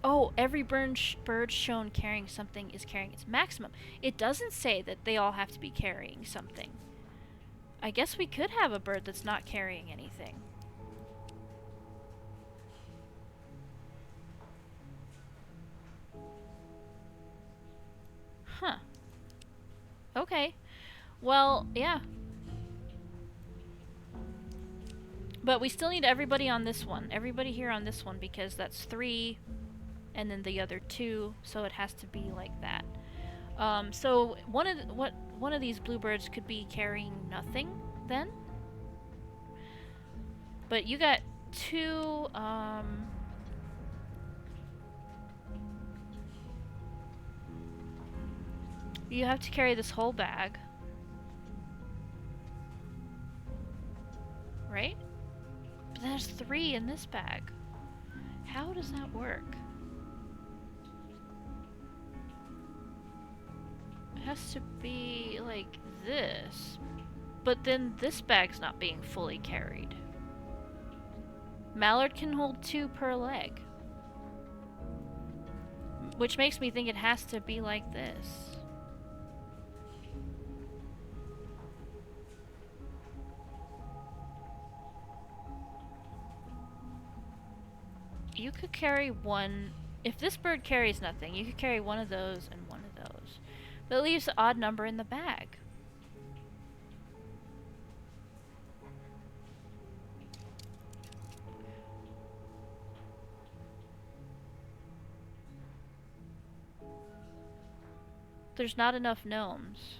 Oh, every bird shown carrying something is carrying its maximum. It doesn't say that they all have to be carrying something. I guess we could have a bird that's not carrying anything. Huh. Okay. Well, yeah. But we still need everybody on this one. Everybody here on this one, because that's 3, and then the other 2, so it has to be like that. So one of these bluebirds could be carrying nothing then. But you got 2, you have to carry this whole bag. Right? But there's 3 in this bag. How does that work? It has to be like this. But then this bag's not being fully carried. Mallard can hold 2 per leg. Which makes me think it has to be like this. You could carry 1... If this bird carries nothing, you could carry 1 of those and 1 of those. But it leaves an odd number in the bag. There's not enough gnomes.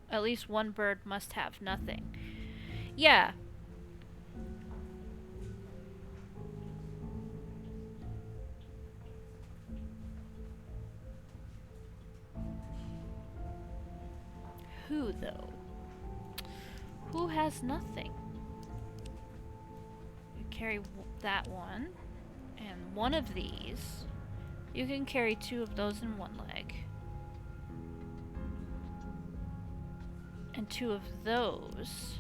At least 1 bird must have nothing. Yeah. Who, though? Who has nothing? You carry that one. And 1 of these. You can carry 2 of those in 1 leg. And 2 of those.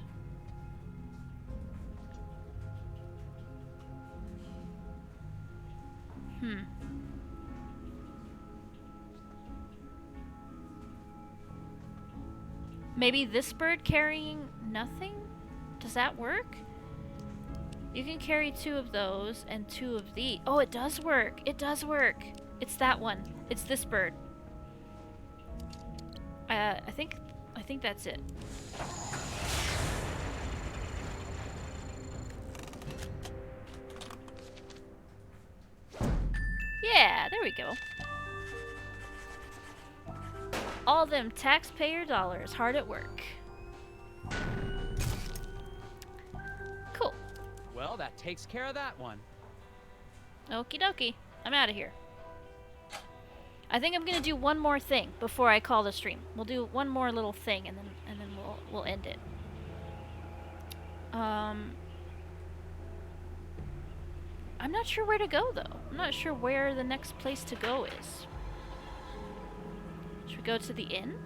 Maybe this bird carrying nothing? Does that work? You can carry 2 of those and 2 of these. Oh, it does work. It does work. It's that one. It's this bird. I think that's it. Yeah, there we go. All them taxpayer dollars hard at work. Cool. Well, that takes care of that one. Okie dokie. I'm out of here. I think I'm gonna do one more thing before I call the stream. We'll do one more little thing and then we'll end it. I'm not sure where to go though. I'm not sure where the next place to go is. Should we go to the inn?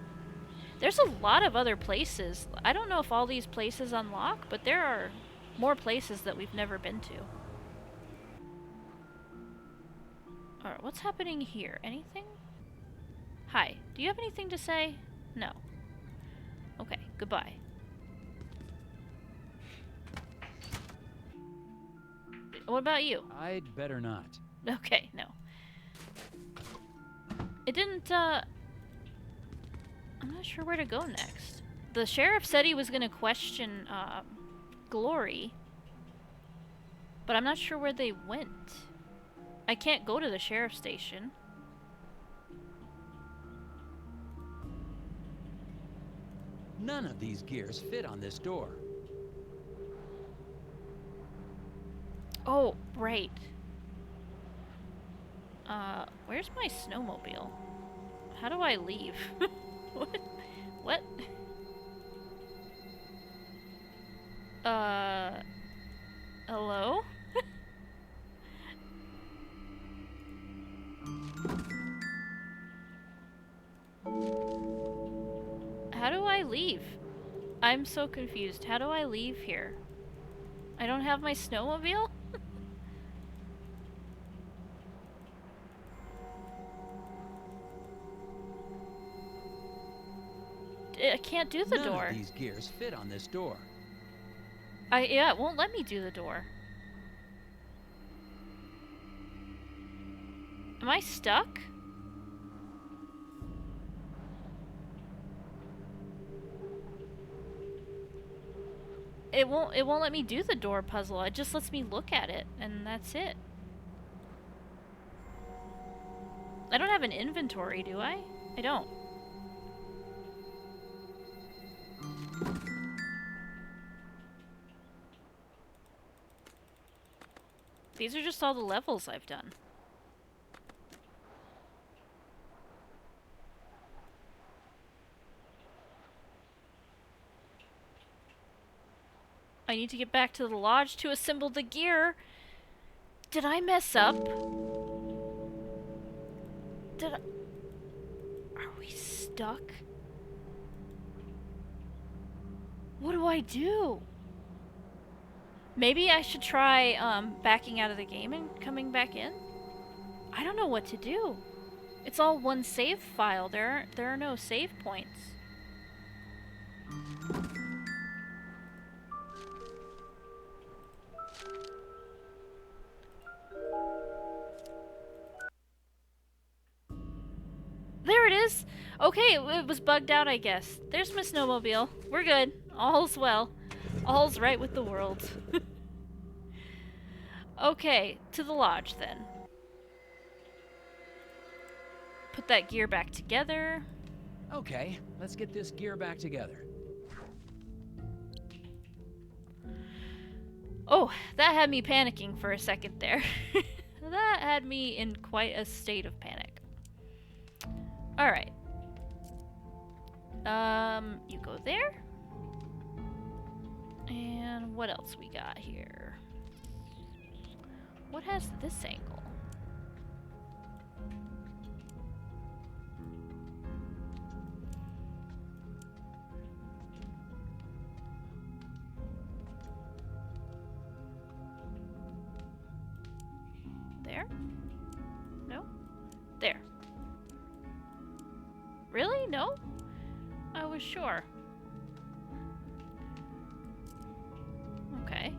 There's a lot of other places. I don't know if all these places unlock, but there are more places that we've never been to. Alright, what's happening here? Anything? Hi, do you have anything to say? No. Okay, goodbye. What about you? I'd better not. Okay, no. It didn't, I'm not sure where to go next. The sheriff said he was gonna question, Glory. But I'm not sure where they went. I can't go to the sheriff's station. None of these gears fit on this door. Oh, right. Where's my snowmobile? How do I leave? What? What? Hello? How do I leave? I'm so confused. How do I leave here? I don't have my snowmobile? I can't do the door. None of these gears fit on this door. Yeah, it won't let me do the door. Am I stuck? It won't let me do the door puzzle. It just lets me look at it, and that's it. I don't have an inventory, do I? I don't. These are just all the levels I've done. I need to get back to the lodge to assemble the gear. Did I mess up? Are we stuck? What do I do? Maybe I should try backing out of the game and coming back in? I don't know what to do. It's all one save file. There are no save points. There it is! Okay, it was bugged out, I guess. There's my snowmobile. We're good. All's well. All's right with the world. Okay, to the lodge then. Put that gear back together. Okay, let's get this gear back together. Oh, that had me panicking for a second there. That had me in quite a state of panic. Alright. You go there. And what else we got here? What has this angle? There? No? There. Really? No? I was sure. Okay.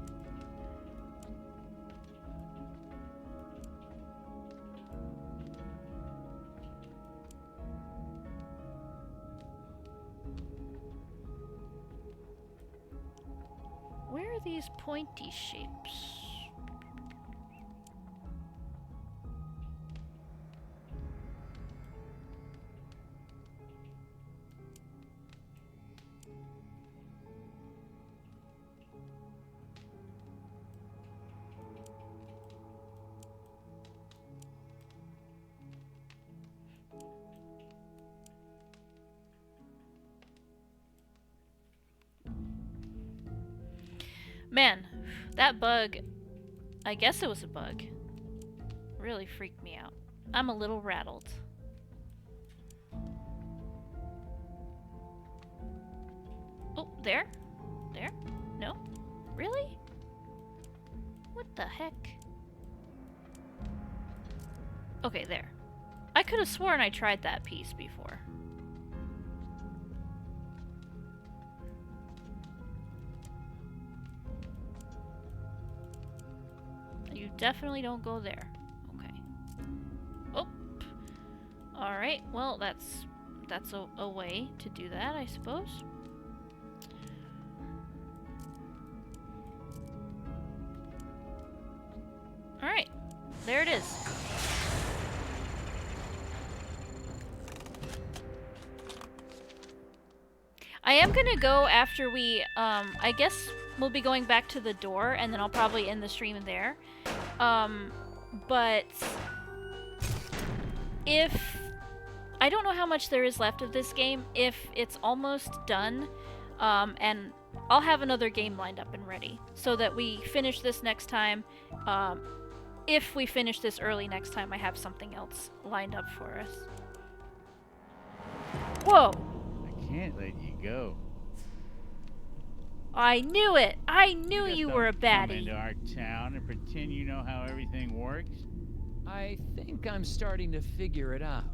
Where are these pointy shapes? Man, that bug, I guess it was a bug, really freaked me out. I'm a little rattled. Oh, there? There? No? Really? What the heck? Okay, there. I could have sworn I tried that piece before. You definitely don't go there. Okay. Oh. Alright, well, that's a way to do that, I suppose. Alright. There it is. I am gonna go after we, I guess we'll be going back to the door, and then I'll probably end the stream there. But if I don't know how much there is left of this game, if it's almost done, and I'll have another game lined up and ready so that we finish this next time. If we finish this early next time, I have something else lined up for us. Whoa! I can't let you go. I knew it! I knew you were a Come baddie! into our town and pretend you know how everything works? I think I'm starting to figure it out.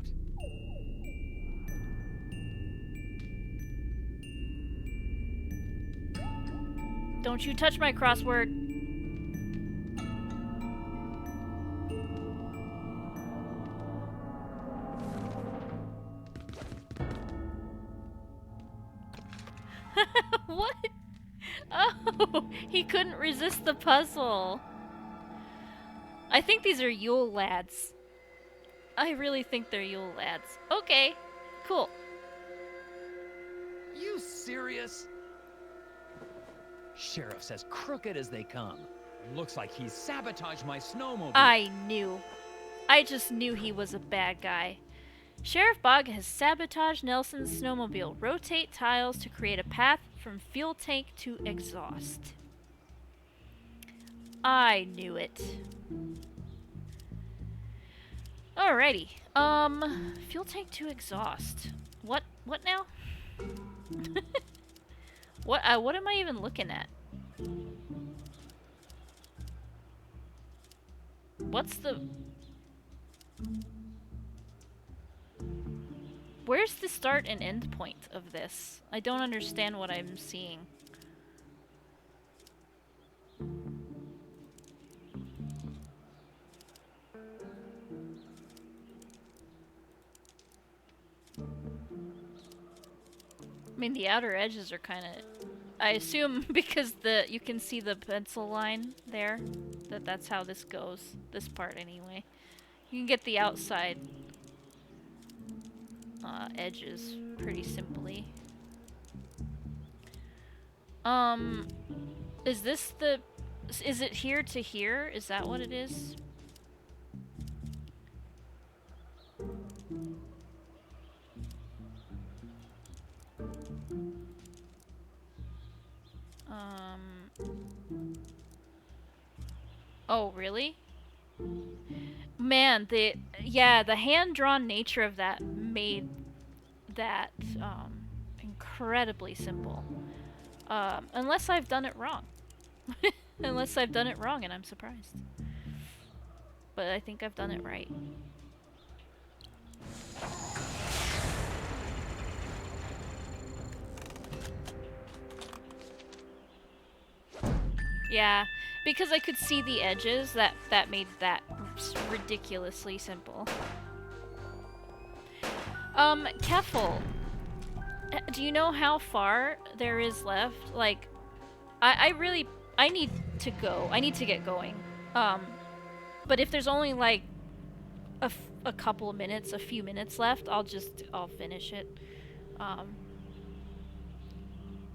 Don't you touch my crossword. What? Oh, he couldn't resist the puzzle. I think these are Yule lads. I really think they're Yule lads. Okay, cool. You serious? Sheriff's as crooked as they come. Looks like he's sabotaged my snowmobile. I knew. I just knew he was a bad guy. Sheriff Bog has sabotaged Nelson's snowmobile. Rotate tiles to create a path from fuel tank to exhaust. I knew it. Alrighty. Fuel tank to exhaust. What now? What am I even looking at? What's the... Where's the start and end point of this? I don't understand what I'm seeing. I mean, the outer edges are kind of... I assume because you can see the pencil line there, that's how this goes. This part, anyway. You can get the outside edges pretty simply. Is this the... Is it here to here? Is that what it is? Oh, really? Man, the hand-drawn nature of that made that incredibly simple. Unless I've done it wrong. Unless I've done it wrong and I'm surprised. But I think I've done it right. Yeah, because I could see the edges, that made that ridiculously simple. Keffel, do you know how far there is left? Like, I need to go. I need to get going. But if there's only like a couple of minutes, a few minutes left, I'll finish it.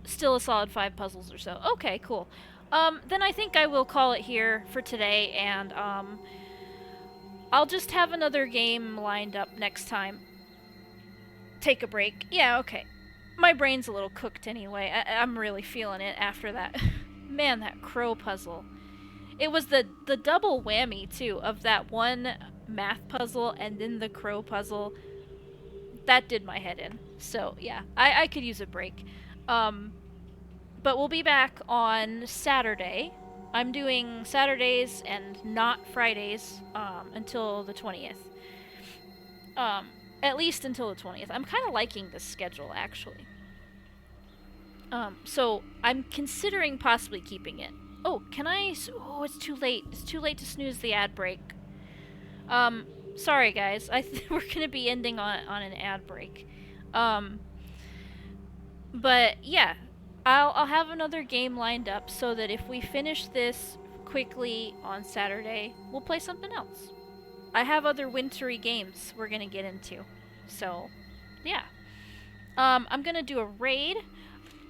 Still a solid 5 puzzles or so. Okay, cool. Then I think I will call it here for today, and I'll just have another game lined up next time. Take a break. Yeah, okay. My brain's a little cooked anyway. I'm really feeling it after that Man, that crow puzzle. It was the double whammy, too, of that one math puzzle and then the crow puzzle. That did my head in. So, yeah, I could use a break. But we'll be back on Saturday. I'm doing Saturdays and not Fridays until the 20th. At least until the 20th. I'm kind of liking this schedule, actually. So I'm considering possibly keeping it. Oh, can I? Oh, it's too late. It's too late to snooze the ad break. Sorry guys. We're gonna be ending on an ad break. But yeah, I'll have another game lined up so that if we finish this quickly on Saturday, we'll play something else. I have other wintry games we're gonna get into. So, yeah. I'm gonna do a raid.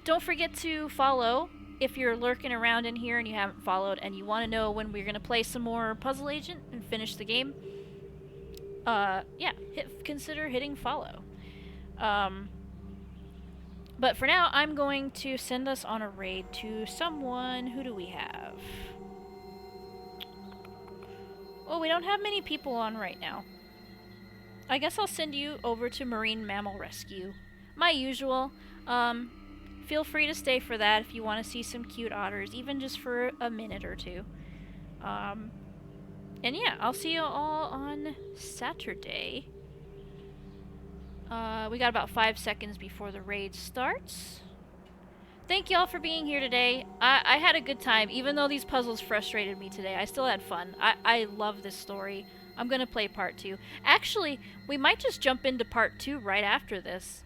Don't forget to follow if you're lurking around in here and you haven't followed and you want to know when we're gonna play some more Puzzle Agent and finish the game. Yeah, consider hitting follow. But for now, I'm going to send us on a raid to someone. Who do we have? Oh, we don't have many people on right now. I guess I'll send you over to Marine Mammal Rescue. My usual. Feel free to stay for that if you want to see some cute otters, even just for a minute or two. And yeah, I'll see you all on Saturday. We got about 5 seconds before the raid starts. Thank y'all for being here today. I had a good time, even though these puzzles frustrated me today. I still had fun. I love this story. I'm gonna play part 2. Actually, we might just jump into part 2 right after this.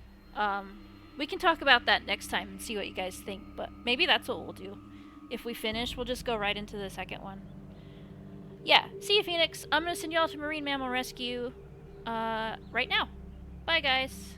We can talk about that next time and see what you guys think, but maybe that's what we'll do. If we finish, we'll just go right into the second one. Yeah, see you, Phoenix. I'm gonna send y'all to Marine Mammal Rescue right now. Bye, guys.